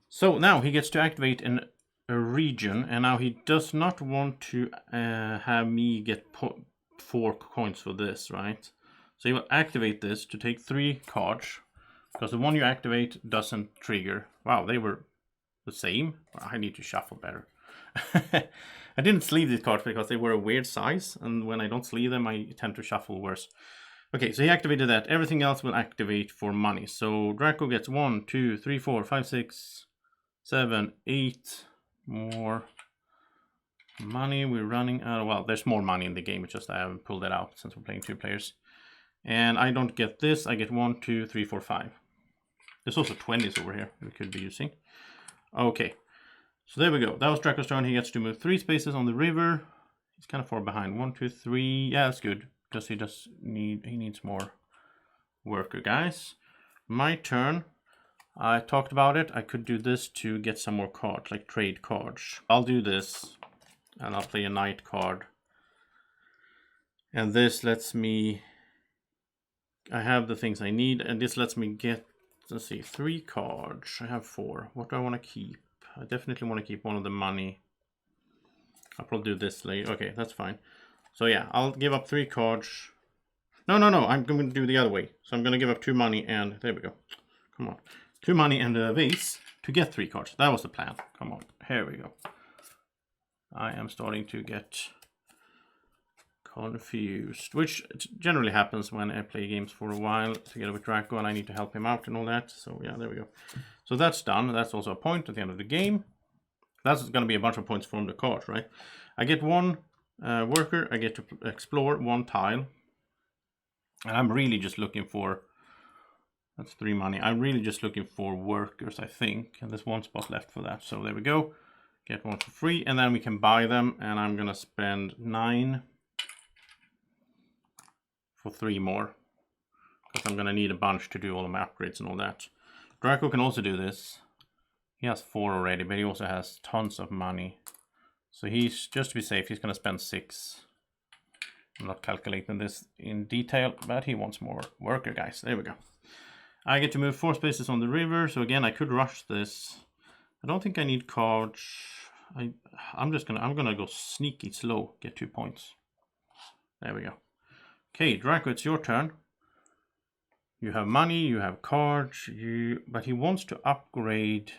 Speaker 1: So now he gets to activate an a region, and now he does not want to have me get 4 coins for this, right? So he will activate this to take 3 cards, because the one you activate doesn't trigger. Wow, they were the same. Well, I need to shuffle better. I didn't sleeve these cards because they were a weird size, and when I don't sleeve them, I tend to shuffle worse. Okay, so he activated that. Everything else will activate for money. So Draco gets 1, 2, 3, 4, 5, 6, 7, 8 more money. We're running out. Well, there's more money in the game. It's just I haven't pulled it out since we're playing 2 players. And I don't get this. I get 1, 2, 3, 4, 5. There's also 20s over here we could be using. Okay, so there we go. That was Draco's turn. He gets to move 3 spaces on the river. He's kind of far behind. 1, 2, 3. Yeah, that's good. Because he needs more worker guys. My turn. I talked about it. I could do this to get some more cards, like trade cards. I'll do this, and I'll play a knight card. And this lets me... I have the things I need, and this lets me get, let's see, 3 cards. I have 4. What do I want to keep? I definitely want to keep one of the money. I'll probably do this later. Okay, that's fine. So yeah, I'll give up 3 cards. No, I'm going to do the other way. So I'm going to give up 2 money and... There we go. Come on. 2 money and a vase to get 3 cards. That was the plan. Come on. Here we go. I am starting to get confused. Which generally happens when I play games for a while together with Draco and I need to help him out and all that. So yeah, there we go. So that's done. That's also a point at the end of the game. That's going to be a bunch of points from the cards, right? I get 1... worker, I get to explore 1 tile. And I'm really just looking for... That's 3 money. I'm really just looking for workers, I think. And there's 1 spot left for that. So there we go. Get 1 for free. And then we can buy them. And I'm going to spend 9 for 3 more. Because I'm going to need a bunch to do all of my upgrades and all that. Draco can also do this. He has 4 already, but he also has tons of money. So he's, just to be safe, he's going to spend 6. I'm not calculating this in detail, but he wants more worker guys. There we go. I get to move 4 spaces on the river. So again, I could rush this. I don't think I need cards. I'm gonna go sneaky slow, get 2 points. There we go. Okay, Draco, it's your turn. You have money, you have cards, but he wants to upgrade.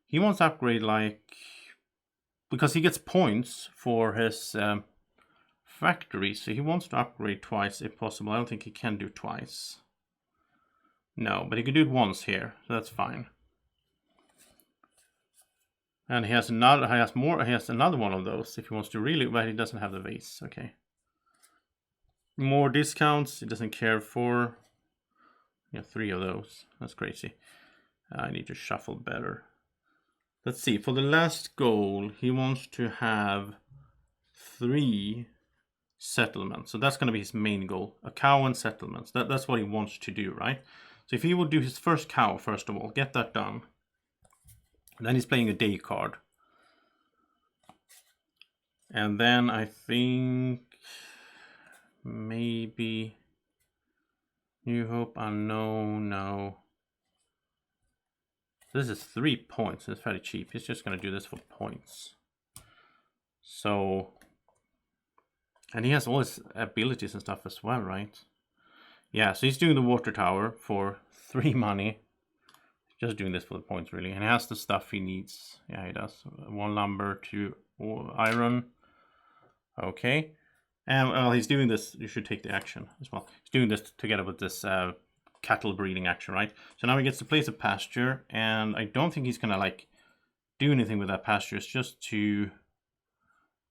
Speaker 1: He wants to upgrade like... Because he gets points for his factory, so he wants to upgrade twice if possible. I don't think he can do twice. No, but he can do it once here, so that's fine. And he has another. He has another one of those if he wants to really, but he doesn't have the vase. Okay. More discounts. He doesn't care for. Yeah, 3 of those. That's crazy. I need to shuffle better. Let's see, for the last goal, he wants to have 3 settlements. So that's going to be his main goal, a cow and settlements. That's what he wants to do, right? So if he would do his first cow, first of all, get that done. Then he's playing a day card. And then I think maybe New Hope, Unknown, no. This is 3 points. It's fairly cheap. He's just going to do this for points. So, and he has all his abilities and stuff as well, right? Yeah, so he's doing the water tower for 3 money. Just doing this for the points, really. And he has the stuff he needs. Yeah, he does. 1 lumber, 2 iron. Okay. And well, he's doing this. You should take the action as well. He's doing this together with this cattle breeding action, right? So now he gets to place a pasture, and I don't think he's gonna like do anything with that pasture. It's just to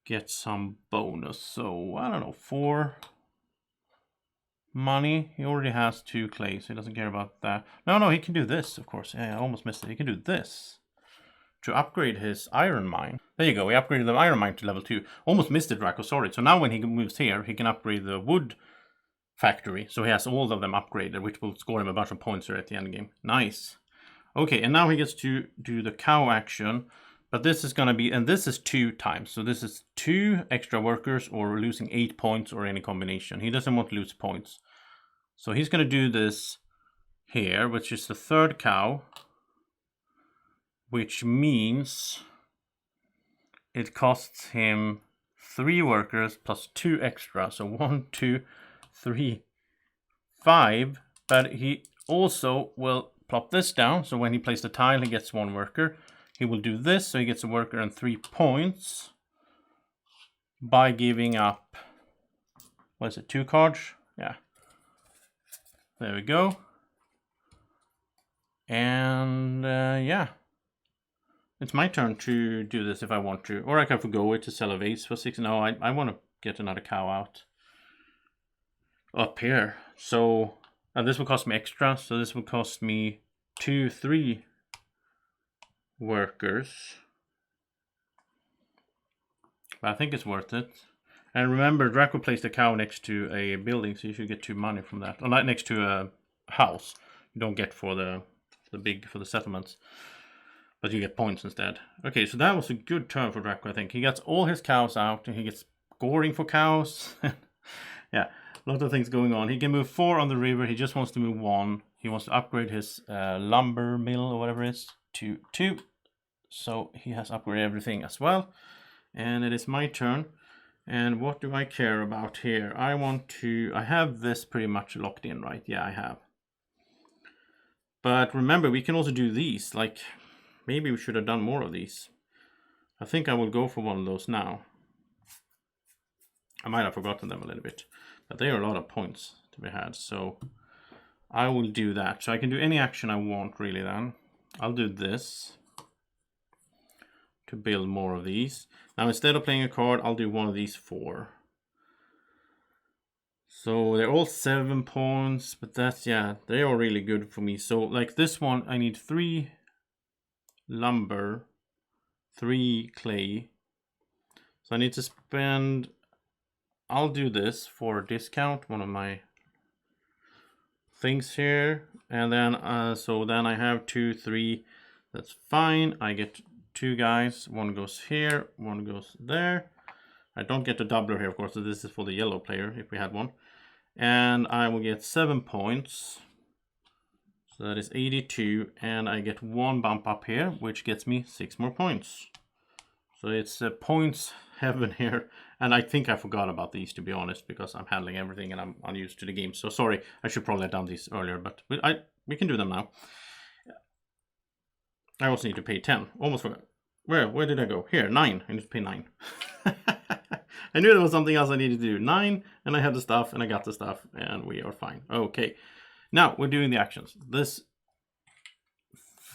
Speaker 1: get some bonus. So I don't know, 4 money. He already has 2 clay, so he doesn't care about that. No, he can do this, of course. Yeah, I almost missed it. He can do this to upgrade his iron mine. There you go. We upgraded the iron mine to level 2. Almost missed it, Draco. Sorry. So now when he moves here, he can upgrade the wood factory, so he has all of them upgraded, which will score him a bunch of points here at the end game. Nice. Okay, and now he gets to do the cow action, but this is going to be, and this is 2 times, so this is 2 extra workers or losing 8 points or any combination. He doesn't want to lose points, so he's going to do this here, which is the 3rd cow, which means it costs him 3 workers plus 2 extra. So 1, 2, 3, 5. But he also will plop this down. So when he plays the tile, he gets 1 worker. He will do this, so he gets a worker and 3 points by giving up, what is it, 2 cards? Yeah. There we go. And yeah. It's my turn to do this if I want to. Or I can forgo it to sell a vase for 6. No, I want to get another cow out. Up here. So, this will cost me extra. So this will cost me 2, 3 workers. But I think it's worth it. And remember, Drako placed a cow next to a building, so you should get 2 money from that. Or not next to a house. You don't get for the settlements. But you get points instead. Okay, so that was a good turn for Drako, I think. He gets all his cows out, and he gets scoring for cows. Yeah, a lot of things going on. He can move 4 on the river. He just wants to move 1. He wants to upgrade his lumber mill, or whatever it is, to 2. So he has upgraded everything as well. And it is my turn. And what do I care about here? I have this pretty much locked in, right? Yeah, I have. But remember, we can also do these, like... Maybe we should have done more of these. I think I will go for one of those now. I might have forgotten them a little bit. But they are a lot of points to be had. So I will do that. So I can do any action I want really then. I'll do this. To build more of these. Now instead of playing a card, I'll do one of these 4. So they're all 7 points. But that's, yeah, they are really good for me. So like this one, I need 3... lumber, 3 clay. So I need to spend, I'll do this for a discount, one of my things here. And then, so then I have 2, 3, that's fine. I get 2 guys, 1 goes here, 1 goes there. I don't get a doubler here, of course, so this is for the yellow player, if we had one. And I will get 7 points. So that is 82, and I get 1 bump up here, which gets me 6 more points. So it's points heaven here, and I think I forgot about these, to be honest, because I'm handling everything and I'm unused to the game. So sorry, I should probably have done these earlier, but we can do them now. I also need to pay 10. Almost forgot. Where did I go? Here, 9. I need to pay 9. I knew there was something else I needed to do. 9, and I had the stuff, and I got the stuff, and we are fine. Okay. Now, we're doing the actions. This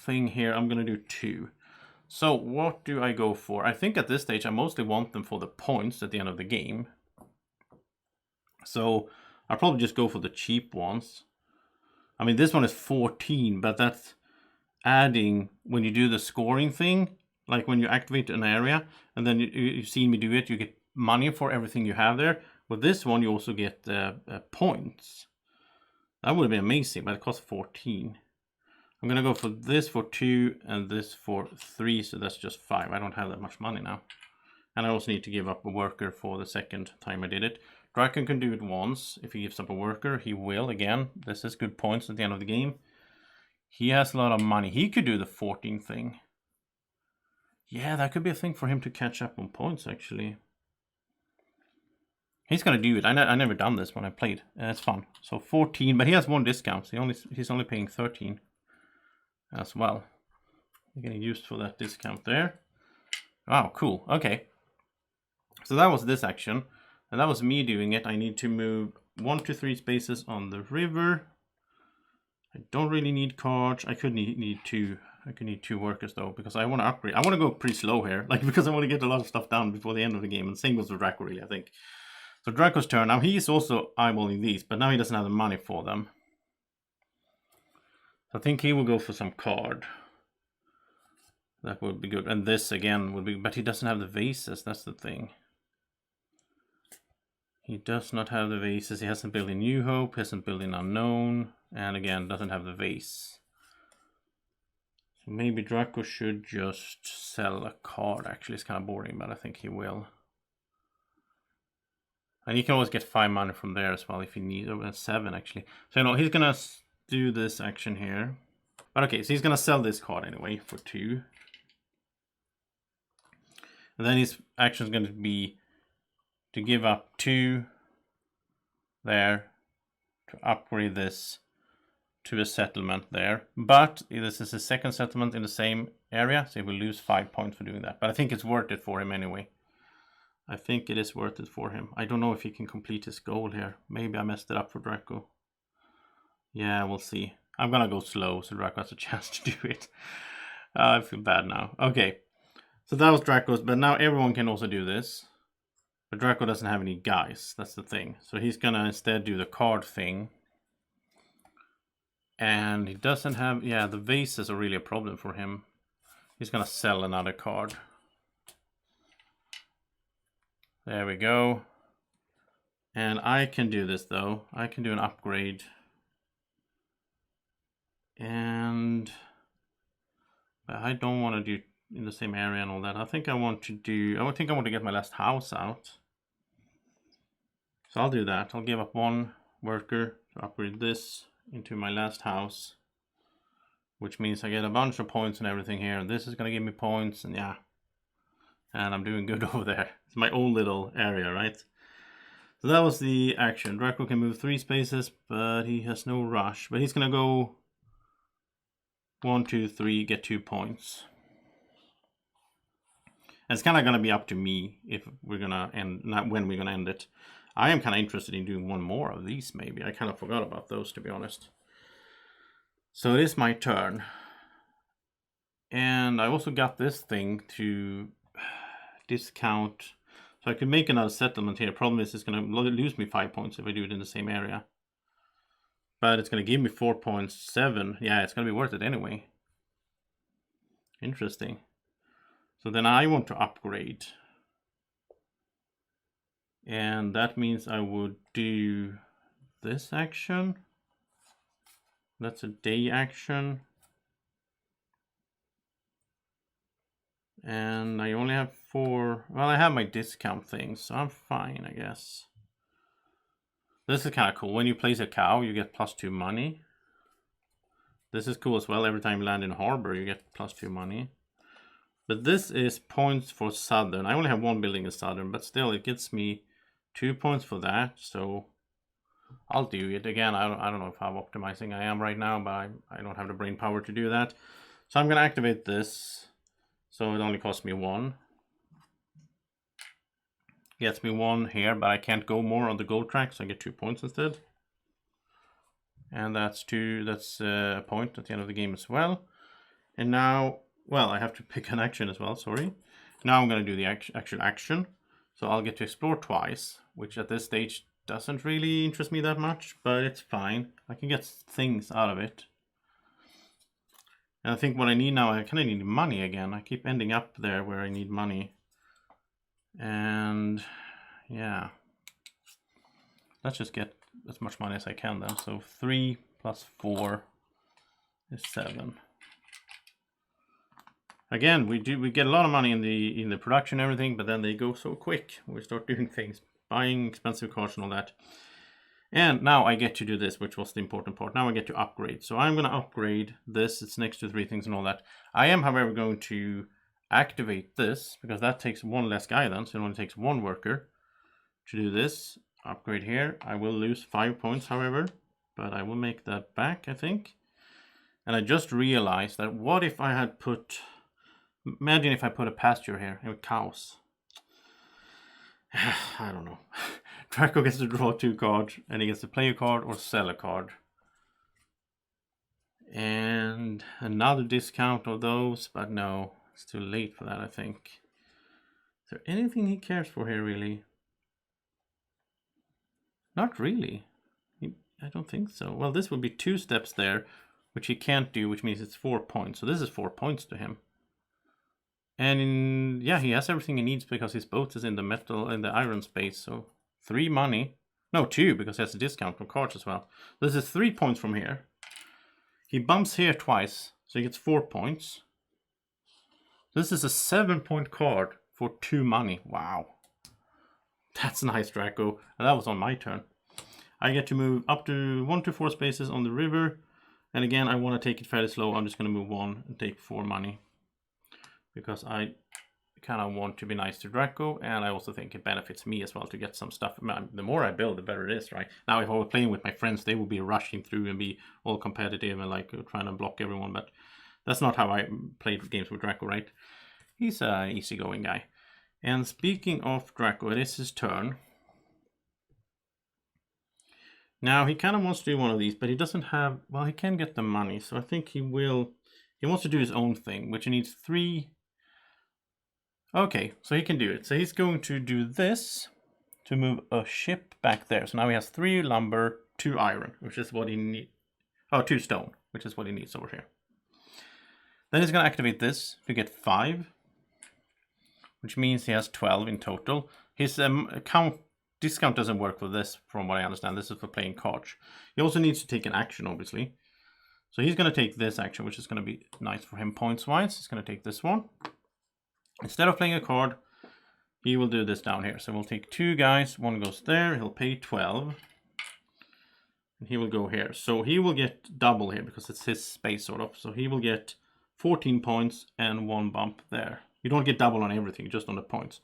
Speaker 1: thing here, I'm going to do 2. So, what do I go for? I think at this stage, I mostly want them for the points at the end of the game. So, I'll probably just go for the cheap ones. I mean, this one is 14, but that's adding, when you do the scoring thing, like when you activate an area, and then you've seen me do it, you get money for everything you have there. With this one, you also get points. That would be amazing, but it costs 14. I'm going to go for this for 2 and this for 3, so that's just 5. I don't have that much money now. And I also need to give up a worker for the second time I did it. Drako can do it once. If he gives up a worker, he will again. This is good points at the end of the game. He has a lot of money. He could do the 14 thing. Yeah, that could be a thing for him to catch up on points, actually. He's going to do it. I never done this when I played. It's fun. So 14, but he has 1 discount. So he's only paying 13 as well. We're getting used for that discount there. Wow, cool. Okay. So that was this action. And that was me doing it. I need to move 1 to 3 spaces on the river. I don't really need cards. I could need 2. I could need 2 workers though, because I want to upgrade. I want to go pretty slow here, like because I want to get a lot of stuff done before the end of the game. And same goes for Drako, really, I think. So Draco's turn. Now he's also eyeballing these, but now he doesn't have the money for them. So I think he will go for some card. That would be good. And this again would be, but he doesn't have the vases. That's the thing. He does not have the vases. He hasn't built in New Hope. He hasn't built in Unknown. And again, doesn't have the vase. So maybe Drako should just sell a card. Actually, it's kind of boring, but I think he will. And you can always get 5 money from there as well if you need. Oh, 7 actually. So, you know, he's going to do this action here. But okay, so he's going to sell this card anyway for 2. And then his action is going to be to give up 2 there to upgrade this to a settlement there. But this is a second settlement in the same area, so he will lose 5 points for doing that. But I think it's worth it for him anyway. I think it is worth it for him. I don't know if he can complete his goal here. Maybe I messed it up for Draco. Yeah, we'll see. I'm gonna go slow so Draco has a chance to do it. I feel bad now. Okay, so that was Draco's, but now everyone can also do this. But Draco doesn't have any guys, that's the thing. So he's gonna instead do the card thing. And he doesn't have, yeah, the vases are really a problem for him. He's gonna sell another card. There we go. And I can do this though. I can do an upgrade. And I don't want to do in the same area and all that. I think I want to get my last house out. So I'll do that. I'll give up 1 worker to upgrade this into my last house, which means I get a bunch of points and everything here. This is going to give me points, and yeah, and I'm doing good over there. It's my own little area, right? So that was the action. Draco can move 3 spaces, but he has no rush. But he's going to go 1, 2, 3, get 2 points. And it's kind of going to be up to me if we're going to end, not when we're going to end it. I am kind of interested in doing 1 more of these, maybe. I kind of forgot about those, to be honest. So it is my turn. And I also got this thing to discount. So I could make another settlement here. Problem is it's going to lose me 5 points if I do it in the same area. But it's going to give me 4.7. Yeah, it's going to be worth it anyway. Interesting. So then I want to upgrade. And that means I would do this action. That's a day action. And I only have 4. Well, I have my discount things, so I'm fine, I guess. This is kind of cool. When you place a cow, you get +2 money. This is cool as well. Every time you land in harbor, you get +2 money. But this is points for southern. I only have 1 building in southern, but still it gets me 2 points for that. So I'll do it. Again, I don't know if how optimizing I am right now, but I don't have the brain power to do that. So I'm going to activate this. So it only costs me 1. Gets me 1 here, but I can't go more on the gold track, so I get 2 points instead. And that's a point at the end of the game as well. And now, well, I have to pick an action as well, sorry. Now I'm going to do the actual action. So I'll get to explore twice, which at this stage doesn't really interest me that much, but it's fine. I can get things out of it. And I think what I need now, I kind of need money again. I keep ending up there where I need money. And yeah, let's just get as much money as I can then. So 3 plus 4 is 7. Again, we get a lot of money in the production and everything, but then they go so quick. We start doing things, buying expensive cars and all that. And now I get to do this, which was the important part. Now I get to upgrade. So I'm going to upgrade this. It's next to 3 things and all that. I am, however, going to activate this because that takes 1 less guy then. So it only takes 1 worker to do this. Upgrade here. I will lose 5 points, however, but I will make that back, I think. And I just realized that what if I had put... Imagine if I put a pasture here with cows. I don't know. Draco gets to draw 2 cards, and he gets to play a card or sell a card. And another discount of those, but no, it's too late for that, I think. Is there anything he cares for here, really? Not really. I don't think so. Well, this would be 2 steps there, which he can't do, which means it's 4 points. So this is 4 points to him. And yeah, he has everything he needs because his boat is in the metal, in the iron space. So 3 money. No, 2, because he has a discount from cards as well. This is 3 points from here. He bumps here twice, so he gets 4 points. This is a 7-point card for 2 money. Wow. That's nice, Draco. And that was on my turn. I get to move up to 1 to 4 spaces on the river. And again, I want to take it fairly slow. I'm just going to move 1 and take 4 money. Because kind of want to be nice to Draco, and I also think it benefits me as well to get some stuff. The more I build, the better it is, right? Now, if I were playing with my friends, they would be rushing through and be all competitive and like trying to block everyone, but that's not how I play games with Draco, right? He's an easygoing guy. And speaking of Draco, it is his turn. Now, he kind of wants to do one of these, but he doesn't have... Well, he can get the money, so I think he will... He wants to do his own thing, which he needs 3... Okay, so he can do it. So he's going to do this to move a ship back there. So now he has 3 lumber, 2 iron, which is what he needs. Oh, 2 stone, which is what he needs over here. Then he's going to activate this to get 5, which means he has 12 in total. His discount doesn't work for this, from what I understand. This is for playing cards. He also needs to take an action, obviously. So he's going to take this action, which is going to be nice for him points-wise. He's going to take this one. Instead of playing a card, he will do this down here. So we'll take 2 guys. One goes there. He'll pay 12. And he will go here. So he will get double here because it's his space, sort of. So he will get 14 points and 1 bump there. You don't get double on everything, just on the points.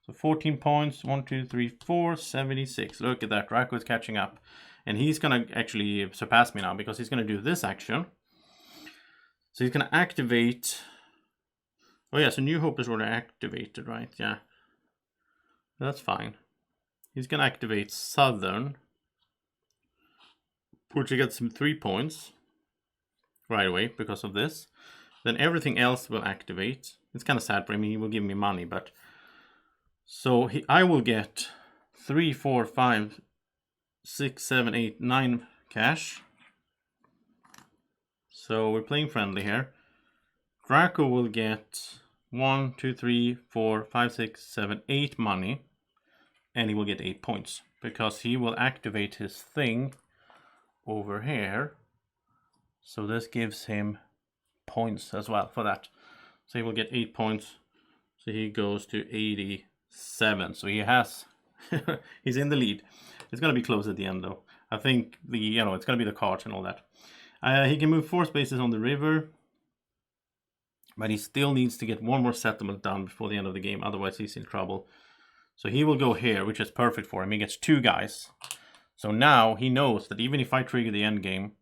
Speaker 1: So 14 points, 1, 2, 3, 4, 76. Look at that, Draco is catching up. And he's going to actually surpass me now because he's going to do this action. So he's going to activate... Oh yeah, so New Hope is already activated, right? Yeah. That's fine. He's going to activate Southern, which gets him 3 points right away because of this. Then everything else will activate. It's kind of sad for him. He will give me money, but... So I will get 3, 4, 5, 6, 7, 8, 9 cash. So we're playing friendly here. Draco will get 1, 2, 3, 4, 5, 6, 7, 8 money. And he will get 8 points. Because he will activate his thing over here. So this gives him points as well for that. So he will get 8 points. So he goes to 87. So he has... he's in the lead. It's going to be close at the end though. I think it's going to be the cards and all that. He can move 4 spaces on the river. But he still needs to get 1 more settlement done before the end of the game. Otherwise he's in trouble. So he will go here, which is perfect for him. He gets 2 guys. So now he knows that even if I trigger the end game,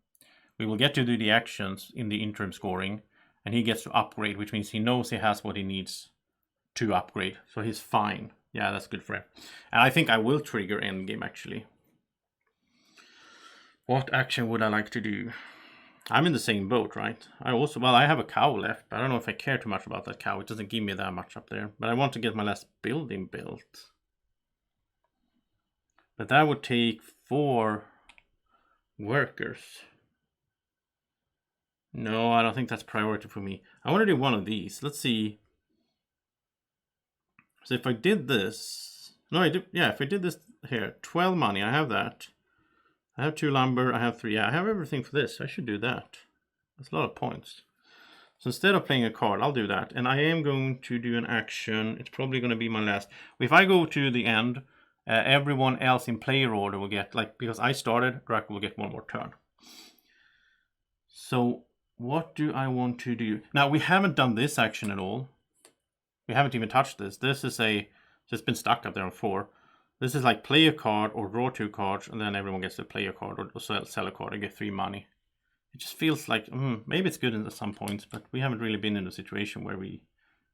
Speaker 1: we will get to do the actions in the interim scoring. And he gets to upgrade, which means he knows he has what he needs to upgrade. So he's fine. Yeah, that's good for him. And I think I will trigger end game actually. What action would I like to do? I'm in the same boat, right? I have a cow left, but I don't know if I care too much about that cow. It doesn't give me that much up there. But I want to get my last building built. But that would take 4 workers. No, I don't think that's priority for me. I want to do one of these. Let's see. So if I did this... No, I did. Yeah, if I did this here. 12 money, I have that. I have 2 lumber, I have 3. Yeah, I have everything for this. I should do that. That's a lot of points. So instead of playing a card, I'll do that. And I am going to do an action. It's probably going to be my last. If I go to the end, everyone else in player order will get, because I started, Draco will get 1 more turn. So what do I want to do? Now, we haven't done this action at all. We haven't even touched this. This is it's been stuck up there on 4. This is like play a card or draw 2 cards, and then everyone gets to play a card or sell a card and get 3 money. It just feels like, maybe it's good at some points, but we haven't really been in a situation where we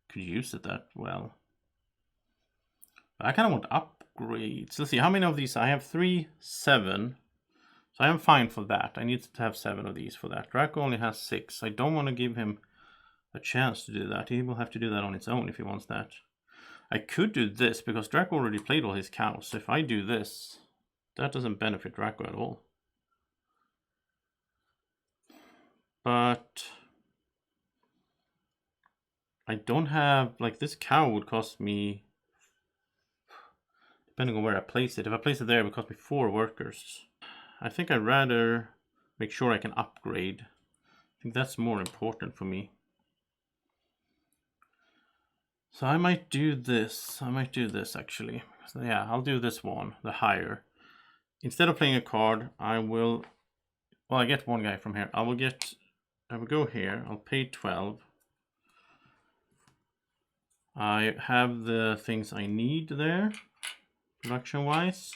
Speaker 1: could use it that well. But I kind of want upgrades. Let's see, how many of these? I have 3, 7. So I am fine for that. I need to have 7 of these for that. Draco only has 6. I don't want to give him a chance to do that. He will have to do that on his own if he wants that. I could do this because Draco already played all his cows. So if I do this, that doesn't benefit Draco at all. But I don't have, this cow would cost me, depending on where I place it. If I place it there, it would cost me 4 workers. I think I'd rather make sure I can upgrade. I think that's more important for me. So I might do this. Actually. So yeah, I'll do this one, the higher. Instead of playing a card, I will... Well, I get 1 guy from here. I will go here. I'll pay 12. I have the things I need there, production-wise.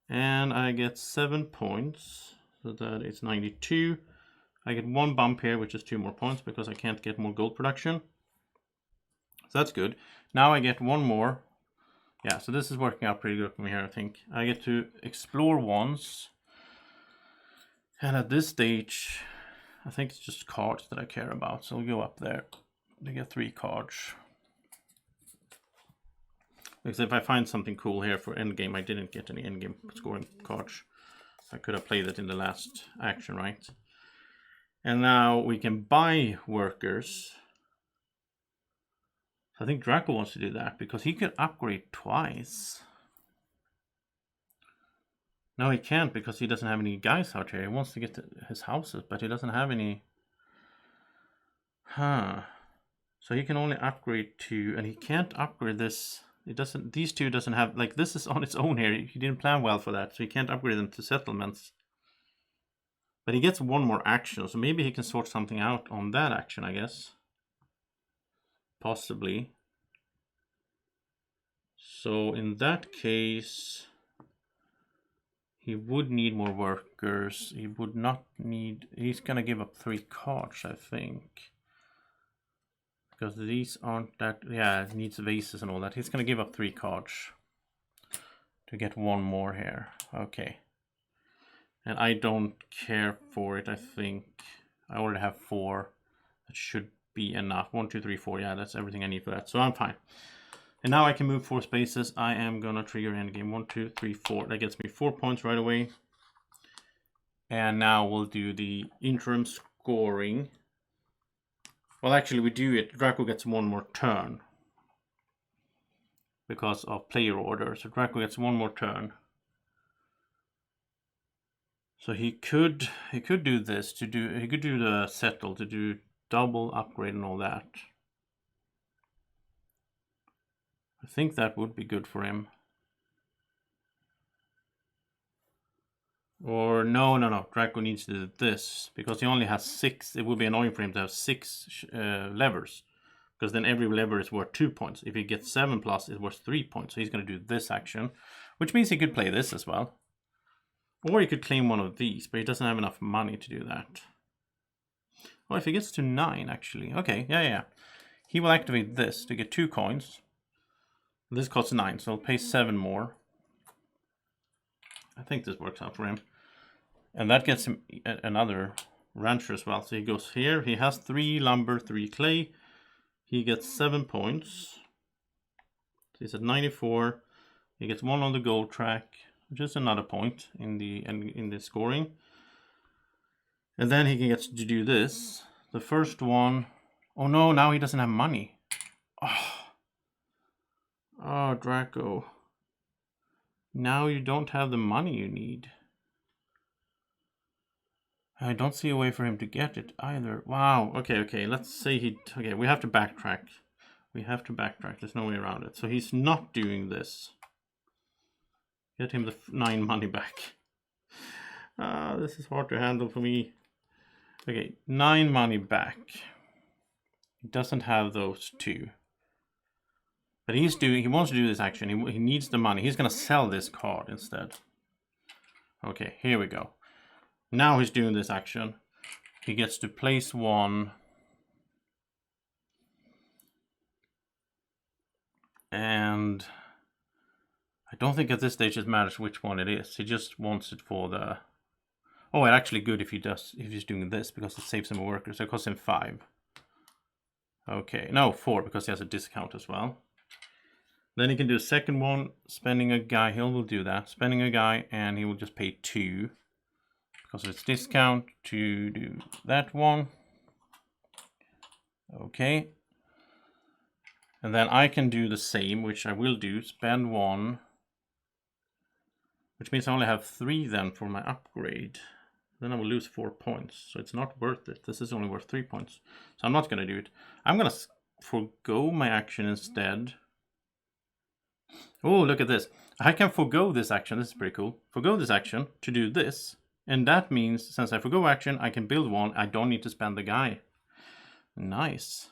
Speaker 1: And I get 7 points, so that is 92. I get 1 bump here, which is 2 more points, because I can't get more gold production. So that's good. Now I get 1 more. Yeah, so this is working out pretty good for me here, I think. I get to explore once. And at this stage, I think it's just cards that I care about. So I'll go up there to get 3 cards. Because if I find something cool here for endgame, I didn't get any endgame scoring cards. I could have played it in the last action, right? And now we can buy workers. I think Draco wants to do that because he could upgrade twice. No, he can't because he doesn't have any guys out here. He wants to get to his houses, but he doesn't have any. Huh. So he can only upgrade 2, and he can't upgrade this. It doesn't. These 2 doesn't have, like, this is on its own here. He didn't plan well for that, so he can't upgrade them to settlements. But he gets 1 more action, so maybe he can sort something out on that action, I guess. Possibly. So in that case, he would need more workers. He would not need. He's gonna give up 3 cards, I think. Because these aren't that. Yeah, it needs vases and all that. He's gonna give up 3 cards to get 1 more here. Okay. And I don't care for it, I think. I already have 4. That should be enough. 1, 2, 3, 4. Yeah, that's everything I need for that. So I'm fine. And now I can move 4 spaces. I am gonna trigger endgame. 1, 2, 3, 4. That gets me 4 points right away. And now we'll do the interim scoring. Well, actually, we do it. Draco gets 1 more turn because of player order. So Draco gets 1 more turn. So he could do this he could do the settle to do double upgrade and all that. I think that would be good for him. Or no. Draco needs to do this because he only has 6. It would be annoying for him to have 6 levers, because then every lever is worth 2 points. If he gets 7 plus, it's worth 3 points. So he's going to do this action, which means he could play this as well. Or he could claim 1 of these, but he doesn't have enough money to do that. Well, if he gets to 9, actually. Okay, yeah. He will activate this to get 2 coins. This costs 9, so he'll pay 7 more. I think this works out for him. And that gets him another rancher as well. So he goes here. He has 3 lumber, 3 clay. He gets 7 points. So he's at 94. He gets 1 on the gold track, which is another point in the scoring. And then he gets to do this. The first one. Oh no, now he doesn't have money. Oh, Draco. Now you don't have the money you need. I don't see a way for him to get it either. Wow. Okay. Let's say okay, we have to backtrack. There's no way around it. So he's not doing this. Get him the 9 money back. This is hard to handle for me. Okay, 9 money back. He doesn't have those 2. But he wants to do this action. He needs the money. He's going to sell this card instead. Okay, here we go. Now he's doing this action. He gets to place 1. And I don't think at this stage it matters which one it is. He just wants it for the... Oh, it's actually good if he's doing this, because it saves him a worker. So it costs him 5. Okay, no, 4, because he has a discount as well. Then he can do a second one, spending a guy. He will do that, spending a guy, and he will just pay 2 because of its discount to do that one. Okay. And then I can do the same, which I will do, spend 1, which means I only have 3 then for my upgrade. Then I will lose 4 points, so it's not worth it. This is only worth 3 points, so I'm not going to do it. I'm going to forgo my action instead. Oh, look at this. I can forgo this action. This is pretty cool. Forgo this action to do this. And that means, since I forgo action, I can build 1. I don't need to spend the guy. Nice.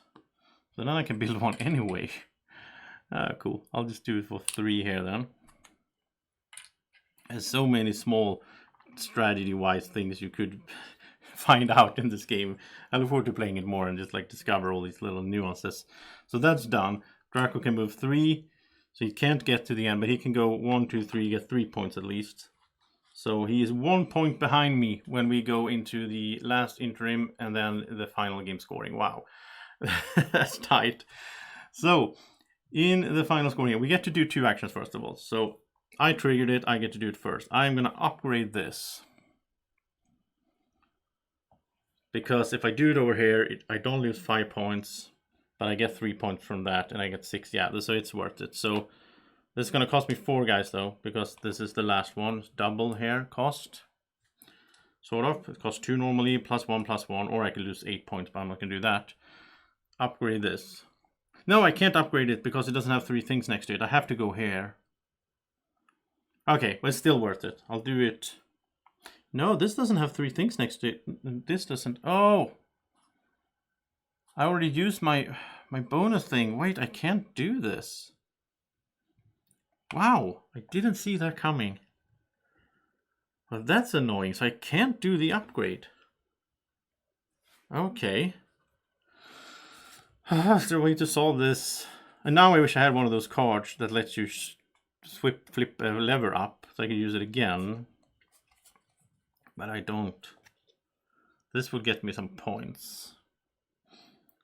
Speaker 1: So then I can build one anyway. Cool. I'll just do it for 3 here then. There's so many small strategy-wise things you could find out in this game. I look forward to playing it more and just like discover all these little nuances. So that's done. Draco can move 3, so he can't get to the end, but he can go 1, 2, 3, get 3 points at least. So he is 1 point behind me when we go into the last interim and then the final game scoring. Wow, that's tight. So in the final scoring here, we get to do 2 actions first of all. So I triggered it, I get to do it first. I'm going to upgrade this. Because if I do it over here, I don't lose 5 points, but I get 3 points from that, and I get 6. Yeah, so it's worth it. So this is going to cost me 4 guys, though, because this is the last one. It's double here cost. Sort of. It costs 2 normally, +1, or I could lose 8 points, but I'm not going to do that. Upgrade this. No, I can't upgrade it because it doesn't have 3 things next to it. I have to go here. Okay, but it's still worth it. I'll do it. No, this doesn't have 3 things next to it. This doesn't. Oh! I already used my bonus thing. Wait, I can't do this. Wow, I didn't see that coming. Well, that's annoying. So I can't do the upgrade. Okay. Is there a way to solve this? And now I wish I had one of those cards that lets you flip a lever up so I can use it again. But I don't. This would get me some points.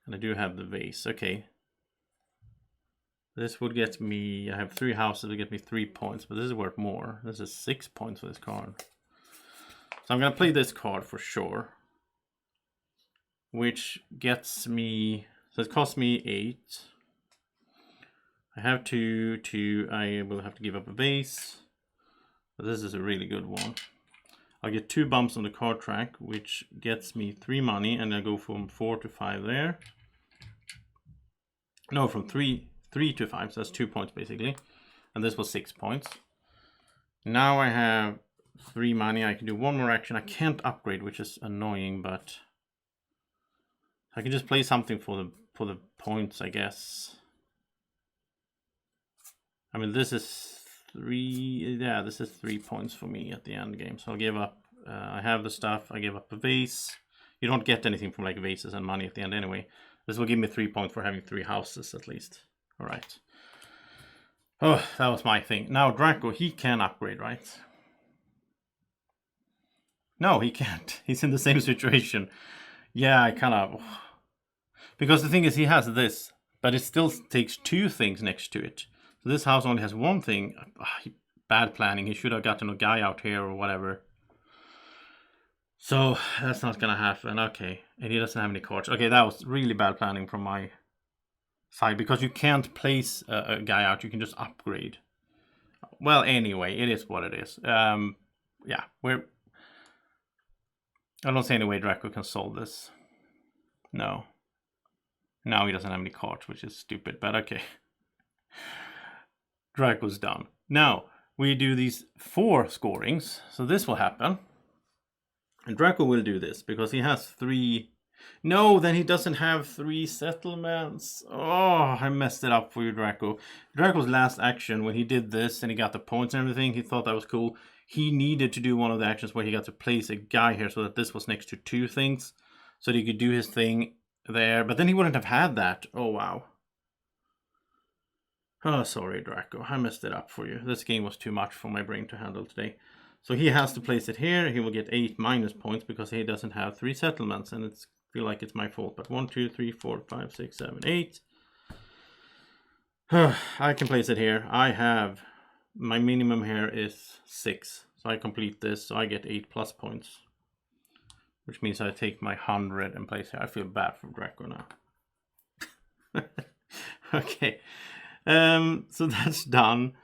Speaker 1: And I do have the vase. Okay. This would get me... I have 3 houses to get me 3 points. But this is worth more. This is 6 points for this card. So I'm going to play this card for sure. Which gets me... So it costs me 8. I have 2. I will have to give up a vase. But this is a really good one. I'll get 2 bumps on the card track, which gets me 3 money, and I go from 4 to 5 there. No, from 3 to 5, so that's 2 points basically. And this was 6 points. Now I have 3 money. I can do 1 more action. I can't upgrade, which is annoying, but I can just play something for the points, I guess. I mean, this is 3. Yeah, this is 3 points for me at the end game. So I'll give up. I have the stuff. I give up a vase. You don't get anything from like vases and money at the end anyway. This will give me 3 points for having 3 houses at least. All right. Oh, that was my thing. Now Draco, he can upgrade, right? No, he can't. He's in the same situation. Yeah, I kind of... Because the thing is, he has this, but it still takes 2 things next to it. So this house only has 1 thing. Bad planning. He should have gotten a guy out here or whatever. So that's not gonna happen. Okay, and he doesn't have any cards. Okay, that was really bad planning from my side because you can't place a guy out. You can just upgrade. Well, anyway, it is what it is. Yeah, I don't see any way Draco can solve this. No. Now he doesn't have any cards, which is stupid, but okay. Draco's done. Now, we do these 4 scorings, so this will happen. And Draco will do this, because he has 3... No, then he doesn't have 3 settlements. Oh, I messed it up for you, Draco. Draco's last action, when he did this, and he got the points and everything, he thought that was cool. He needed to do one of the actions where he got to place a guy here, so that this was next to 2 things. So that he could do his thing there, but then he wouldn't have had that. Oh, wow. Oh, sorry, Draco. I messed it up for you. This game was too much for my brain to handle today. So he has to place it here. He will get 8 minus points because he doesn't have 3 settlements, and it's feel like it's my fault. But 1, 2, 3, 4, 5, 6, 7, 8. I can place it here. I have my minimum here is 6, so I complete this. So I get 8 plus points, which means I take my 100 and place here. I feel bad for Draco now. Okay. So that's done.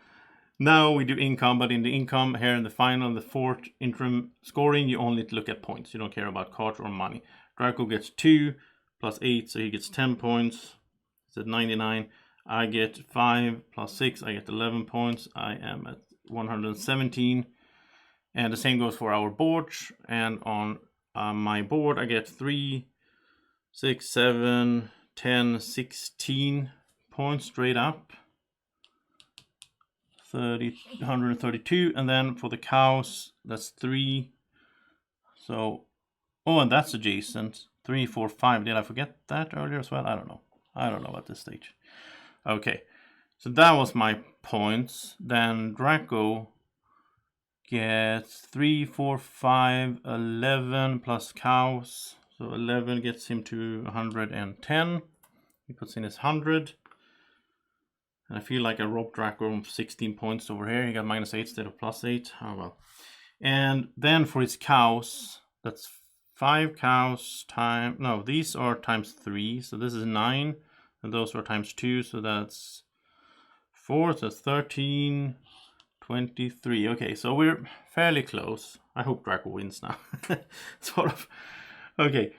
Speaker 1: Now we do income, but in the income here in the final, the 4th interim scoring, you only look at points. You don't care about cards or money. Draco gets 2 plus 8, so he gets 10 points. It's at 99. I get 5 plus 6, I get 11 points. I am at 117. And the same goes for our boards. And on my board, I get 3, 6, 7, 10, 16 points straight up. 132, and then for the cows, that's 3. So, oh, and that's adjacent. 3, 4, 5. Did I forget that earlier as well? I don't know. I don't know at this stage. Okay, so that was my points. Then Draco gets 3, 4, 5, 11 plus cows. So 11 gets him to 110. He puts in his 100. And I feel like I robbed Draco 16 points over here. He got -8 instead of +8. Oh well. And then for his cows, that's 5 cows times... No, these are times 3. So this is 9. And those are times 2. So that's 4. So that's 13, 23. Okay, so we're fairly close. I hope Draco wins now. Sort of. Okay.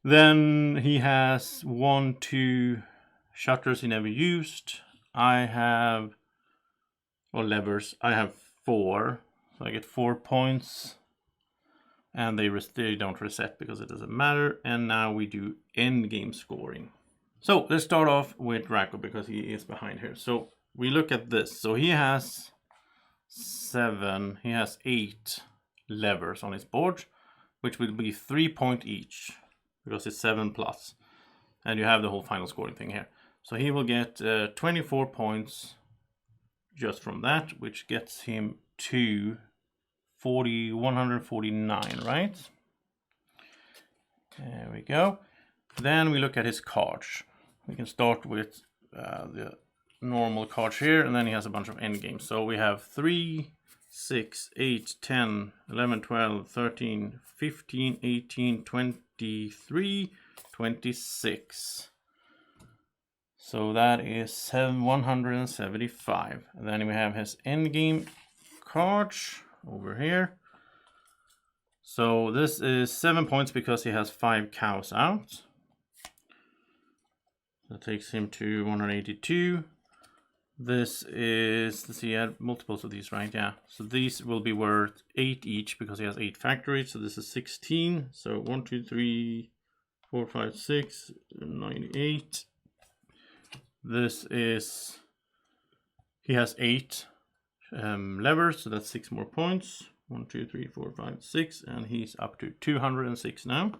Speaker 1: Then he has 1, 2 shutters he never used. I have, or levers, I have 4, so I get 4 points, and they don't reset because it doesn't matter. And now we do end game scoring. So let's start off with Draco because he is behind here. So we look at this. So he has 7, he has 8 levers on his board, which will be 3 points each because it's 7 plus, and you have the whole final scoring thing here. So he will get 24 points just from that, which gets him to 149, right? There we go. Then we look at his cards. We can start with the normal cards here, and then he has a bunch of endgames. So we have 3, 6, 8, 10, 11, 12, 13, 15, 18, 23, 26. So that is 175. And then we have his endgame cards over here. So this is 7 points because he has 5 cows out. That takes him to 182. This is, let's see, I had multiples of these, right? Yeah. So these will be worth 8 each because he has 8 factories. So this is 16. So 1, 2, 3, 4, 5, 6, 98. This is, he has 8 levers, so that's 6 more points. 1, 2, 3, 4, 5, 6, and he's up to 206 now.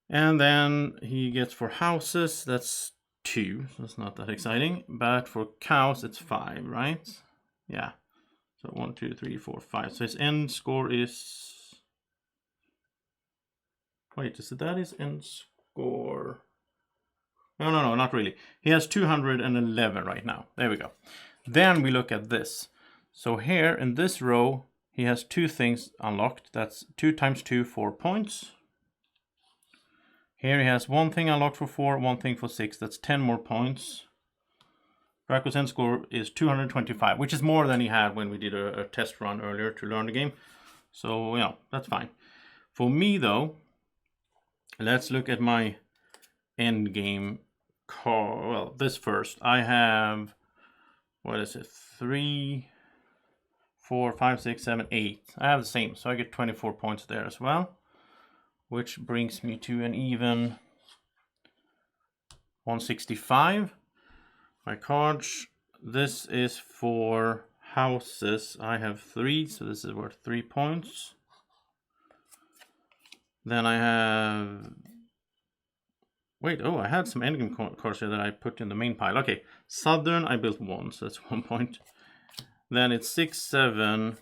Speaker 1: And then he gets for houses, that's 2, so it's not that exciting. But for cows, it's 5, right? Yeah. So 1, 2, 3, 4, 5. So his end score is... Wait, is that his end score? No, not really. He has 211 right now. There we go. Then we look at this. So here in this row, he has 2 things unlocked. That's 2 times 2, 4 points. Here he has 1 thing unlocked for 4, 1 thing for 6. That's 10 more points. Draco's end score is 225, which is more than he had when we did a test run earlier to learn the game. So, yeah, that's fine. For me, though, let's look at my end game card. Well, this first. I have, what is it? 3, 4, 5, 6, 7, 8. I have the same, so I get 24 points there as well, which brings me to an even 165. My cards. This is for houses. I have 3, so this is worth 3 points. Then I have... Wait, oh, I had some endgame cards here that I put in the main pile. Okay, Southern, I built 1, so that's 1 point. Then it's 6, 7,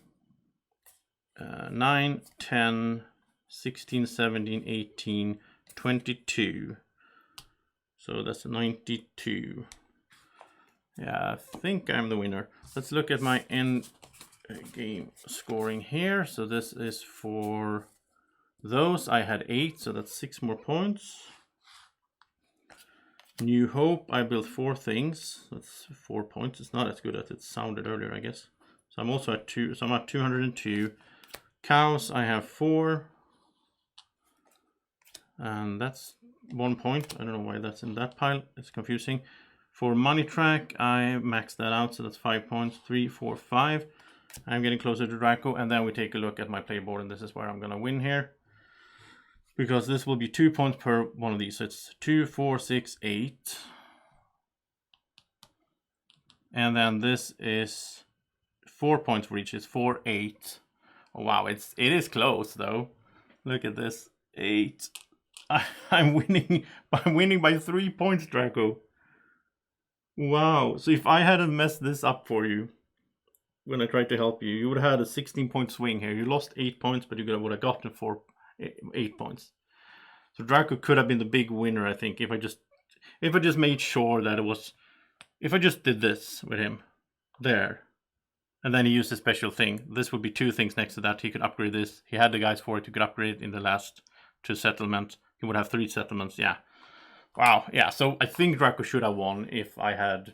Speaker 1: 9, 10, 16, 17, 18, 22. So that's 92. Yeah, I think I'm the winner. Let's look at my end game scoring here. So this is for those. I had 8, so that's 6 more points. New Hope, I built 4 things. That's 4 points. It's not as good as it sounded earlier, I guess. So I'm also at 2. So I'm at 202. Cows, I have 4. And that's 1 point. I don't know why that's in that pile. It's confusing. For Money Track, I maxed that out. So that's 5 points. 3, 4, 5. I'm getting closer to Draco. And then we take a look at my playboard. And this is where I'm going to win here. Because this will be 2 points per one of these. So it's 2, 4, 6, 8. And then this is 4 points for each. It's 4, 8. Oh, wow, it is close though. Look at this. 8. I'm winning. I'm winning by 3 points, Draco. Wow. So if I hadn't messed this up for you when I tried to help you, you would have had a 16-point swing here. You lost 8 points, but you would have gotten 8 points. So Draco could have been the big winner, I think, if I just made sure that it was, if I just did this with him there, and then he used a special thing. This would be 2 things next to that. He could upgrade this. He had the guys for it. He could upgrade it in the last 2 settlements. He would have 3 settlements. Yeah. Wow. Yeah. So I think Draco should have won if I had,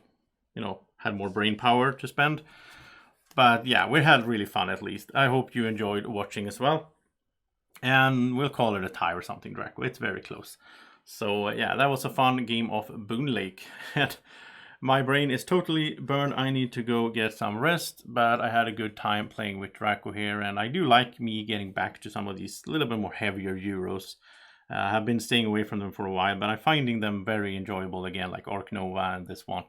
Speaker 1: had more brain power to spend. But yeah, we had really fun at least. I hope you enjoyed watching as well. And we'll call it a tie or something, Draco. It's very close. So yeah, that was a fun game of Boonlake. My brain is totally burned. I need to go get some rest, but I had a good time playing with Draco here, and I do like me getting back to some of these little bit more heavier Euros. I have been staying away from them for a while, but I'm finding them very enjoyable again, like Arc Nova and this one.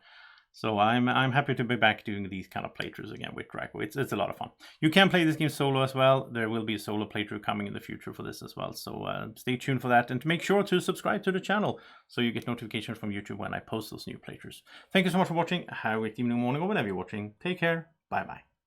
Speaker 1: So I'm happy to be back doing these kind of playthroughs again with Draco. It's a lot of fun. You can play this game solo as well. There will be a solo playthrough coming in the future for this as well. So stay tuned for that, and to make sure to subscribe to the channel so you get notifications from YouTube when I post those new playthroughs. Thank you so much for watching. Have a great evening, morning, or whenever you're watching. Take care. Bye bye.